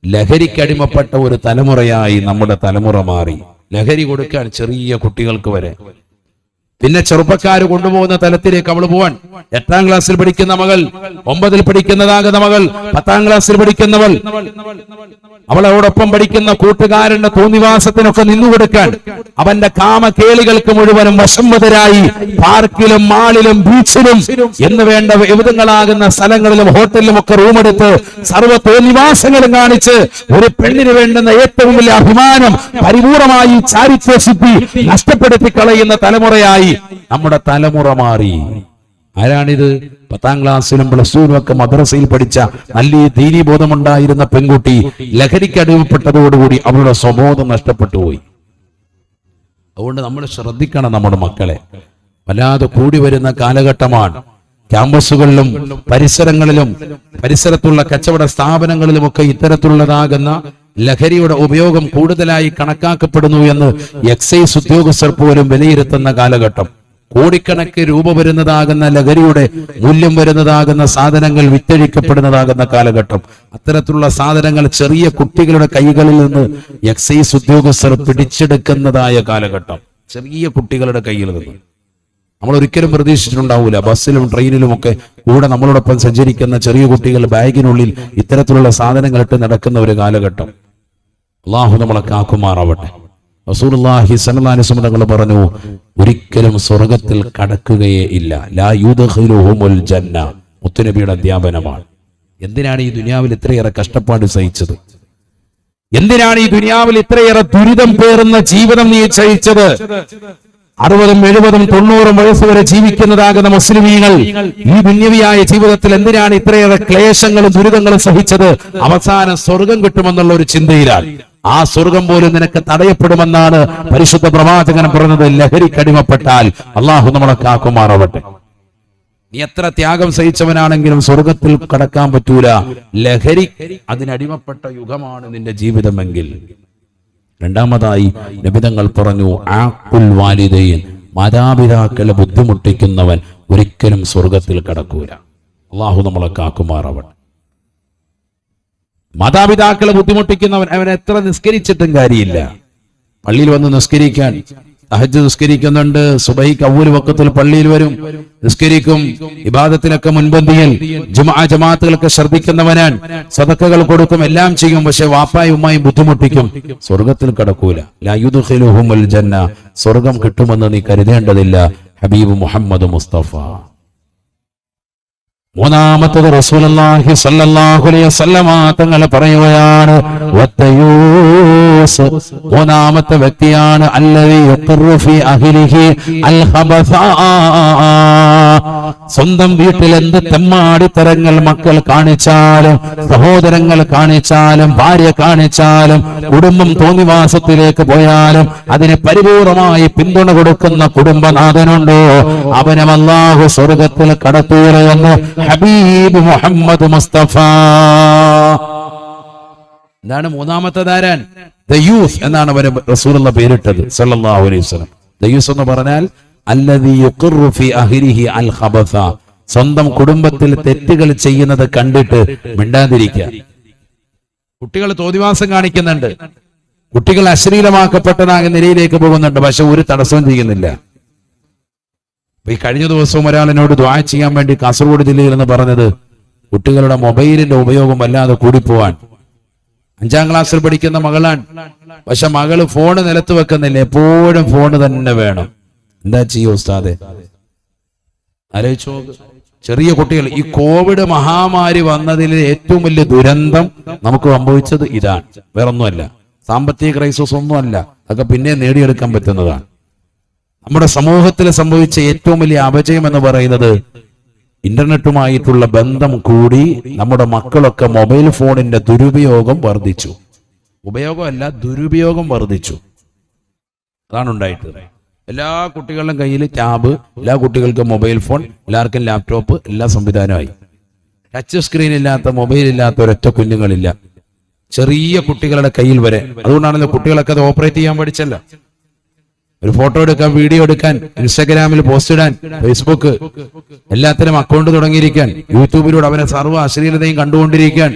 ലഹരിക്കടിമപ്പെട്ട ഒരു തലമുറയായി നമ്മുടെ തലമുറ മാറി. ലഹരി കൊടുക്കാൻ ചെറിയ കുട്ടികൾക്ക് വരെ. പിന്നെ ചെറുപ്പക്കാർ കൊണ്ടുപോകുന്ന തലത്തിലേക്ക് അവൾ പോവാൻ. 8ാം ക്ലാസ്സിൽ പഠിക്കുന്ന മകൾ, 9ൽ പഠിക്കുന്നതാകുന്ന മകൾ, 10ാം ക്ലാസ്സിൽ പഠിക്കുന്നവൾ, അവളോടൊപ്പം പഠിക്കുന്ന കൂട്ടുകാരന്റെ തോന്നിവാസത്തിനൊക്കെ നിന്നുകൊടുക്കാൻ അവന്റെ കാമകേളികൾക്ക് മുഴുവനും വശംവതരായി പാർക്കിലും മാളിലും ബീച്ചിലും എന്ന് വേണ്ട വിവിധങ്ങളാകുന്ന സ്ഥലങ്ങളിലും ഹോട്ടലിലും ഒക്കെ റൂമെടുത്ത് സർവ്വ തോന്നിവാസങ്ങളും കാണിച്ച് ഒരു പെണ്ണിന് വേണ്ടുന്ന ഏറ്റവും വലിയ അഭിമാനം പരിപൂർണമായി ചാരിത്രസിദ്ധി നഷ്ടപ്പെടുത്തി കളയുന്ന തലമുറയായി നമ്മുടെ തലമുറ മാറി. ആരാണിത്? 10ാം ക്ലാസ്സിലും +2-ലും ഒക്കെ മദ്രസയിൽ പഠിച്ച നല്ല ദീനീബോധമുണ്ടായിരുന്ന പെൺകുട്ടി ലഹരിക്ക് അടിമപ്പെട്ടതോടുകൂടി അവളുടെ സ്വബോധം നഷ്ടപ്പെട്ടു പോയി. അതുകൊണ്ട് നമ്മൾ ശ്രദ്ധിക്കണം നമ്മുടെ മക്കളെ. വല്ലാതെ കൂടി വരുന്ന കാലഘട്ടമാണ്. ക്യാമ്പസുകളിലും പരിസരങ്ങളിലും പരിസരത്തുള്ള കച്ചവട സ്ഥാപനങ്ങളിലുമൊക്കെ ഇത്തരത്തിലുള്ളതാകുന്ന ലഹരിയുടെ ഉപയോഗം കൂടുതലായി കണക്കാക്കപ്പെടുന്നു എന്ന് എക്സൈസ് ഉദ്യോഗസ്ഥർ പോലും വിലയിരുത്തുന്ന കാലഘട്ടം. കോടിക്കണക്ക് രൂപ വരുന്നതാകുന്ന ലഹരിയുടെ മൂല്യം വരുന്നതാകുന്ന സാധനങ്ങൾ വിറ്റഴിക്കപ്പെടുന്നതാകുന്ന കാലഘട്ടം. അത്തരത്തിലുള്ള സാധനങ്ങൾ ചെറിയ കുട്ടികളുടെ കൈകളിൽ നിന്ന് എക്സൈസ് ഉദ്യോഗസ്ഥർ പിടിച്ചെടുക്കുന്നതായ കാലഘട്ടം. ചെറിയ കുട്ടികളുടെ കയ്യിൽ നിന്ന് നമ്മൾ ഒരിക്കലും പ്രതീക്ഷിച്ചിട്ടുണ്ടാവൂല. ബസ്സിലും ട്രെയിനിലും ഒക്കെ കൂടെ നമ്മളോടൊപ്പം സഞ്ചരിക്കുന്ന ചെറിയ കുട്ടികൾ ബാഗിനുള്ളിൽ ഇത്തരത്തിലുള്ള സാധനങ്ങൾ ഇട്ട് നടക്കുന്ന ഒരു കാലഘട്ടം. അള്ളാഹു നമ്മളെ കാക്കുമാറാവട്ടെ. റസൂലുള്ളാഹി സ്വല്ലല്ലാഹു അലൈഹി വസല്ലം തങ്ങൾ പറഞ്ഞു, ഒരിക്കലും സ്വർഗത്തിൽ കടക്കുകയേ ഇല്ല. ലാ യുദ്ഖിലുഹുമുൽ ജന്ന. മുത്തുനബിയുടെ അധ്യാപനമാണ്. എന്തിനാണ് ഈ ദുനിയാവിൽ ഇത്രയേറെ കഷ്ടപ്പാട് സഹിച്ചത്? എന്തിനാണ് ഈ ദുനിയാവിൽ ഇത്രയേറെ ദുരിതം പേറുന്ന ജീവിതം നീ സഹിച്ചത്? 60, 70, 90 വയസ്സ് വരെ ജീവിക്കുന്നതാകുന്ന മുസ്ലിമീങ്ങൾ ഈ ദുന്യവിയായ ജീവിതത്തിൽ എന്തിനാണ് ഇത്രയേറെ ക്ലേശങ്ങളും ദുരിതങ്ങളും സഹിച്ചത്? അവസാനം സ്വർഗം കിട്ടുമെന്നുള്ള ഒരു ചിന്തയിലാണ്. ആ സ്വർഗം പോലും നിനക്ക് തടയപ്പെടുമെന്നാണ് പരിശുദ്ധ പ്രവാചകൻ പറഞ്ഞത്. ലഹരിക്കടിമപ്പെട്ടാൽ അള്ളാഹു നമ്മളെ കാക്കുമാറാവട്ടെ. നീ എത്ര ത്യാഗം സഹിച്ചവനാണെങ്കിലും സ്വർഗത്തിൽ കടക്കാൻ പറ്റൂല. ലഹരി അതിനടിമപ്പെട്ട യുഗമാണ് നിന്റെ ജീവിതമെങ്കിൽ. രണ്ടാമതായി നബിതങ്ങൾ പറഞ്ഞു, ആഖുൽ വാലിദൈൻ. മാതാപിതാക്കളെ ബുദ്ധിമുട്ടിക്കുന്നവൻ ഒരിക്കലും സ്വർഗത്തിൽ കടക്കൂല. അള്ളാഹു നമ്മളെ കാക്കുമാറാവട്ടെ. മാതാപിതാക്കളെ ബുദ്ധിമുട്ടിക്കുന്നവൻ അവൻ എത്ര നിസ്കരിച്ചിട്ടും കാര്യമില്ല. പള്ളിയിൽ വന്ന് നിസ്കരിക്കാൻ, തഹജ്ജുദ് നിസ്കരിക്കുന്നുണ്ട്, സുബഹിക്ക് അവ്വൽ വഖത്തിൽ പള്ളിയിൽ വരും, നിസ്കരിക്കും, ഇബാദത്തിലൊക്കെ മുൻപന്തിയിൽ, ജുമുഅ ജമാഅത്തുകളൊക്കെ ശ്രദ്ധിക്കുന്നവനാണ്, സദഖകൾ കൊടുക്കും, എല്ലാം ചെയ്യും. പക്ഷെ വാപ്പായും ഉമ്മായും ബുദ്ധിമുട്ടിക്കും. സ്വർഗത്തിൽ കടക്കൂല. ലാ യുദ്ഖിലുഹുമുൽ ജന്ന. സ്വർഗം കിട്ടുമെന്ന് നീ കരുതേണ്ടതില്ല. ഹബീബ് മുഹമ്മദ് മുസ്തഫ. മൂന്നാമത്തത് റസൂലുള്ളാഹി സ്വല്ലല്ലാഹു അലൈഹി വസല്ലമ തങ്ങൾ പറയുകയാണ്, വത്തയൂസ്. മൂന്നാമത്തെ വ്യക്തിയാണ് അല്ലദീ യുഖിറു ഫീ അഹ്ലിഹി അൽ ഖബസ. സ്വന്തം വീട്ടിൽ എന്ത് തെമ്മാടിത്തരങ്ങൾ മക്കൾ കാണിച്ചാലും, സഹോദരങ്ങൾ കാണിച്ചാലും, ഭാര്യ കാണിച്ചാലും, കുടുംബം തോന്നിവാസത്തിലേക്ക് പോയാലും അതിന് പരിപൂർണമായി പിന്തുണ കൊടുക്കുന്ന കുടുംബനാഥനുണ്ടോ അവനെ അല്ലാഹു സ്വർഗത്തിൽ കടത്തുകയെന്ന് ഹബീബ് മുഹമ്മദ് മുസ്തഫ. എന്താണ് മൂന്നാമത്തെ ധാരാൻ? ദയൂസ് എന്നാണ് അവര് റസൂലുള്ള പേരിട്ടത് സല്ലല്ലാഹു അലൈഹി വസല്ലം. ദയൂസ് എന്ന് പറഞ്ഞാൽ അല്ലദീ യുഖിറു ഫീ അഹ്ലിഹി അൽ ഖബസ. സ്വന്തം കുടുംബത്തിൽ തെറ്റുകൾ ചെയ്യുന്നത് കണ്ടിട്ട് മിണ്ടാതിരിക്കുക. കുട്ടികൾ തോന്നിവാസം കാണിക്കുന്നുണ്ട്, കുട്ടികൾ അശ്ലീലമാക്കപ്പെട്ടതാകുന്ന നിലയിലേക്ക് പോകുന്നുണ്ട്, പക്ഷെ ഒരു തടസ്സവും ചെയ്യുന്നില്ല. ഈ കഴിഞ്ഞ ദിവസവും ഒരാളിനോട് ദുആ ചെയ്യാൻ വേണ്ടി കാസർഗോഡ് ജില്ലയിൽ നിന്ന് പറഞ്ഞത്, കുട്ടികളുടെ മൊബൈലിന്റെ ഉപയോഗം വല്ലാതെ കൂടിപ്പോവാൻ. 5ാം ക്ലാസ്സിൽ പഠിക്കുന്ന മകളാണ്, പക്ഷെ മകള് ഫോണ് നിലത്ത് വെക്കുന്നില്ല, എപ്പോഴും ഫോണ് തന്നെ വേണം. എന്താ ചെയ്യോ ഉസ്താദെ? ആലോചിച്ചോ. ചെറിയ കുട്ടികൾ. ഈ കോവിഡ് മഹാമാരി വന്നതിൽ ഏറ്റവും വലിയ ദുരന്തം നമുക്ക് സംഭവിച്ചത് ഇതാണ്, വേറൊന്നുമല്ല. സാമ്പത്തിക ക്രൈസിസ് ഒന്നുമല്ല, അതൊക്കെ പിന്നെ നേടിയെടുക്കാൻ പറ്റുന്നതാണ്. നമ്മുടെ സമൂഹത്തിൽ സംഭവിച്ച ഏറ്റവും വലിയ അപജയം എന്ന് പറയുന്നത് ഇന്റർനെറ്റുമായിട്ടുള്ള ബന്ധം കൂടി നമ്മുടെ മക്കളൊക്കെ മൊബൈൽ ഫോണിന്റെ ദുരുപയോഗം വർദ്ധിച്ചു. ഉപയോഗമല്ല, ദുരുപയോഗം വർദ്ധിച്ചു. അതാണ് ഉണ്ടായിട്ടുള്ളത്. എല്ലാ കുട്ടികളുടെ കയ്യിൽ ടാബ്, എല്ലാ കുട്ടികൾക്കും മൊബൈൽ ഫോൺ, എല്ലാവർക്കും ലാപ്ടോപ്പ്, എല്ലാ സംവിധാനമായി. ടച്ച് സ്ക്രീൻ ഇല്ലാത്ത, മൊബൈൽ ഇല്ലാത്ത ഒരൊറ്റ കുഞ്ഞുങ്ങളില്ല, ചെറിയ കുട്ടികളുടെ കയ്യിൽ വരെ. അതുകൊണ്ടാണല്ലോ കുട്ടികളൊക്കെ അത് ഓപ്പറേറ്റ് ചെയ്യാൻ പഠിച്ചല്ല. ഒരു ഫോട്ടോ എടുക്കാൻ, വീഡിയോ എടുക്കാൻ, ഇൻസ്റ്റാഗ്രാമിൽ പോസ്റ്റ് ഇടാൻ, ഫേസ്ബുക്ക്, എല്ലാത്തിനും അക്കൗണ്ട് തുടങ്ങിയിരിക്കാൻ, യൂട്യൂബിലൂടെ അവനെ സർവ്വ അശ്ലീലതയും കണ്ടുകൊണ്ടിരിക്കാൻ.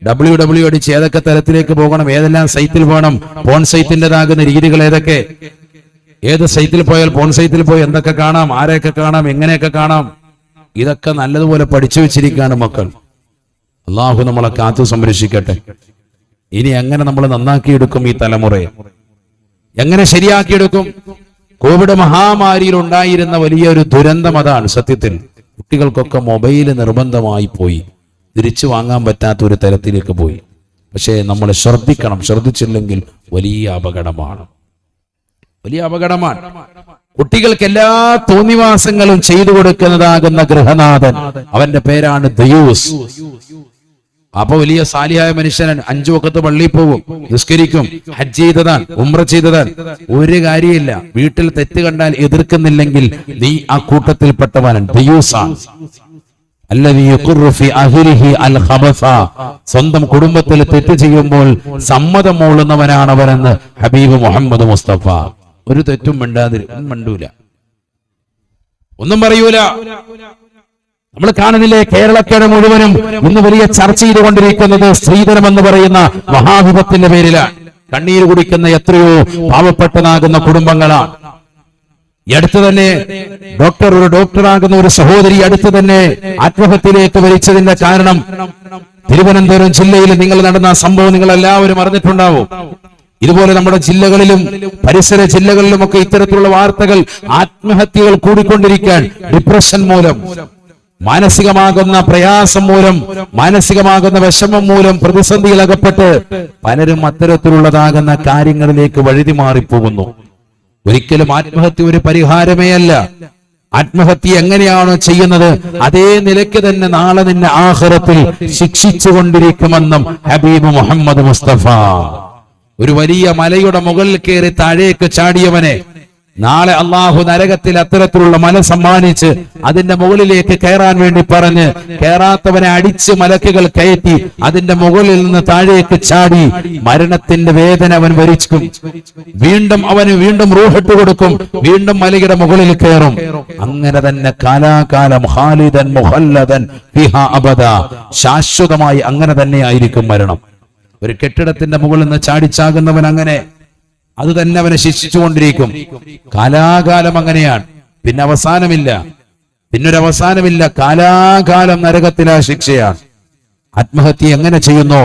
WW അടിച്ച് ഏതൊക്കെ തരത്തിലേക്ക് പോകണം, ഏതെല്ലാം സൈറ്റിൽ പോകണം, പോൺ സൈറ്റിൻ്റെതാകുന്ന രീതികൾ ഏതൊക്കെ, ഏത് സൈറ്റിൽ പോയാൽ പോൺ സൈറ്റിൽ പോയി എന്തൊക്കെ കാണാം, ആരെയൊക്കെ കാണാം, എങ്ങനെയൊക്കെ കാണാം, ഇതൊക്കെ നല്ലതുപോലെ പഠിച്ചു വെച്ചിരിക്കുകയാണ് മക്കൾ. അള്ളാഹു നമ്മളെ കാത്തു സംരക്ഷിക്കട്ടെ. ഇനി എങ്ങനെ നമ്മൾ നന്നാക്കിയെടുക്കും ഈ തലമുറയെ? എങ്ങനെ ശരിയാക്കിയെടുക്കും? കോവിഡ് മഹാമാരിയിൽ ഉണ്ടായിരുന്ന വലിയൊരു ദുരന്തം അതാണ്. സത്യത്തിൽ കുട്ടികൾക്കൊക്കെ മൊബൈല് നിർബന്ധമായി പോയി, തിരിച്ചു വാങ്ങാൻ പറ്റാത്ത ഒരു തരത്തിലേക്ക് പോയി. പക്ഷേ നമ്മൾ ശ്രദ്ധിക്കണം, ശ്രദ്ധിച്ചില്ലെങ്കിൽ വലിയ അപകടമാണ്, വലിയ അപകടമാണ്. കുട്ടികൾക്ക് എല്ലാ തോന്നിവാസങ്ങളും ചെയ്തു കൊടുക്കുന്നതാകുന്ന ഗൃഹനാഥൻ, അവന്റെ പേരാണ് ദയൂസ്. അപ്പൊ വലിയ സാലിഹായ മനുഷ്യനാണ്, 5 വഖത്ത് പള്ളിയിൽ പോകും, നിസ്കരിക്കും, ഹജ്ജ് ചെയ്തതാണ്, ഉംറ ചെയ്തതാണ്, ഒരു കാര്യമില്ല. വീട്ടിൽ തെറ്റ് കണ്ടാൽ എതിർക്കുന്നില്ലെങ്കിൽ നീ ആ കൂട്ടത്തിൽപ്പെട്ടവനാണ്, ദയൂസാണ്. അല്ലദീ യഖുറു ഫി അഹ്ലിഹി അൽ ഖബസ, സ്വന്തം കുടുംബത്തിൽ തെറ്റ് ചെയ്യുമ്പോൾ സമ്മതം മൂളുന്നവനാണ് അവനെന്ന് ഹബീബ് മുഹമ്മദ് മുസ്തഫ. ഒരു തെറ്റും മിണ്ടൂല, ഒന്നും പറയൂല. നമ്മൾ കാണുന്നില്ലേ, കേരളക്കര മുഴുവനും ഇന്ന് വലിയ ചർച്ച ചെയ്തുകൊണ്ടിരിക്കുന്നത് സ്ത്രീധനം എന്ന് പറയുന്ന മഹാവിപത്തിന്റെ പേരിലാണ്. കണ്ണീര് കുടിക്കുന്ന എത്രയോ പാവപ്പെട്ടതാകുന്ന കുടുംബങ്ങളാണ്. ഈ അടുത്ത് തന്നെ ഒരു ഡോക്ടറാകുന്ന ഒരു സഹോദരി അടുത്ത് തന്നെ ആത്മഹത്യയിലേക്ക് വലിച്ചതിന്റെ കാരണം തിരുവനന്തപുരം ജില്ലയിൽ നിങ്ങൾ നടന്ന സംഭവം നിങ്ങൾ എല്ലാവരും അറിഞ്ഞിട്ടുണ്ടാവും. ഇതുപോലെ നമ്മുടെ ജില്ലകളിലും പരിസര ജില്ലകളിലുമൊക്കെ ഇത്തരത്തിലുള്ള വാർത്തകൾ, ആത്മഹത്യകൾ കൂടിക്കൊണ്ടിരിക്കാൻ, ഡിപ്രഷൻ മൂലം, മാനസികമാകുന്ന പ്രയാസം മൂലം, മാനസികമാകുന്ന വിഷമം മൂലം പ്രതിസന്ധിയിൽ അകപ്പെട്ട് പലരും അത്തരത്തിലുള്ളതാകുന്ന കാര്യങ്ങളിലേക്ക് വഴുതി മാറിപ്പോകുന്നു. ഒരിക്കലും ആത്മഹത്യ ഒരു പരിഹാരമേ അല്ല. ആത്മഹത്യ എങ്ങനെയാണോ ചെയ്യുന്നത് അതേ നിലയ്ക്ക് തന്നെ നാളെ നിന്നെ ആഖിറത്തിൽ ശിക്ഷിച്ചുകൊണ്ടിരിക്കുമെന്നും ഹബീബ് മുഹമ്മദ് മുസ്തഫ. ഒരു വലിയ മലയുടെ മുകളിൽ കയറി താഴേക്ക് ചാടിയവനെ നാളെ അള്ളാഹു നരകത്തിൽ അത്തരത്തിലുള്ള മല സമ്മാനിച്ച് അതിന്റെ മുകളിലേക്ക് കയറാൻ വേണ്ടി പറഞ്ഞ് കയറാത്തവനെ അടിച്ച് മലക്കുകൾ കയറ്റി അതിന്റെ മുകളിൽ നിന്ന് താഴേക്ക് ചാടി മരണത്തിന്റെ വേദന അവൻ ഭരിക്കും. അവന് വീണ്ടും റൂഹിട്ട് കൊടുക്കും, വീണ്ടും മലയുടെ മുകളിൽ കയറും. അങ്ങനെ തന്നെ കാലാകാലം ഖാലിദൻ മുഖല്ലദൻ ഫിഹാ അബദ, ശാശ്വതമായി അങ്ങനെ തന്നെ ആയിരിക്കും മരണം. ഒരു കെട്ടിടത്തിന്റെ മുകളിൽ നിന്ന് ചാടിച്ചാകുന്നവൻ അങ്ങനെ അത് തന്നെ അവനെ ശിക്ഷിച്ചുകൊണ്ടിരിക്കും. കാലാകാലം അങ്ങനെയാണ്. പിന്നെ അവസാനമില്ല, പിന്നൊരവസാനമില്ല. കാലാകാലം നരകത്തിലെ ശിക്ഷയാണ്. ആത്മഹത്യ എങ്ങനെ ചെയ്യുന്നോ,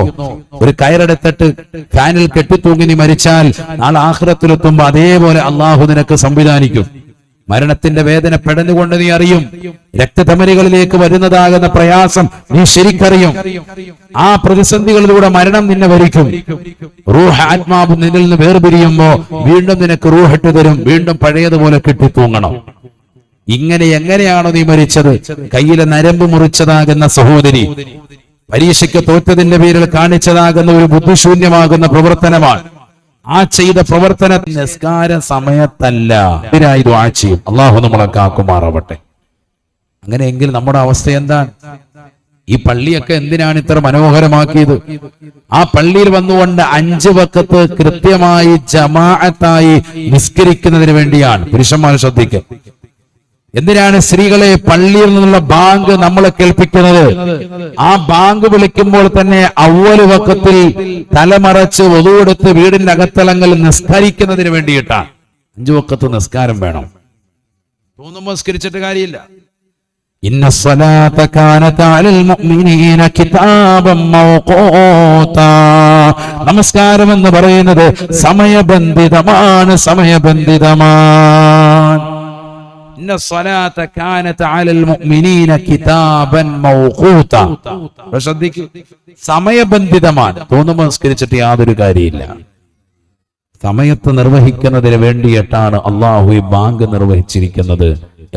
ഒരു കയറെടുത്തിട്ട് ഫാനിൽ കെട്ടിത്തൂങ്ങി നീ മരിച്ചാൽ നാളെ ആഖിറത്തിലെത്തുമ്പോ അതേപോലെ അള്ളാഹു നിനക്ക് സംവിധാനിക്കും. മരണത്തിന്റെ വേദന പെടഞ്ഞുകൊണ്ട് നീ അറിയും. രക്തധമനികളിലേക്ക് വരുന്നതാകുന്ന പ്രയാസം നീ ശരിക്കറിയും. ആ പ്രതിസന്ധികളിലൂടെ മരണം നിന്നെ വരിക്കും. റൂഹ്, ആത്മാവ് നിന്നിൽ നിന്ന് വേർപിരിയുമ്പോ വീണ്ടും നിനക്ക് റൂഹിട്ട് തരും, വീണ്ടും പഴയതുപോലെ കെട്ടിത്തൂങ്ങണം. ഇങ്ങനെ എങ്ങനെയാണോ നീ മരിച്ചത്? കയ്യിലെ നരമ്പ് മുറിച്ചതാകുന്ന സഹോദരി പരീക്ഷയ്ക്ക് തോറ്റതിന്റെ പേരിൽ കാണിച്ചതാകുന്ന ഒരു ബുദ്ധിശൂന്യമാകുന്ന പ്രവർത്തനമാണ്. ആ ചെയ്ത പ്രവർത്തന നിസ്കാര സമയത്തല്ല, ചെയ്യും. അള്ളാഹു നമ്മളെ കാക്കുമാറാവട്ടെ. അങ്ങനെയെങ്കിൽ നമ്മുടെ അവസ്ഥ എന്താണ്? ഈ പള്ളിയൊക്കെ എന്തിനാണ് ഇത്ര മനോഹരമാക്കിയത്? ആ പള്ളിയിൽ വന്നുകൊണ്ട് 5 വഖത്ത് കൃത്യമായി ജമാഅത്തായി നിസ്കരിക്കുന്നതിന് വേണ്ടിയാണ്. പുരുഷന്മാർ ശ്രദ്ധിക്കുക. എന്തിനാണ് സ്ത്രീകളെ പള്ളിയിൽ നിന്നുള്ള ബാങ്ക് നമ്മളെ കേൾപ്പിക്കുന്നത്? ആ ബാങ്ക് വിളിക്കുമ്പോൾ തന്നെ അവ്വല് വഖത്തിൽ തലമറച്ച് വദുവെടുത്ത് വീടിന്റെ അകത്തളങ്ങൾ നിസ്കരിക്കുന്നതിന് വേണ്ടിയിട്ടാണ്. 5 വഖത്ത് നിസ്കാരം വേണം. തോന്നുമ്പോൾ നിസ്കരിച്ചിട്ട് കാര്യമില്ല. ഇന്ന സ്വലാത്ത കാനത അലൽ മുഅ്മിനീന കിതാബൻ മൗഖൂതാ, നമസ്കാരം എന്ന് പറയുന്നത് സമയബന്ധിതമാണ്, സമയബന്ധിതമാണ്. സമയബന്ധിതമാണ്. തോന്നുമ്പോൾ നിസ്കരിച്ചിട്ട് യാതൊരു കാര്യമില്ല. സമയത്ത് നിർവഹിക്കുന്നതിന് വേണ്ടിയിട്ടാണ് അള്ളാഹു ഈ ബാങ്ക് നിർവഹിച്ചിരിക്കുന്നത്,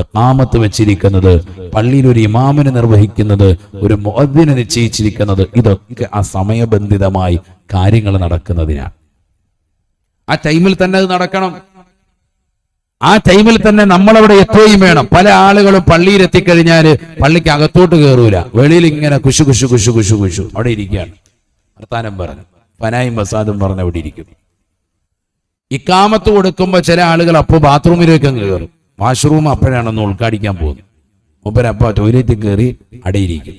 ഇഖാമത്ത് വെച്ചിരിക്കുന്നത്, പള്ളിയിൽ ഒരു ഇമാമിനെ നിർവഹിക്കുന്നത്, ഒരു മുഅദ്ദിനെ നിശ്ചയിച്ചിരിക്കുന്നത്. ഇതൊക്കെ ആ സമയബന്ധിതമായി കാര്യങ്ങൾ നടക്കുന്നതിനാണ്. ആ ടൈമിൽ തന്നെ അത് നടക്കണം. ആ ടൈമിൽ തന്നെ നമ്മളവിടെ എത്തുകയും വേണം. പല ആളുകളും പള്ളിയിൽ എത്തിക്കഴിഞ്ഞാല് പള്ളിക്ക് അകത്തോട്ട് കയറൂല, വെളിയിൽ ഇങ്ങനെ കുശു കുശു കുശു കുശു കുശു അവിടെ ഇരിക്കുകയാണ്. വർത്താനം പറഞ്ഞു പനായും വസാദും പറഞ്ഞ് അവിടെ ഇരിക്കും. ഇക്കാമത്ത് കൊടുക്കുമ്പോ ചില ആളുകൾ അപ്പോൾ ബാത്റൂമിലേക്ക് കയറും. വാഷ്റൂം അപ്പോഴാണെന്ന് ഉൾക്കാടിക്കാൻ പോകുന്നു. മൂപ്പരപ്പ ടോയ്ലറ്റിൽ കയറി അടയിരിക്കും.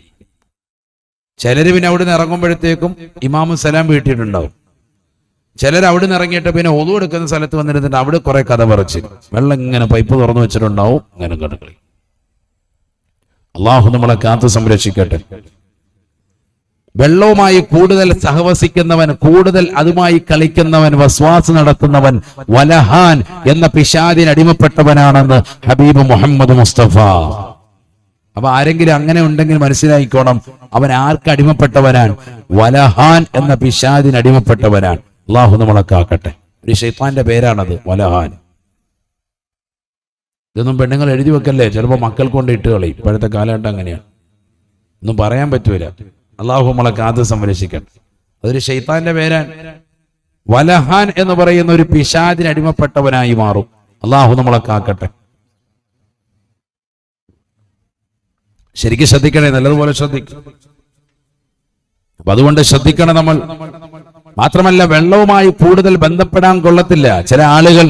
ചിലര് പിന്നെ അവിടെ നിന്ന് ഇറങ്ങുമ്പോഴത്തേക്കും ഇമാമു സലാം വീട്ടിയിട്ടുണ്ടാവും. ചിലർ അവിടെ നിന്ന് ഇറങ്ങിയിട്ട് പിന്നെ ഒതു എടുക്കുന്ന സ്ഥലത്ത് വന്നിരുന്നിട്ട് അവിടെ കുറെ കഥ പറിച്ച് വെള്ളം ഇങ്ങനെ പൈപ്പ് തുറന്നു വെച്ചിട്ടുണ്ടാവും. അങ്ങനെ കടകളി. അള്ളാഹു നമ്മളെ കാത്തു സംരക്ഷിക്കട്ടെ. വെള്ളവുമായി കൂടുതൽ സഹവസിക്കുന്നവൻ, കൂടുതൽ അതുമായി കളിക്കുന്നവൻ, വസ്വാസ് നടത്തുന്നവൻ വലഹാൻ എന്ന പിശാചിന് അടിമപ്പെട്ടവനാണെന്ന് ഹബീബ് മുഹമ്മദ് മുസ്തഫ. അപ്പൊ ആരെങ്കിലും അങ്ങനെ ഉണ്ടെങ്കിൽ മനസ്സിലായിക്കോണം, അവൻ ആർക്ക് അടിമപ്പെട്ടവനാണ്? വലഹാൻ എന്ന പിശാചിന് അടിമപ്പെട്ടവനാണ്. അള്ളാഹു നമ്മളെ കാക്കട്ടെ. ഒരു ശൈത്താന്റെ പേരാണത്, വലഹാൻ. ഇതൊന്നും പെണ്ണുങ്ങൾ എഴുതി വെക്കല്ലേ, ചിലപ്പോൾ മക്കൾക്ക് കൊണ്ട് ഇട്ട് കളി. ഇപ്പോഴത്തെ കാലഘട്ടം അങ്ങനെയാണ്, ഒന്നും പറയാൻ പറ്റൂല. അള്ളാഹു നമ്മളെ കാത്ത് സംരക്ഷിക്കട്ടെ. അതൊരു ശൈത്താന്റെ പേരാണ്. വലഹാൻ എന്ന് പറയുന്ന ഒരു പിശാചിന് അടിമപ്പെട്ടവനായി മാറും. അള്ളാഹു നമ്മളെ കാക്കട്ടെ. ശരിക്കും ശ്രദ്ധിക്കണേ, നല്ലതുപോലെ ശ്രദ്ധിക്കും. അപ്പൊ അതുകൊണ്ട് ശ്രദ്ധിക്കണം നമ്മൾ. മാത്രമല്ല വെള്ളവുമായി കൂടുതൽ ബന്ധപ്പെടാൻ കൊള്ളത്തില്ല. ചില ആളുകൾ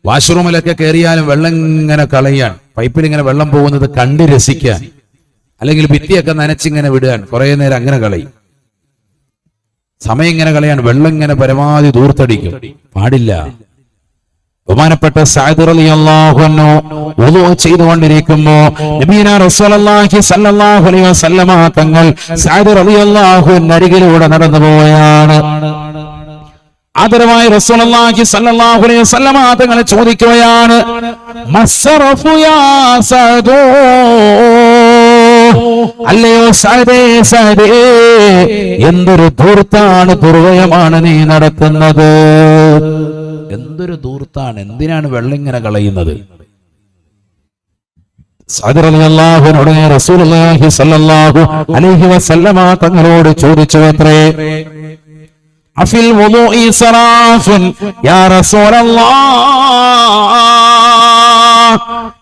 വാഷ്റൂമിലൊക്കെ കയറിയാലും വെള്ളം ഇങ്ങനെ കളയാൻ, പൈപ്പിൽ ഇങ്ങനെ വെള്ളം പോകുന്നത് കണ്ട് രസിക്കാൻ, അല്ലെങ്കിൽ ഭിത്തിയൊക്കെ നനച്ചിങ്ങനെ വിടാൻ കുറെ നേരം അങ്ങനെ കളയും. സമയം ഇങ്ങനെ കളയാൻ, വെള്ളം ഇങ്ങനെ പരമാവധി ദൂർത്തടിക്കും. പാടില്ല. ബഹുമാനപ്പെട്ട സഅദ് റളിയല്ലാഹു അൻഹു വുളൂ ചെയ്തുകൊണ്ടിരിക്കുമ്പോൾ നബിയുനാ റസൂലുള്ളാഹി സ്വല്ലല്ലാഹു അലൈഹി വസല്ലമ തങ്ങൾ സഅദ് റളിയല്ലാഹു അരികിലൂടെ നടന്നു പോവുകയാണ്. ആദരവായി റസൂലുള്ളാഹി സ്വല്ലല്ലാഹു അലൈഹി വസല്ലമ തങ്ങൾ ചോദിക്കുകയാണ്, മസ്റഫു യാ സഅദ്, അല്ലയോ സഅദേ, സഅദേ, എന്തൊരു ധൂർത്താണ്, ദുർവ്യയമാണ് നീ നടത്തുന്നത്. എന്തൊരു ധൂർത്താണ്, എന്തിനാണ് വെള്ളം ഇങ്ങനെ കളയുന്നത്? സഅദ് റളിയല്ലാഹു അൻഹു റസൂലുള്ളാഹി സ്വല്ലല്ലാഹു അലൈഹി വസല്ലമ തങ്ങളോട് ചോദിച്ചു അത്രേ, അഫിൽ വുളൂഇ സറാഫുൻ യാ റസൂലല്ലാഹ്,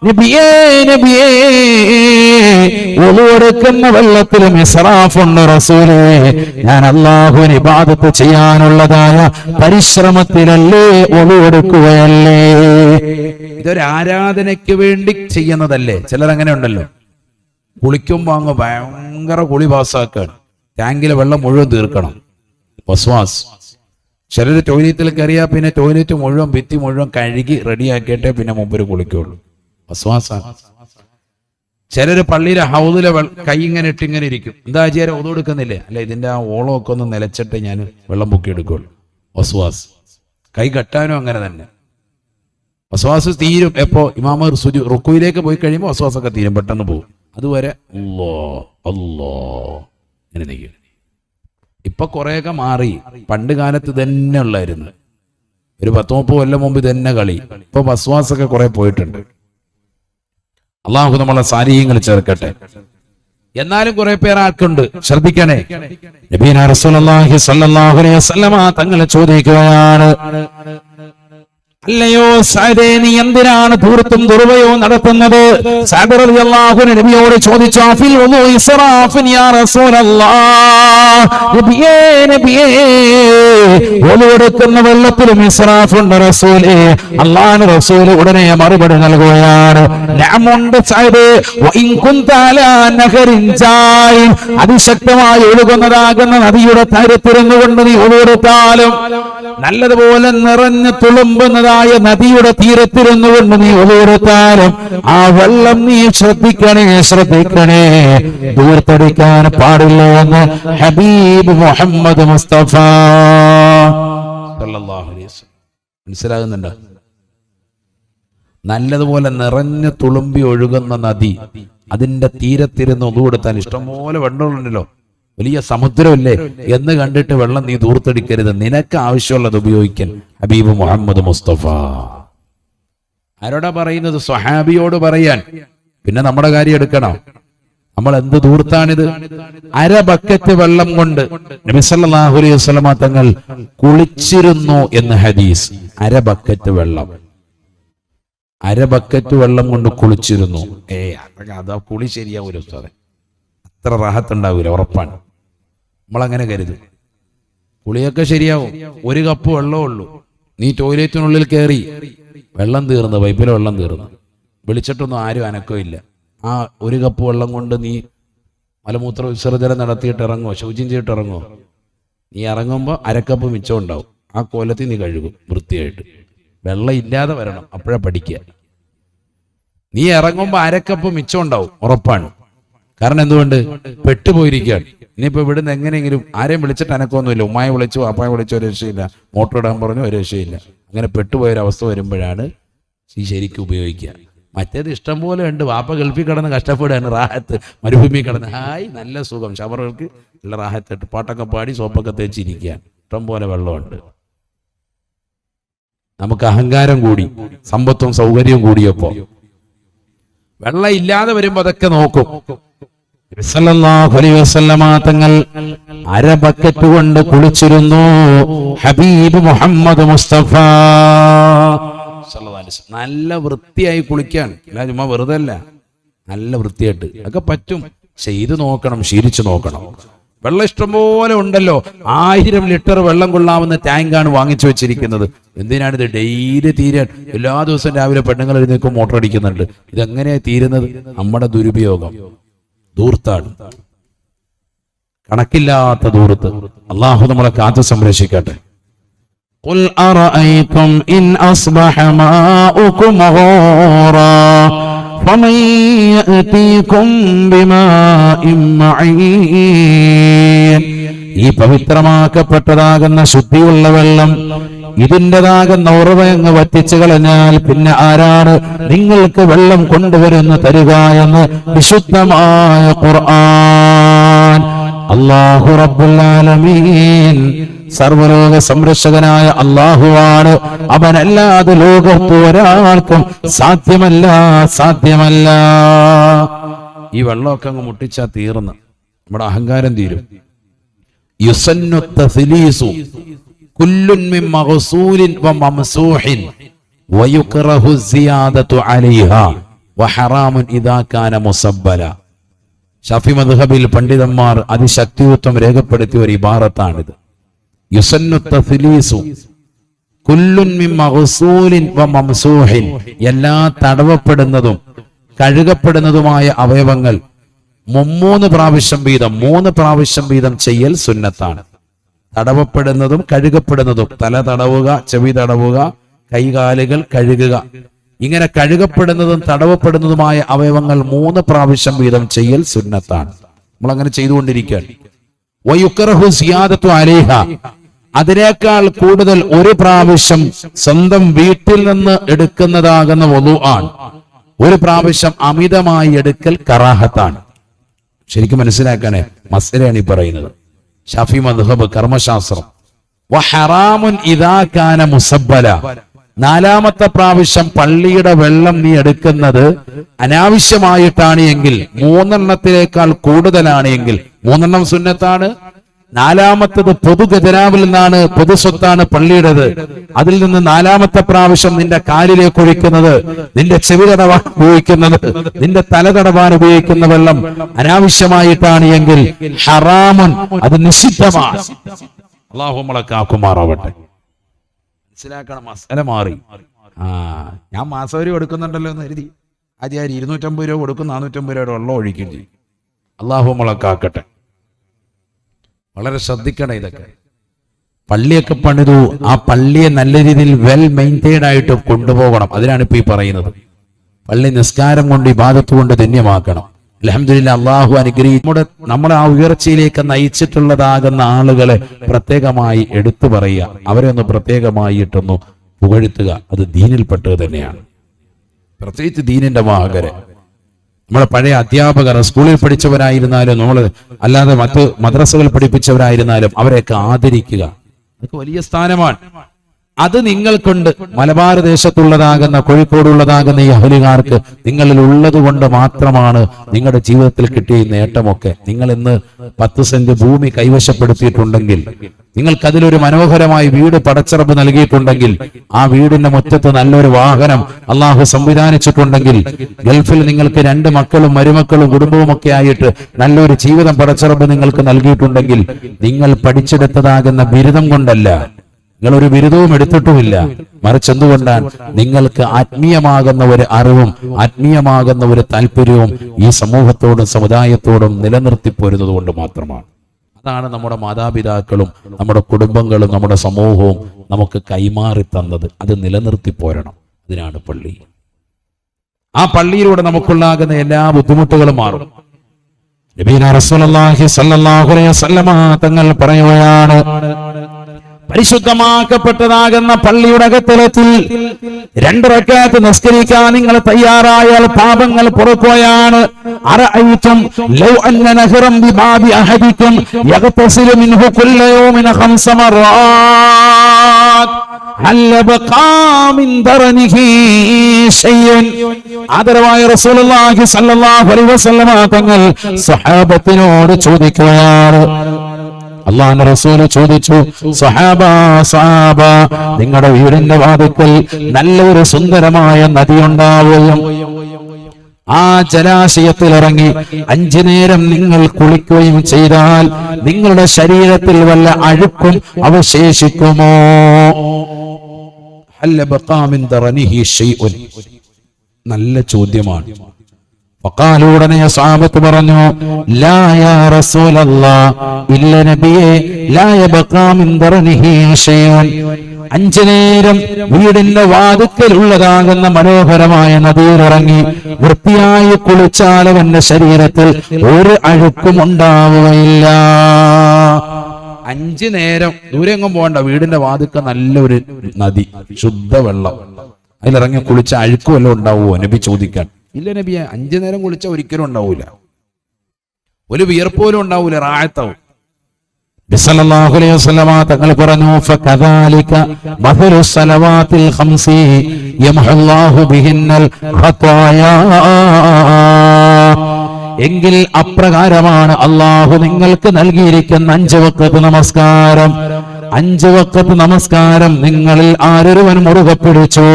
നബിയേ, നബിയേ, വുളൂ എടുക്കുന്ന വെള്ളത്തിലും ഇസ്റാഫുണ്ട് റസൂലേ. ഞാൻ അല്ലാഹുവിനെ ഇബാദത്ത് ചെയ്യാനുള്ളതായ പരിശ്രമത്തിലല്ലേ വുളൂ എടുക്കുകയല്ലേ. ഇതൊരു ആരാധനയ്ക്ക് വേണ്ടി ചെയ്യുന്നതല്ലേ. ചിലർ അങ്ങനെ ഉണ്ടല്ലോ, കുളിക്കുമ്പോ അങ്ങ് ഭയങ്കര കുളി പാസ്സാക്കാൻ, ടാങ്കിലെ വെള്ളം മുഴുവൻ തീർക്കണം, വസ്വാസ്. ചിലർ ടോയ്ലറ്റിൽ കയറിയാൽ പിന്നെ ടോയ്ലറ്റ് മുഴുവൻ ഭിത്തി മുഴുവൻ കഴുകി റെഡിയാക്കിയിട്ടേ പിന്നെ മുമ്പ് കുളിക്കുള്ളൂ, വസ്വാസാണ്. ചിലര് പള്ളിയിലെ ഹൗദിലെ കൈ ഇങ്ങനെ ഇട്ടിങ്ങനെ ഇരിക്കും, എന്താ ആചാര്യ ഒതു എടുക്കുന്നില്ലേ, അല്ല ഇതിന്റെ ആ ഓളമൊക്കെ ഒന്ന് നിലച്ചിട്ട് ഞാൻ വെള്ളം പൊക്കി എടുക്കുള്ളൂ, വസ്വാസ്. കൈ കെട്ടാനും അങ്ങനെ തന്നെ. വസ്വാസ് തീരും എപ്പോ? ഇമാമ റുക്കുയിലേക്ക് പോയി കഴിയുമ്പോൾ വസ്വാസൊക്കെ തീരും, പെട്ടെന്ന് പോകും. അതുവരെ അല്ലോ അല്ലോ ഇങ്ങനെ നിൽക്കും. ഇപ്പൊ കുറെയൊക്കെ മാറി. പണ്ട് കാലത്ത് തന്നെ ഉള്ളായിരുന്നു, ഒരു 10-30 കൊല്ലം മുമ്പ് തന്നെ കളി. ഇപ്പൊ വസ്വാസൊക്കെ കുറെ പോയിട്ടുണ്ട്. അള്ളാഹു നമ്മളെ സാരീയങ്ങൾ ചേർക്കട്ടെ. എന്നാലും കുറെ പേർ ആൾക്കുണ്ട്, ശ്രദ്ധിക്കണേ. നബിയുനാ റസൂലുള്ളാഹി സ്വല്ലല്ലാഹു അലൈഹി വസല്ലമ തങ്ങളെ ചോദിക്കുകയാണ്, അല്ലയോ സഅദേ, നീ എന്തിനാണ് ധൂർത്തും ദുർവ്യയവും നടത്തുന്നത്? സഅദ് റളിയല്ലാഹു അൻഹു നബിയോട് ചോദിച്ചു, അഫിൽ വുളൂഇ ഇസ്റാഫുൻ യാ റസൂലല്ലാഹ്, നബിയേ, നബിയേ, വുളൂ എടുക്കുന്ന വെള്ളത്തിലും ഇസ്റാഫുണ്ട് റസൂലേ. അല്ലാഹുവിന്റെ റസൂൽ ഉടനെ മറുപടി നൽകുകയാണ്, നഅമുണ്ട് സഅദേ, വഇൻ കുൻത അലാ നഹറിൻ ജായിൻ, അതിശക്തമായി ഒഴുകുന്നതാകുന്ന നദിയുടെ തീരത്തിരുന്നു കൊണ്ട് നീ വുളൂ എടുത്താലും, നല്ലതുപോലെ നിറഞ്ഞു തുളുമ്പുന്നതായ നദിയുടെ തീരത്തിരുന്നു കൊണ്ട് നീ വുളൂ എടുത്താലും, ആ വെള്ളം നീ ശ്രദ്ധിക്കണേ, ശ്രദ്ധിക്കണേ, ദൂർത്തടിക്കാൻ പാടില്ല എന്ന് ഹബീബ് മുഹമ്മദ് മുസ്തഫ സല്ലല്ലാഹു അലൈഹി വസല്ലം. മനസ്സിലാകുന്നുണ്ടോ? നല്ലതുപോലെ നിറഞ്ഞു തുളുമ്പി ഒഴുകുന്ന നദി, അതിന്റെ തീരത്തിരുന്ന് വുളൂ എടുത്താൽ ഇഷ്ടംപോലെ വെള്ളമുണ്ടല്ലോ, വലിയ സമുദ്രമല്ലേ എന്ന് കണ്ടിട്ട് വെള്ളം നീ ദൂർത്തടിക്കരുത്, നിനക്ക് ആവശ്യമുള്ളത് ഉപയോഗിക്കാൻ ഹബീബ് മുഹമ്മദ് മുസ്തഫ. ആരോടാ പറയുന്നത്? സ്വഹാബിയോട് പറയാൻ. പിന്നെ നമ്മുടെ കാര്യം എടുക്കണം. നമ്മൾ എന്ത് ദൂർത്താണിത്? അര ബക്കറ്റ് വെള്ളം കൊണ്ട് നബി സല്ലല്ലാഹു അലൈഹി വസല്ലമ തങ്ങൾ കുളിച്ചിരുന്നു എന്ന് ഹദീസ്. അര ബക്കറ്റ് വെള്ളം, അര ബക്കറ്റ് വെള്ളം കൊണ്ട് കുളിച്ചിരുന്നു. അതാ കുളി ശരിയാവൂല ഉസ്താദേ, അത്ര റാഹത്തുണ്ടാവൂല, ഉറപ്പാണ്. നമ്മളങ്ങനെ കരുതും. കുളിയൊക്കെ ശരിയാവും, 1 കപ്പ് വെള്ളമേ ഉള്ളൂ. നീ ടോയ്ലറ്റിനുള്ളിൽ കയറി, വെള്ളം തീർന്നു, പൈപ്പിലെ വെള്ളം തീർന്നു, വിളിച്ചിട്ടൊന്നും ആരും അനക്കോ ഇല്ല. ആ 1 കപ്പ് വെള്ളം കൊണ്ട് നീ മലമൂത്ര വിസർജനം നടത്തിയിട്ട് ഇറങ്ങുമോ? ശൗചം ചെയ്തിട്ട് ഇറങ്ങുമോ? നീ ഇറങ്ങുമ്പോൾ 1/2 കപ്പ് മിച്ചം ഉണ്ടാവും. ആ കോലത്തിൽ നീ കഴുകും വൃത്തിയായിട്ട്. വെള്ളം ഇല്ലാതെ വരണം, അപ്പോഴാ പഠിക്കുക. നീ ഇറങ്ങുമ്പോൾ 1/2 കപ്പ് മിച്ചം ഉണ്ടാവും, ഉറപ്പാണ്. കാരണം എന്തുകൊണ്ട്? പെട്ടുപോയിരിക്കുകയാണ്. ഇനിയിപ്പോ ഇവിടുന്ന് എങ്ങനെയെങ്കിലും ആരെയും വിളിച്ചിട്ട് അനക്കൊന്നുമില്ല. ഉമ്മായി വിളിച്ചു, അപ്പായെ വിളിച്ചു, ഒരു രക്ഷയില്ല. മോട്ടർ ഇടാൻ പറഞ്ഞു, ഒരു രക്ഷയില്ല. അങ്ങനെ പെട്ടുപോയൊരവസ്ഥ വരുമ്പോഴാണ് ഈ ശരിക്കും ഉപയോഗിക്കുക. മറ്റേത് ഇഷ്ടം പോലെ ഉണ്ട്. വാപ്പ ഗൾഫിൽ കിടന്ന് കഷ്ടപ്പെടുകയാണ്, റാഹത്ത്. മരുഭൂമി കിടന്ന് ഹായ്, നല്ല സുഖം, ഷവറുകൾക്ക് നല്ല റാഹത്തിട്ട് പാട്ടൊക്കെ പാടി സോപ്പൊക്കെ തേച്ചിരിക്കുക, ഇഷ്ടം പോലെ വെള്ളമുണ്ട്. നമുക്ക് അഹങ്കാരം കൂടി, സമ്പത്തും സൗകര്യവും കൂടിയപ്പോ വെള്ളം ഇല്ലാതെ വരുമ്പോ അതൊക്കെ നോക്കും. സല്ലല്ലാഹു അലൈഹി വസല്ലമ തങ്ങൾ അര ബക്കറ്റ് കൊണ്ട് കുളിച്ചിരുന്നു ഹബീബ് മുഹമ്മദ് മുസ്തഫ സല്ലല്ലാഹു അലൈഹി വസല്ലം. നല്ല വൃത്തിയായി കുളിക്കാൻ, ചുമ്മാ വെറുതെ അല്ല, നല്ല വൃത്തിയായിട്ട് ഒക്കെ പറ്റും. ചെയ്തു നോക്കണം, ശീലിച്ചു നോക്കണം. വെള്ളം ഇഷ്ടംപോലെ ഉണ്ടല്ലോ. 1000 ലിറ്റർ വെള്ളം കൊള്ളാവുന്ന ടാങ്കാണ് വാങ്ങിച്ചു വെച്ചിരിക്കുന്നത്. എന്തിനാണിത്? ഡെയിലി തീരാൻ. എല്ലാ ദിവസവും രാവിലെ പെണ്ണുങ്ങൾ എഴുന്നേക്കും മോട്ടർ അടിക്കുന്നുണ്ട്. ഇതെങ്ങനെയാ തീരുന്നത്? നമ്മുടെ ദുരുപയോഗം, ധൂർത്താണ്, കണക്കില്ലാത്ത ധൂർത്ത്. അള്ളാഹു നമ്മളെ കാത്തു സംരക്ഷിക്കട്ടെ. ഖുൽ അറഅയ്തും ഇൻ അസ്ബഹ മാഉകും ഗൗറാ ഫമൻ യഅതീകും ബിമാഇൻ മഈൻ. ഈ പവിത്രമാക്കപ്പെട്ടതാകുന്ന ശുദ്ധിയുള്ള വെള്ളം, ഇതിൻ്റെതാകുന്ന ഉറവയങ്ങ് വറ്റിച്ചു കളഞ്ഞാൽ പിന്നെ ആരാണ് നിങ്ങൾക്ക് വെള്ളം കൊണ്ടുവരുന്ന തരിക എന്ന് വിശുദ്ധമായ ഖുർആൻ. അല്ലാഹു റബ്ബുൽ ആലമീൻ, സർവലോക സംരക്ഷകനായ അല്ലാഹുവാണ്. അവനല്ലാതെ ലോകത്ത് ഒരാൾക്കും സാധ്യമല്ല. ഈ വെള്ളമൊക്കെ അങ്ങ് മുട്ടിച്ചാ തീർന്ന് നമ്മുടെ അഹങ്കാരം തീരും. യുസന്നു തസ്ലീസു കുല്ലുൻ മിൻ മഗ്സൂലിൻ വമംസൂഹിൻ വയുക്റഹു സിയാദതു അലൈഹാ വഹറാമുൻ ഇദാ കാന മുസബ്ബല. ഷാഫി മദ്ഹബിൽ പണ്ഡിതന്മാർ അതിശക്തിയുക്തം രേഖപ്പെടുത്തിയ ഒരു ഇബാറത്താണിത്. യുസന്നു തസ്ലീസു കുല്ലുൻ മിൻ മഗ്സൂലിൻ വമംസൂഹിൻ, എല്ലാ തടവപ്പെടുന്നതും കഴുകപ്പെടുന്നതുമായ അവയവങ്ങൾ 3 പ്രാവശ്യം വീതം ചെയ്യൽ സുന്നത്താണ്. തടവപ്പെടുന്നതും കഴുകപ്പെടുന്നതും, തല തടവുക, ചെവി തടവുക, കൈകാലുകൾ കഴുകുക, ഇങ്ങനെ കഴുകപ്പെടുന്നതും തടവപ്പെടുന്നതുമായ അവയവങ്ങൾ 3 പ്രാവശ്യം വീതം ചെയ്യൽ സുന്നത്താണ്. നമ്മൾ അങ്ങനെ ചെയ്തുകൊണ്ടിരിക്കുകയാണ്. വയുക്റഹു സിയാദതു അലൈഹ, അതിനേക്കാൾ കൂടുതൽ 1 പ്രാവശ്യം സ്വന്തം വീട്ടിൽ നിന്ന് എടുക്കുന്നതാകുന്ന വുളൂആണ്. 1 പ്രാവശ്യം അമിതമായി എടുക്കൽ കറാഹത്താണ്. ശരിക്കും മനസ്സിലാക്കണേ, മസ്അലയാണ് ഈ പറയുന്നത്. ഷാഫി മദ്ഹബ് കർമ്മശാസ്ത്രം. വഹറാമുൻ ഇദാ കാന മുസബ്ബല, 4ാമത്തെ പ്രാവശ്യം പള്ളിയുടെ വെള്ളം നീ എടുക്കുന്നത് അനാവശ്യമായിട്ടാണ് എങ്കിൽ, 3 കൂടുതലാണ് എങ്കിൽ 3 സുന്നത്താണ്. 4ാമത്തത് പൊതു ഖജനാവിൽ നിന്നാണ്, പൊതു സ്വത്താണ് പള്ളിയുടേത്. അതിൽ നിന്ന് 4ാമത്തെ പ്രാവശ്യം നിന്റെ കാലിലേക്ക് ഒഴിക്കുന്നത്, നിന്റെ ചെവി തടവാൻ ഉപയോഗിക്കുന്നത്, നിന്റെ തല തടവാൻ ഉപയോഗിക്കുന്ന വെള്ളം അനാവശ്യമായിട്ടാണ് എങ്കിൽ ഹറാമുൻ, അത് നിഷിദ്ധമാണ്. അല്ലാഹു നമ്മളെ കാക്കുമാറാവട്ടെ. മനസ്സിലാക്കണം, മസല മാറി. ഞാൻ മാസവരി കൊടുക്കുന്നുണ്ടല്ലോ എന്ന് കരുതി ആദ്യം 250 രൂപ കൊടുക്കും, 450 രൂപയുടെ വെള്ളം ഒഴിക്കുകയും ചെയ്യും. അല്ലാഹു നമ്മളെ കാക്കട്ടെ. വളരെ ശ്രദ്ധിക്കണം. ഇതൊക്കെ പള്ളിയൊക്കെ പണിതു, ആ പള്ളിയെ നല്ല രീതിയിൽ വെൽ മെയിൻറ്റെയിൻഡ് ആയിട്ട് കൊണ്ടുപോകണം. അതിനാണ് ഇപ്പൊ ഈ പറയുന്നത്. പള്ളി നിസ്കാരം കൊണ്ട്, ഇബാദത്ത് കൊണ്ട് ധന്യമാക്കണം. അൽഹംദുലില്ലാഹ്, അള്ളാഹു അനുഗ്രഹിക്കും. നമ്മളെ ആ ഉയർച്ചയിലേക്ക് നയിച്ചിട്ടുള്ളതാകുന്ന ആളുകളെ പ്രത്യേകമായി എടുത്തു പറയുക, അവരെ ഒന്ന് പ്രത്യേകമായിട്ടൊന്ന് പുകഴ്ത്തുക. അത് ദീനിൽപ്പെട്ടത് തന്നെയാണ്. പ്രത്യേകിച്ച് ദീനിന്റെ വാഹകരെ, നമ്മളെ പഴയ അധ്യാപകർ, സ്കൂളിൽ പഠിച്ചവരായിരുന്നാലും നമ്മൾ അല്ലാതെ മറ്റ് മദ്രസകൾ പഠിപ്പിച്ചവരായിരുന്നാലും അവരെയൊക്കെ ആദരിക്കുക. അതൊക്കെ വലിയ സ്ഥാനമാണ്. അത് നിങ്ങൾക്കുണ്ട്. മലബാർ ദേശത്തുള്ളതാകുന്ന, കോഴിക്കോടുള്ളതാകുന്ന ഈ അഹലുകാർക്ക് നിങ്ങളിൽ ഉള്ളത് കൊണ്ട് മാത്രമാണ് നിങ്ങളുടെ ജീവിതത്തിൽ കിട്ടിയ ഈ നേട്ടമൊക്കെ. നിങ്ങൾ ഇന്ന് 10 സെന്റ് ഭൂമി കൈവശപ്പെടുത്തിയിട്ടുണ്ടെങ്കിൽ, നിങ്ങൾക്കതിലൊരു മനോഹരമായ വീട് പടച്ചിറപ്പ് നൽകിയിട്ടുണ്ടെങ്കിൽ, ആ വീടിന്റെ മുറ്റത്ത് നല്ലൊരു വാഹനം അള്ളാഹു സംവിധാനിച്ചിട്ടുണ്ടെങ്കിൽ, ഗൾഫിൽ നിങ്ങൾക്ക് 2 മക്കളും മരുമക്കളും കുടുംബവും ഒക്കെ ആയിട്ട് നല്ലൊരു ജീവിതം പടച്ചിറപ്പ് നിങ്ങൾക്ക് നൽകിയിട്ടുണ്ടെങ്കിൽ, നിങ്ങൾ പഠിച്ചെടുത്തതാകുന്ന ബിരുദം കൊണ്ടല്ല, നിങ്ങളൊരു ബിരുദവും എടുത്തിട്ടുമില്ല, മറിച്ച് എന്തുകൊണ്ടാണ്? നിങ്ങൾക്ക് ആത്മീയമാകുന്ന ഒരു അറിവും ആത്മീയമാകുന്ന ഒരു താല്പര്യവും ഈ സമൂഹത്തോടും സമുദായത്തോടും നിലനിർത്തിപ്പോരുന്നത് കൊണ്ട് മാത്രമാണ്. അതാണ് നമ്മുടെ മാതാപിതാക്കളും നമ്മുടെ കുടുംബങ്ങളും നമ്മുടെ സമൂഹവും നമുക്ക് കൈമാറി തന്നത്. അത് നിലനിർത്തി പോരണം. അതിനാണ് പള്ളി. ആ പള്ളിയിലൂടെ നമുക്കുണ്ടാകുന്ന എല്ലാ ബുദ്ധിമുട്ടുകളും മാറും. നബിയുനാ റസൂലുള്ളാഹി സ്വല്ലല്ലാഹു അലൈഹി വസല്ലമ തങ്ങൾ പറയുകയാണ്, പരിശുദ്ധമാക്കപ്പെട്ടതാകുന്ന പള്ളിയുടെ അകത്തളത്തിൽ 2 റക്അത്ത് നിസ്കരിക്കാൻ നിങ്ങൾ തയ്യാറായാൽ പാപങ്ങൾ പൊറുക്കുകയാണ്. അറഅയ്തും ലൗ അന്ന നഹറൻ ബിബാബി അഹദിക്കും യഗ്തസിലു മിൻഹു കുല്ല യൗമിൻ 5 മറാത്ത് ഹൽ ബഖാ മിൻ ദറനിഹി ശൈഉൻ. ആദരവായ റസൂലുള്ളാഹി സ്വല്ലല്ലാഹു അലൈഹി വസല്ലമ തങ്ങൾ സ്വഹാബത്തിനോട് ചോദിക്കുകയാണ്. അല്ലാഹുവിന്റെ റസൂൽ ചോദിച്ചു, സഹാബ നിങ്ങളുടെ വീടിന്റെ വാതിൽക്കൽ നല്ലൊരു സുന്ദരമായ നദി ഉണ്ടാവുകയും ആ ജലാശയത്തിൽ ഇറങ്ങി 5 നേരം നിങ്ങൾ കുളിക്കുകയും ചെയ്താൽ നിങ്ങളുടെ ശരീരത്തിൽ വല്ല അഴുക്കും അവശേഷിക്കുമോ? നല്ല ചോദ്യമാണ്. ഉടനെ സ്വഹാബത്ത് പറഞ്ഞു, ലാ യാ റസൂലല്ലാഹ്, ഇല്ല നബിയേ, ലാ യബ്ഖാ മിൻ ദറനിഹി ശൈഉൻ. 5 നേരം വീടിന്റെ വാതിക്കലുള്ളതാകുന്ന മനോഹരമായ നദിയിലിറങ്ങി വൃത്തിയായി കുളിച്ചാൽ അവന്റെ ശരീരത്തിൽ ഒരു അഴുക്കും ഉണ്ടാവുകയില്ല. 5 നേരം ദൂരെങ്ങും പോകണ്ട, വീടിന്റെ വാതിക്ക നല്ലൊരു നദി, ശുദ്ധവെള്ളം, അതിലിറങ്ങി കുളിച്ച അഴുക്കും വല്ലതും ഉണ്ടാവുമോ നബി ചോദിക്കാൻ. ഇല്ല നബിയെ, 5 നേരം കുളിച്ച ഒരിക്കലും ഉണ്ടാവൂല, ഒരു വിയർപ്പോലും ഉണ്ടാവൂല, റാഹത്താവും. ബിസല്ലല്ലാഹു അലൈഹി വസല്ലമ തങ്ങൾ പറഞ്ഞു, ഫകദാലിക മഥലു സ്വലവാത്തിൽ ഖംസി യംഹുല്ലാഹു ബിഹിന്നൽ ഖതായാ. എങ്കിൽ അപ്രകാരമാണ് അല്ലാഹു നിങ്ങൾക്ക് നൽകിയിരിക്കുന്ന 5 വഖത്ത് നമസ്കാരം. 5 വഖത്ത് നമസ്കാരം നിങ്ങളിൽ ആരൊരുവൻ മുറുകെ പിടിച്ചു,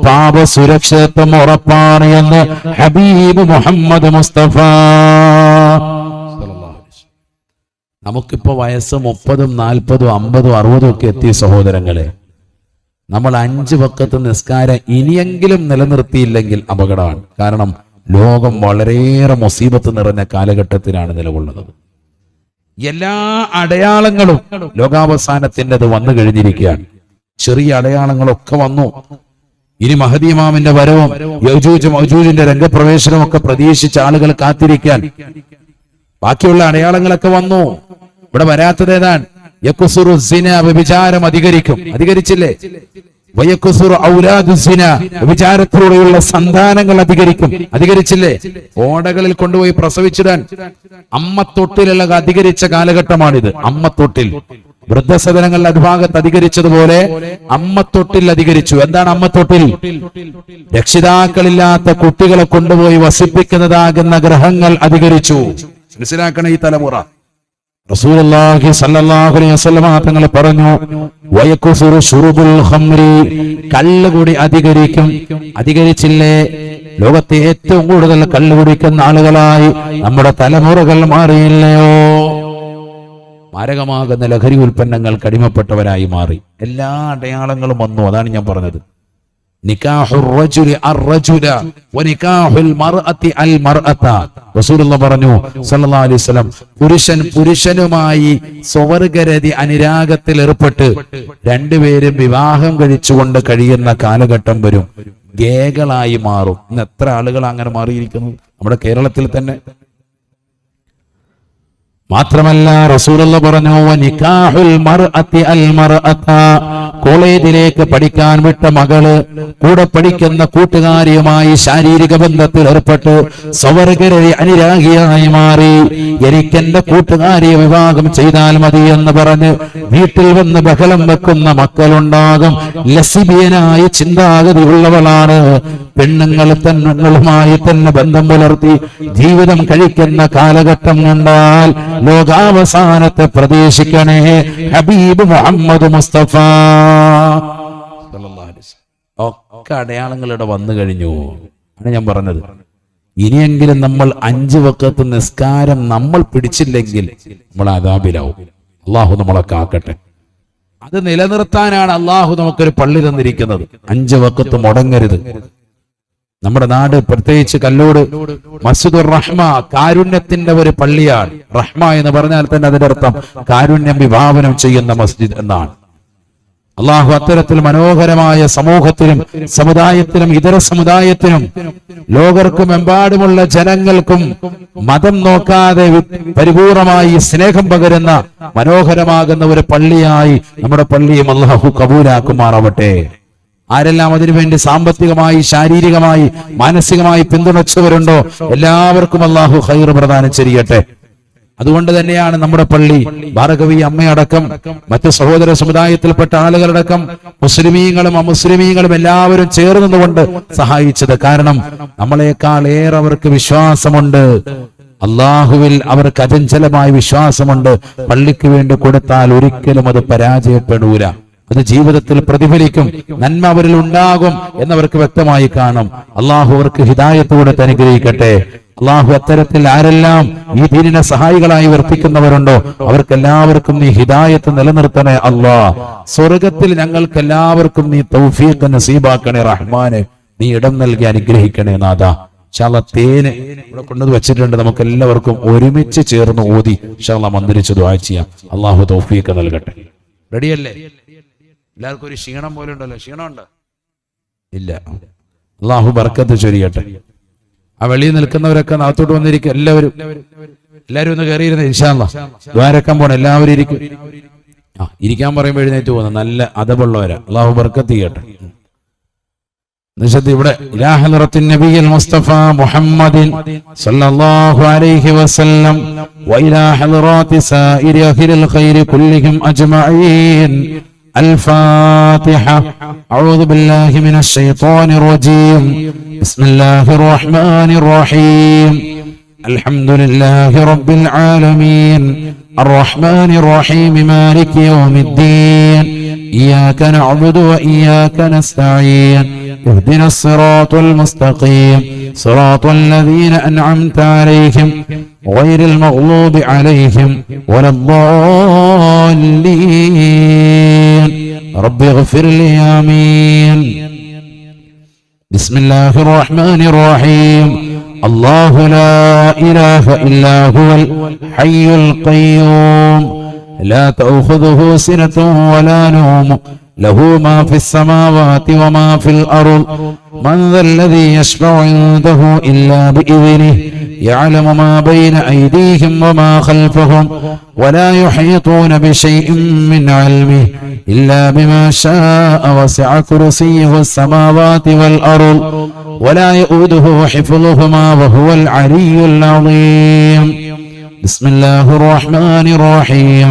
പാപ സുരക്ഷിതത്വം ഉറപ്പാണ് എന്ന് ഹബീബ് മുഹമ്മദ് മുസ്തഫ. നമുക്കിപ്പോ വയസ്സ് 30, 40, 50, 60 ഒക്കെ എത്തിയ സഹോദരങ്ങളെ, നമ്മൾ 5 വഖത്ത് നിസ്കാരം ഇനിയെങ്കിലും നിലനിർത്തിയില്ലെങ്കിൽ അപകടമാണ്. കാരണം ലോകം വളരെയേറെ മുസീബത്ത് നിറഞ്ഞ കാലഘട്ടത്തിലാണ് നിലകൊള്ളുന്നത്. എല്ലാ അടയാളങ്ങളും ലോകാവസാനത്തിൻ്റെത് വന്നു കഴിഞ്ഞിരിക്കുകയാണ്. ചെറിയ അടയാളങ്ങളൊക്കെ വന്നു. ഇനി മഹദി ഇമാമിന്റെ വരവും യജൂജ് മഅജൂജിന്റെ രംഗപ്രവേശനവും ഒക്കെ പ്രതീക്ഷിച്ച ആളുകൾ കാത്തിരിക്കാൻ. ബാക്കിയുള്ള അടയാളങ്ങളൊക്കെ വന്നു. ഇവിടെ വരാത്തത് ഏതാണ്? യക്സുറു സിന, വ്യഭിചാരം അധികരിച്ചില്ലേ? വയക്സുറു ഔലാദു സിന, വ്യഭിചാരത്തിലൂടെയുള്ള സന്താനങ്ങൾ അധികരിച്ചില്ലേ? ഓടകളിൽ കൊണ്ടുപോയി പ്രസവിച്ചിടാൻ അമ്മത്തൊട്ടിലുള്ള അധികരിച്ച കാലഘട്ടമാണിത്. അമ്മത്തൊട്ടിൽ വൃദ്ധസദനങ്ങളുടെ അടിഭാഗത്ത് അധികരിച്ചതുപോലെ അമ്മത്തൊട്ടിൽ അധികരിച്ചു. എന്താണ് അമ്മത്തൊട്ടിൽ? രക്ഷിതാക്കളില്ലാത്ത കുട്ടികളെ കൊണ്ടുപോയി വസിപ്പിക്കുന്നതാകുന്ന ഗ്രഹങ്ങൾ അധികരിച്ചു. മനസ്സിലാക്കണം ഈ തലമുറ. റസൂലുള്ളാഹി സ്വല്ലല്ലാഹു അലൈഹി വസല്ലമ തങ്ങൾ പറഞ്ഞു, വയക്സുറു ശുറുബുൽ ഖംരി, കള്ളുകുടി അധികരിച്ചില്ലേ? ലോകത്തെ ഏറ്റവും കൂടുതൽ കള്ളു കുടിക്കുന്ന ആളുകളായി നമ്മുടെ തലമുറകൾ മാറിയില്ലയോ? മാരകമാകുന്ന ലഹരി ഉൽപ്പന്നങ്ങൾക്ക് അടിമപ്പെട്ടവരായി മാറി. എല്ലാ അടയാളങ്ങളും വന്നു. അതാണ് ഞാൻ പറഞ്ഞത്. നിക്കാഹുർ റജുലി അർറജുല വനിക്കാഹുൽ മർഅതി അൽ മർഅത. റസൂലുള്ളാഹി പറഞ്ഞു സല്ലല്ലാഹു അലൈഹി വസല്ലം, പുരുഷനുമായി സ്വവർഗരതി അനുരാഗത്തിൽ ഏർപ്പെട്ട് 2 പേരും വിവാഹം കഴിച്ചുകൊണ്ട് കഴിയുന്ന കാലഘട്ടം വരും. ഗേകളായി മാറും. ഇന്ന് എത്ര ആളുകൾ അങ്ങനെ മാറിയിരിക്കുന്നു നമ്മുടെ കേരളത്തിൽ തന്നെ. മാത്രമല്ല റസൂലുള്ളാഹി പറഞ്ഞു, വനിക്കാഹുൽ മർഅതി അൽ മർഅത, കോളേജിലേക്ക് പഠിക്കാൻ വിട്ട മകള് കൂടെ പഠിക്കുന്ന കൂട്ടുകാരിയുമായി ശാരീരിക ബന്ധത്തിൽ ഏർപ്പെട്ട് സ്വവർഗരതി അനുരാഗിയായി മാറി. എനിക്കെന്റെ കൂട്ടുകാരിയെ വിവാഹം ചെയ്താൽ മതി എന്ന് പറഞ്ഞ് വീട്ടിൽ വന്ന് ബഹളം വെക്കുന്ന മക്കളുണ്ടാകും. ലസിബിയനായ ചിന്താഗതിയുള്ളവളാണ്. പെണ്ണുങ്ങളുമായി തന്നെ ബന്ധം പുലർത്തി ജീവിതം കഴിക്കുന്ന കാലഘട്ടം കണ്ടാൽ ലോകാവസാനത്തെ പ്രതീക്ഷിക്കണേ ഹബീബ് മുഹമ്മദ് മുസ്തഫ. ഒക്കെ അടയാളങ്ങളുടെ വന്നു കഴിഞ്ഞു ആണ് ഞാൻ പറഞ്ഞത്. ഇനിയെങ്കിലും നമ്മൾ 5 വഖത്ത് നിസ്കാരം നമ്മൾ പിടിച്ചില്ലെങ്കിൽ നമ്മൾ അദാബിലാവും. അള്ളാഹു നമ്മളെ കാക്കട്ടെ. അത് നിലനിർത്താനാണ് അള്ളാഹു നമുക്കൊരു പള്ളി തന്നിരിക്കുന്നത്. 5 വഖത്ത് മുടങ്ങരുത്. നമ്മുടെ നാട് പ്രത്യേകിച്ച് കല്ലൂട് മസ്ജിദുർ റഹ്മ കാരുണ്യത്തിന്റെ ഒരു പള്ളിയാണ്. റഹ്മ എന്ന് പറഞ്ഞാൽ തന്നെ അതിന്റെ അർത്ഥം കാരുണ്യം വിഭാവനം ചെയ്യുന്ന മസ്ജിദ് എന്നാണ്. അള്ളാഹു അത്തരത്തിൽ മനോഹരമായ സമൂഹത്തിനും സമുദായത്തിനും ഇതര സമുദായത്തിനും ലോകർക്കും എമ്പാടുമുള്ള ജനങ്ങൾക്കും മതം നോക്കാതെ പരിപൂർണമായി സ്നേഹം പകരുന്ന മനോഹരമാകുന്ന ഒരു പള്ളിയായി നമ്മുടെ പള്ളിയും അള്ളാഹു കബൂലാക്കുമാറാവട്ടെ. ആരെല്ലാം അതിനുവേണ്ടി സാമ്പത്തികമായി, ശാരീരികമായി, മാനസികമായി പിന്തുണച്ചവരുണ്ടോ എല്ലാവർക്കും അള്ളാഹു ഖൈർ പ്രദാനം ചെയ്യട്ടെ. അതുകൊണ്ട് തന്നെയാണ് നമ്മുടെ പള്ളി ഭാർഗവി അമ്മയടക്കം മറ്റു സഹോദര സമുദായത്തിൽപ്പെട്ട ആളുകളടക്കം മുസ്ലിമീങ്ങളും അമുസ്ലിമീങ്ങളും എല്ലാവരും ചേർന്നുകൊണ്ട് സഹായിച്ചത്. കാരണം നമ്മളെക്കാൾ ഏറെ അവർക്ക് വിശ്വാസമുണ്ട്. അള്ളാഹുവിൽ അവർക്ക് അചഞ്ചലമായ വിശ്വാസമുണ്ട്. പള്ളിക്ക് വേണ്ടി കൊടുത്താൽ ഒരിക്കലും അത് പരാജയപ്പെടൂല. അത് ജീവിതത്തിൽ പ്രതിഫലിക്കും, നന്മ അവരിൽ ഉണ്ടാകും എന്നവർക്ക് വ്യക്തമായി കാണും. അള്ളാഹു അവർക്ക് ഹിദായത്ത് കൊടുത്ത് അനുഗ്രഹിക്കട്ടെ. അള്ളാഹു അത്തരത്തിൽ ആരെല്ലാം ഈ ദീനിനെ സഹായികളായി വർത്തിക്കുന്നവരുണ്ടോ അവർക്കെല്ലാവർക്കും നീ ഹിദായത്ത് നിലനിർത്തണേ അല്ലാഹ്. സ്വർഗത്തിൽ ഞങ്ങൾക്ക് എല്ലാവർക്കും നീ തൗഫീഖ് നസീബാക്കണേ റഹ്മാനെ. നീ ഇടം നൽകി അനുഗ്രഹിക്കണേ നാഥാ. ഇൻഷാ അല്ലാഹ് തേന് ഇവിടെ കൊണ്ടു വെച്ചിട്ടുണ്ട്. നമുക്ക് എല്ലാവർക്കും ഒരുമിച്ച് ചേർന്ന് ഓതി ഇൻഷാ അല്ലാഹ് മന്ത്രിച്ച് ദുആ ചെയ്യാം. അള്ളാഹു തൗഫീഖ് നൽകട്ടെ. റെഡിയല്ലേ? എല്ലാവർക്കും ഒരു ക്ഷീണം പോലെ ഉണ്ടല്ലോ. ക്ഷീണമുണ്ടോ? ഇല്ല. അള്ളാഹു ബർക്കത്ത് ചൊരിയട്ടെ. ആ വെളിയിൽ നിൽക്കുന്നവരൊക്കെ നാത്തോട്ട് വന്നിരിക്കും. എല്ലാവരും ഒന്ന് കയറിയിരുന്ന ഇൻഷാ അല്ലാഹ് ദ്വാരക്കാൻ പോണം. എല്ലാവരും ഇരിക്കും. ഇരിക്കാൻ പറയുമ്പോൾ എഴുന്നേറ്റ് പോകുന്ന നല്ല അദബുള്ളവരാ. അള്ളാഹു ബർക്കത്ത് ചെയ്യട്ടെ. ഇവിടെ ഇലാ ഹളറത്തിൻ നബിയിൽ മുസ്തഫ മുഹമ്മദിൻ സല്ലല്ലാഹു അലൈഹി വസല്ലം വഇലാ ഹളറാത്തി സായിരി അഹ്ലിൽ ഖൈരി കുല്ലിഹിം അജ്മഈൻ. الفاتحة. أعوذ بالله من الشيطان الرجيم. بسم الله الرحمن الرحيم. الحمد لله رب العالمين الرحمن الرحيم مالك يوم الدين إياك نعبد وإياك نستعين اهدنا الصراط المستقيم صراط الذين أنعمت عليهم غير المغضوب عليهم ولا الضالين رب اغفر لي آمين. بسم الله الرحمن الرحيم. الله لا إله إلا هو الحي القيوم لا تأخذه سنة ولا نوم له ما في السماوات وما في الأرض من ذا الذي يشفع عنده إلا بإذنه يعلم ما بين أيديهم وما خلفهم ولا يحيطون بشيء من علمه إلا بما شاء وسع كرسيه السماوات والأرض ولا يؤوده حفظهما وهو العلي العظيم. بسم الله الرحمن الرحيم.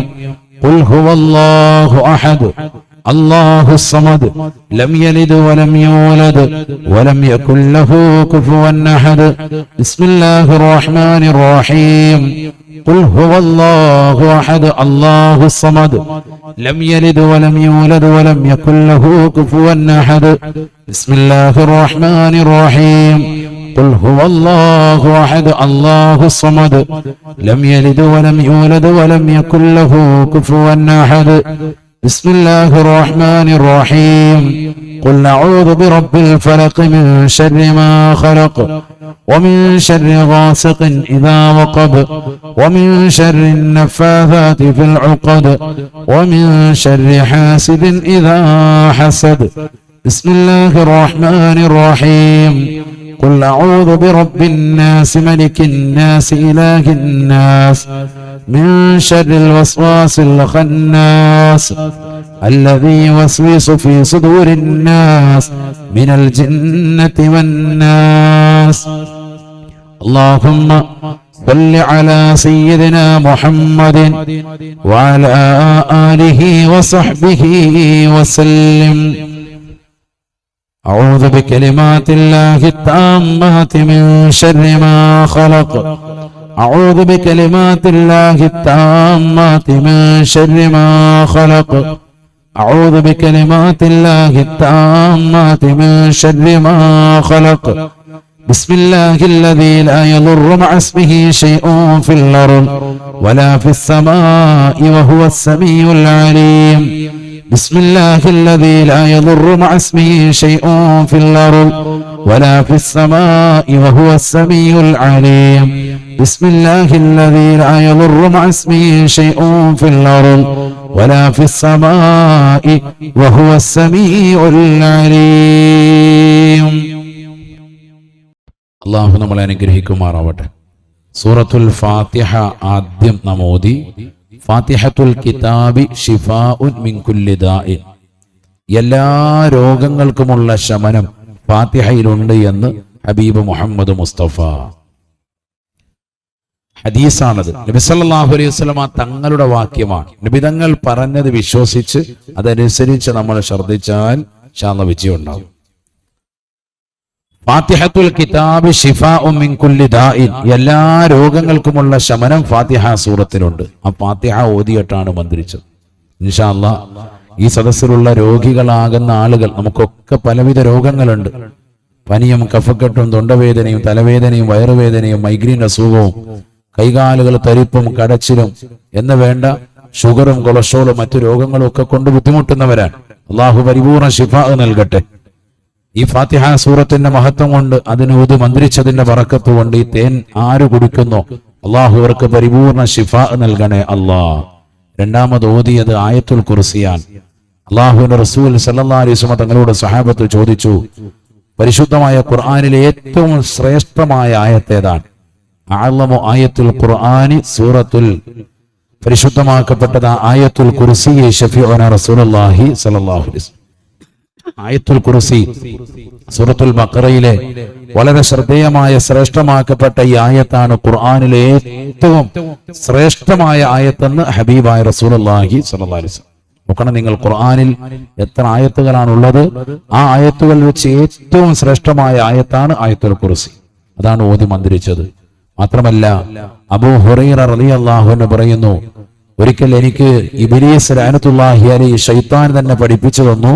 قل هو الله أحد الله الصمد لم يلد ولم يولد ولم يكن له كفوا أحد. بسم الله الرحمن الرحيم. قل هو الله أحد الله الصمد لم يلد ولم يولد ولم يكن له كفوا أحد. بسم الله الرحمن الرحيم. قل هو الله أحد الله الصمد لم يلد ولم يولد ولم يكن له كفوا أحد. بسم الله الرحمن الرحيم. قل أعوذ برب الفلق من شر ما خلق ومن شر غاسق إذا وقب ومن شر النفاثات في العقد ومن شر حاسد إذا حسد. بسم الله الرحمن الرحيم. قل أعوذ برب الناس ملك الناس إله الناس من شر الوسواس الخناس الذي يوسوس في صدور الناس من الجنة والناس. اللهم صل على سيدنا محمد وعلى آله وصحبه وسلم. أعوذ بكلمات الله التامات من شر ما خلق. أعوذ بكلمات الله التامات من شر ما خلق. أعوذ بكلمات الله التامات من شر ما خلق. بسم الله الذي لا يضر مع اسمه شيء في الأرض ولا في السماء وهو السميع العليم. بسم الله الذي لا يضر مع اسمه شيء في الأرض ولا في السماء وهو السميع العليم. بسم الله الذي لا يضر مع اسمه شيء في الأرض ولا في السماء وهو السميع العليم. അള്ളാഹു നമ്മളെ അനുഗ്രഹിക്കുമാറാവട്ടെ. സൂറത്തുൽ ഫാത്തിഹ ആദ്യം നാം ഓതി. ഫാത്തിഹത്തുൽ കിതാബി ശിഫാഉൻ മിൻ കുല്ലി ദാഇൻ. എല്ലാ രോഗങ്ങൾക്കുമുള്ള ശമനം ഫാത്തിഹയിലുണ്ട് എന്ന് ഹബീബ് മുഹമ്മദ് മുസ്തഫ. ഹദീസാണത്. നബി സല്ലല്ലാഹു അലൈഹി വസല്ലമ തങ്ങളുടെ വാക്യമാണ്. നബി തങ്ങൾ പറഞ്ഞത് വിശ്വസിച്ച് അതനുസരിച്ച് നമ്മൾ ശ്രദ്ധിച്ചാൽ ഇൻഷാ അല്ലാഹ് വിജയം ഉണ്ടാവും. ഫാത്തിഹത്തുൽ കിതാബ് ശിഫാഉൻ മിൻ കുല്ലി ദാഇൻ. എല്ലാ രോഗങ്ങൾക്കുമുള്ള ശമനം ഫാത്തിഹ സൂറത്തിലുണ്ട്. ആ ഫാത്തിഹ ഓതിയിട്ടാണ് മന്ത്രിച്ചത്. ഇൻഷാ അല്ലാഹ് ഈ സദസ്സിലുള്ള രോഗികളാകുന്ന ആളുകൾ, നമുക്കൊക്കെ പലവിധ രോഗങ്ങളുണ്ട്. പനിയും കഫക്കെട്ടും തൊണ്ടവേദനയും തലവേദനയും വയറുവേദനയും മൈഗ്രീൻ അസുഖവും കൈകാലുകൾ തരിപ്പും കടച്ചിലും എന്ന് വേണ്ട ഷുഗറും കൊളസ്ട്രോളും മറ്റു രോഗങ്ങളും ഒക്കെ കൊണ്ട് ബുദ്ധിമുട്ടുന്നവരാണ്. അള്ളാഹു പരിപൂർണ്ണ ശിഫാ നൽകട്ടെ. ഈ ഫാത്തിഹ സൂറത്തിന്റെ മഹത്വം കൊണ്ട് അതിന് ഊതി മന്ത്രിച്ചതിന്റെ ബറക്കത്ത് കൊണ്ട് ഈ തേൻ ആര് കുടിക്കുന്നോ അള്ളാഹു അവർക്ക് പരിപൂർണ്ണ ശിഫാ നൽകണേ അല്ലാ. രണ്ടാമത് ഓതിയത് ആയത്തുൽ കുർസിയാൻ. അള്ളാഹുവിന്റെ റസൂൽ സല്ലല്ലാഹു അലൈഹി വസല്ലം തങ്ങളോട് സഹാബത്ത് ചോദിച്ചു, പരിശുദ്ധമായ ഖുർആനിലെ ഏറ്റവും ശ്രേഷ്ഠമായ ആയത്തേതാണ്? അഅ്ലമു ആയത്തുൽ ഖുർആനി സൂറത്തുൽ, പരിശുദ്ധമാക്കപ്പെട്ടത് ആയത്തുൽ കുർസി ശഫീഉന റസൂലുള്ളാഹി സ്വല്ലല്ലാഹു അലൈഹി വസല്ലം. ആയത്തുൽ കുർസി സൂറത്തുൽ ബഖറയിലെ വളരെ ശ്രദ്ധേയമായ ശ്രേഷ്ഠമാക്കപ്പെട്ട ഈ ആയത്താണ് ഖുർആനിലെ ഏറ്റവും ശ്രേഷ്ഠമായ ആയത്തെന്ന് ഹബീബായ റസൂലുള്ളാഹി സ്വല്ലല്ലാഹു അലൈഹി വസല്ലം. നോക്കണം നിങ്ങൾ, ഖുർആനിൽ എത്ര ആയത്തുകളാണുള്ളത്. ആ ആയത്തുകൾ വെച്ച് ഏറ്റവും ശ്രേഷ്ഠമായ ആയത്താണ് ആയത്തുൽ കുർസി. അതാണ് ഓതി മന്ത്രിച്ചത്. മാത്രമല്ല അബൂ ഹുറൈറ റളിയല്ലാഹു അൻഹു പറയുന്നു, ഒരിക്കൽ എനിക്ക് ഇബ്ലീസ് ലഅനത്തുല്ലാഹി അലൈഹി ശൈത്താൻ തന്നെ പഠിപ്പിച്ചു തന്നു,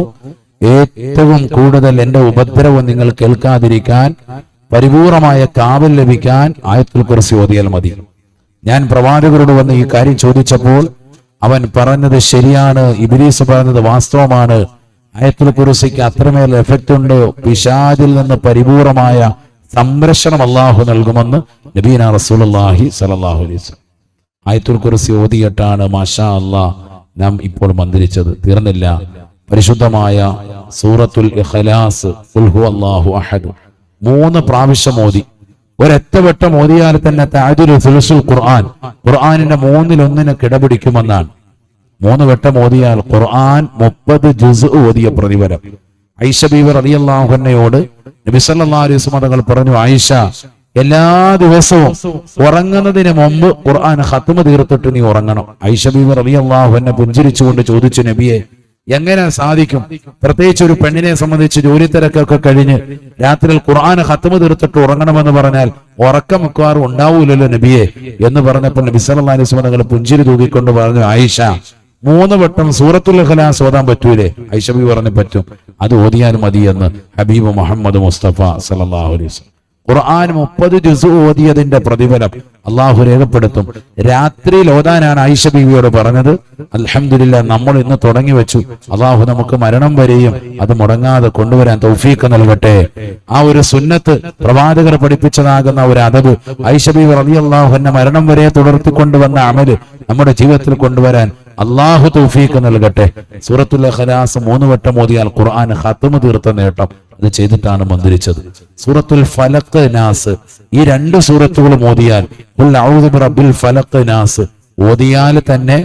ഏറ്റവും കൂടുതൽ എന്റെ ഉപദ്രവം നിങ്ങൾ കേൾക്കാതിരിക്കാൻ, പരിപൂർണമായ കാവൽ ലഭിക്കാൻ ആയത്തുൽ കുർസി ഓതിയാൽ മതി. ഞാൻ പ്രവാചകരോട് വന്ന് ഈ കാര്യം ചോദിച്ചപ്പോൾ അവൻ പറഞ്ഞത് ശരിയാണ്, ഇബ്ലീസ് പറഞ്ഞത് വാസ്തവമാണ്, ആയത്തുൽ കുർസിക്ക് അത്രമേൽ എഫക്റ്റ് ഉണ്ട്, പിശാചിൽ നിന്ന് പരിപൂർണമായ സംരക്ഷണം അല്ലാഹു നൽകുമെന്ന് നബീന റസൂലുള്ളാഹി സ്വല്ലല്ലാഹു അലൈഹി വസല്ലം. ആയത്തുൽ കുർസി ഓതിയിട്ടാണ് മാഷാ അല്ലാഹ് നാം ഇപ്പോൾ മന്ത്രിച്ചത്. തീർന്നില്ല, പരിശുദ്ധമായ സൂറത്തുൽ ഇഖ്ലാസ് ഖുൽ ഹുവല്ലാഹു അഹദ് 3 പ്രാവശ്യം ഓതി. ഒരൊറ്റ വട്ടം ഓതിയാൽ തന്നെ തഅദുലു സുലുസുൽ ഖുർആൻ, ഖുർആനിന്റെ 1/3 കിടപിടിക്കുമെന്നാണ്. 3 വട്ടം ഓതിയാൽ ഖുർആൻ 30 ജുസ് ഓതിയ പ്രതിഫലം. ആയിഷ ബീവി റളിയല്ലാഹു അൻഹയോട് നബി സല്ലല്ലാഹു അലൈഹി വസല്ലം തങ്ങൾ പറഞ്ഞു, ആയിഷ, എല്ലാ ദിവസവും ഉറങ്ങുന്നതിന് മുമ്പ് ഖുർആൻ ഖത്മ തീർത്തിട്ട് നീ ഉറങ്ങണം. ആയിഷ ബീവി റളിയല്ലാഹു അൻഹ പുഞ്ചിരിച്ചുകൊണ്ട് ചോദിച്ചു, നബിയെ, എങ്ങനെ സാധിക്കും? പ്രത്യേകിച്ച് ഒരു പെണ്ണിനെ സംബന്ധിച്ച് ജോലി തിരക്കൊക്കെ കഴിഞ്ഞ് രാത്രിയിൽ ഖുർആൻ ഖത്മ തീർത്തിട്ട് ഉറങ്ങണമെന്ന് പറഞ്ഞാൽ ഉറക്കം മിക്കവാറും ഉണ്ടാവൂലല്ലോ നബിയെ എന്ന് പറഞ്ഞപ്പോൾ നബി സല്ലല്ലാഹു അലൈഹി വസല്ലം തങ്ങൾ പുഞ്ചിരി തൂക്കിക്കൊണ്ട് പറഞ്ഞു, ആയിഷ, 3 വട്ടം സൂറത്തുൽ ഇഖ്ലാസ് ഓതാൻ പറ്റൂലേ? ആയിഷ ബീവി പറഞ്ഞു, പറ്റും, അത് ഓതിയാൽ മതി എന്ന് ഹബീബ് മുഹമ്മദ് മുസ്തഫ സല്ലല്ലാഹു അലൈഹി വസല്ലം. ഖുർആൻ 30 ജുസ് ഓതിയതിന്റെ പ്രതിഫലം അള്ളാഹു രേഖപ്പെടുത്തും. രാത്രിയിൽ ഓതാനാണ് ആയിഷ ബീവിയോട് പറഞ്ഞത്. അൽഹംദുലില്ലാഹ്, നമ്മൾ ഇന്ന് തുടങ്ങി വെച്ചു. അള്ളാഹു നമുക്ക് മരണം വരെയും അത് മുടങ്ങാതെ കൊണ്ടുവരാൻ തൗഫീഖ് നൽകട്ടെ. ആ ഒരു സുന്നത്ത്, പ്രവാചകർ പഠിപ്പിച്ചതാകുന്ന ഒരു അദബ്, ആയിഷ ബീവി റളിയല്ലാഹു അൻഹ മരണം വരെ തുടർത്തിക്കൊണ്ടുവന്ന അമല് നമ്മുടെ ജീവിതത്തിൽ കൊണ്ടുവരാൻ അള്ളാഹു തൗഫീഖ് നൽകട്ടെ. സൂറത്തുൽ ഇഖ്ലാസ് 3 വട്ടം ഓതിയാൽ ഖുർആൻ ഖത്മ തീർത്ത നേട്ടം. അത് ചെയ്തിട്ടാണ് മന്ത്രിച്ചത്. സൂറത്തുൽ ഫലഖ്, നാസ്, ഈ 2 സൂറത്തുകളും ഓതിയാൽ, ഖുൽ അഊദു ബിറബ്ബിൽ ഫലഖ്, നാസ് ഓതിയാൽ തന്നെ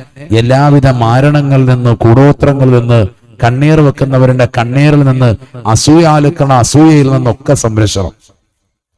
എല്ലാവിധ മാരണങ്ങളിൽ നിന്ന്, കൂടോത്രങ്ങളിൽ നിന്ന്, കണ്ണീർ വെക്കുന്നവരുടെ കണ്ണീരിൽ നിന്ന്, അസൂയയിൽ നിന്നൊക്കെ സംരക്ഷണം.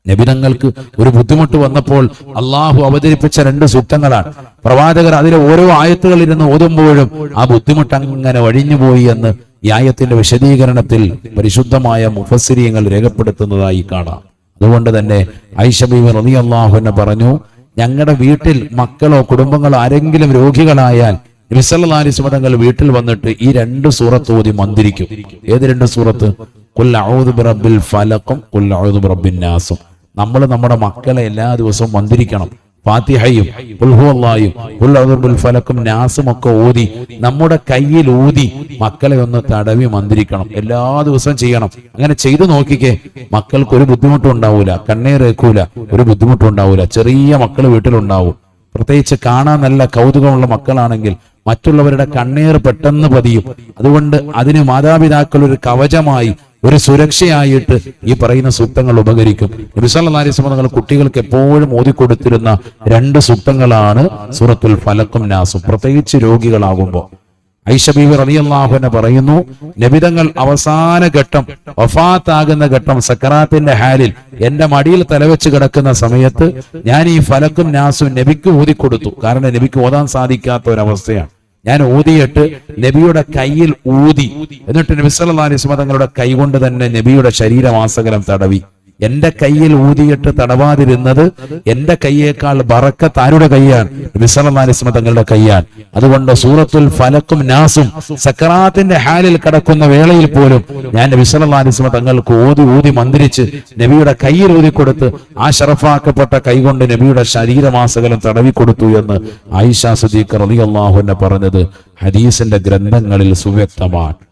നബിതങ്ങൾക്ക് ഒരു ബുദ്ധിമുട്ട് വന്നപ്പോൾ അള്ളാഹു അവതരിപ്പിച്ച 2 സൂക്തങ്ങളാണ്. പ്രവാചകർ അതിലെ ഓരോ ആയത്തുകളിൽ ഇരുന്ന് ഓതുമ്പോഴും ആ ബുദ്ധിമുട്ട് അങ്ങനെ ഒഴിഞ്ഞുപോയി എന്ന് ഈ ആയത്തിന്റെ വിശദീകരണത്തിൽ പരിശുദ്ധമായ മുഫസ്സിരീങ്ങൾ രേഖപ്പെടുത്തുന്നതായി കാണാം. അതുകൊണ്ട് തന്നെ ആയിഷ ബീവി റളിയല്ലാഹു അൻഹ പറഞ്ഞു, ഞങ്ങളുടെ വീട്ടിൽ മക്കളോ കുടുംബങ്ങളോ ആരെങ്കിലും രോഗികളായാൽ നബി സല്ലല്ലാഹു അലൈഹി വസല്ലം തങ്ങൾ വീട്ടിൽ വന്നിട്ട് ഈ 2 സൂറത്ത് ഓതി മന്ത്രിക്കും. ഏത് 2 സൂറത്ത്? ഖുൽ അഊദു ബിറബ്ബിൽ ഫലഖും ഖുൽ അഊദു ബിറബ്ബിൻ നാസും. നമ്മൾ നമ്മുടെ മക്കളെ എല്ലാ ദിവസവും മന്ത്രിക്കണം. ഫാത്തിഹയും ഖുൽ ഹുവല്ലാഹും ഖുൽ അഊദു ബിൽ ഫലഖും നാസും ഒക്കെ ഓതി നമ്മുടെ കയ്യിൽ ഊതി മക്കളെ ഒന്ന് തടവി മന്ത്രിക്കണം. എല്ലാ ദിവസവും ചെയ്യണം. അങ്ങനെ ചെയ്തു നോക്കിക്കേ, മക്കൾക്ക് ഒരു ബുദ്ധിമുട്ടും ഉണ്ടാവൂല, കണ്ണീരേക്കൂല, ഒരു ബുദ്ധിമുട്ടും ഉണ്ടാവൂല. ചെറിയ മക്കൾ വീട്ടിലുണ്ടാവും. പ്രത്യേകിച്ച് കാണാൻ നല്ല കൗതുകമുള്ള മക്കളാണെങ്കിൽ മറ്റുള്ളവരുടെ കണ്ണീർ പെട്ടെന്ന് പതിയും. അതുകൊണ്ട് അതിന് മാതാപിതാക്കൾ ഒരു കവചമായി, ഒരു സുരക്ഷയായിട്ട് ഈ പറയുന്ന സൂക്തങ്ങൾ ഉപകരിക്കും. നബി സല്ലല്ലാഹു അലൈഹി വസല്ലം തങ്ങൾ കുട്ടികൾക്ക് എപ്പോഴും ഓതിക്കൊടുത്തിരുന്ന 2 സൂക്തങ്ങളാണ് സൂറത്തുൽ ഫലഖും നാസും, പ്രത്യേകിച്ച് രോഗികളാകുമ്പോൾ. ആയിഷ ബീവി റളിയല്ലാഹു അൻഹ പറയുന്നു, നബിതങ്ങൾ അവസാന ഘട്ടം, വഫാത്താകുന്ന ഘട്ടം, സക്കറാത്തിന്റെ ഹാലിൽ എന്റെ മടിയിൽ തലവെച്ച് കിടക്കുന്ന സമയത്ത് ഞാൻ ഈ ഫലഖും നാസും നബിക്ക് ഓതിക്കൊടുത്തു. കാരണം നബിക്ക് ഓതാൻ സാധിക്കാത്ത ഒരവസ്ഥയാണ്. ഞാൻ ഊതിയിട്ട് നബിയുടെ കയ്യിൽ ഊതി, എന്നിട്ട് നബി സല്ലല്ലാഹു അലൈഹി വസല്ലം തങ്ങളുടെ കൈ കൊണ്ട് തന്നെ നബിയുടെ ശരീരമാസകലം തടവി. എന്റെ കയ്യിൽ ഊതിയിട്ട് തടവാതിരുന്നത് എന്റെ കയ്യേക്കാൾ ബറക്കത്ത് ആരുടെ കയ്യാണ്? നബി സല്ലല്ലാഹു അലൈഹി വസല്ലം തങ്ങളുടെ കയ്യാണ്. അതുകൊണ്ട് സൂറത്തുൽ ഫലക്കും നാസും സക്കറാത്തിന്റെ ഹാലിൽ കിടക്കുന്ന വേളയിൽ പോലും ഞാൻ നബി സല്ലല്ലാഹു അലൈഹി വസല്ലം തങ്ങൾക്ക് ഊതി മന്ത്രിച്ച് നബിയുടെ കയ്യിൽ ഊതി കൊടുത്ത് ആ ശറഫാക്കപ്പെട്ട കൈകൊണ്ട് നബിയുടെ ശരീരമാസകലം തടവി കൊടുത്തു എന്ന് ആയിഷ സിദ്ദീഖ റളിയല്ലാഹു അൻഹ പറഞ്ഞത് ഹദീസിന്റെ ഗ്രന്ഥങ്ങളിൽ സുവ്യക്തമാണ്.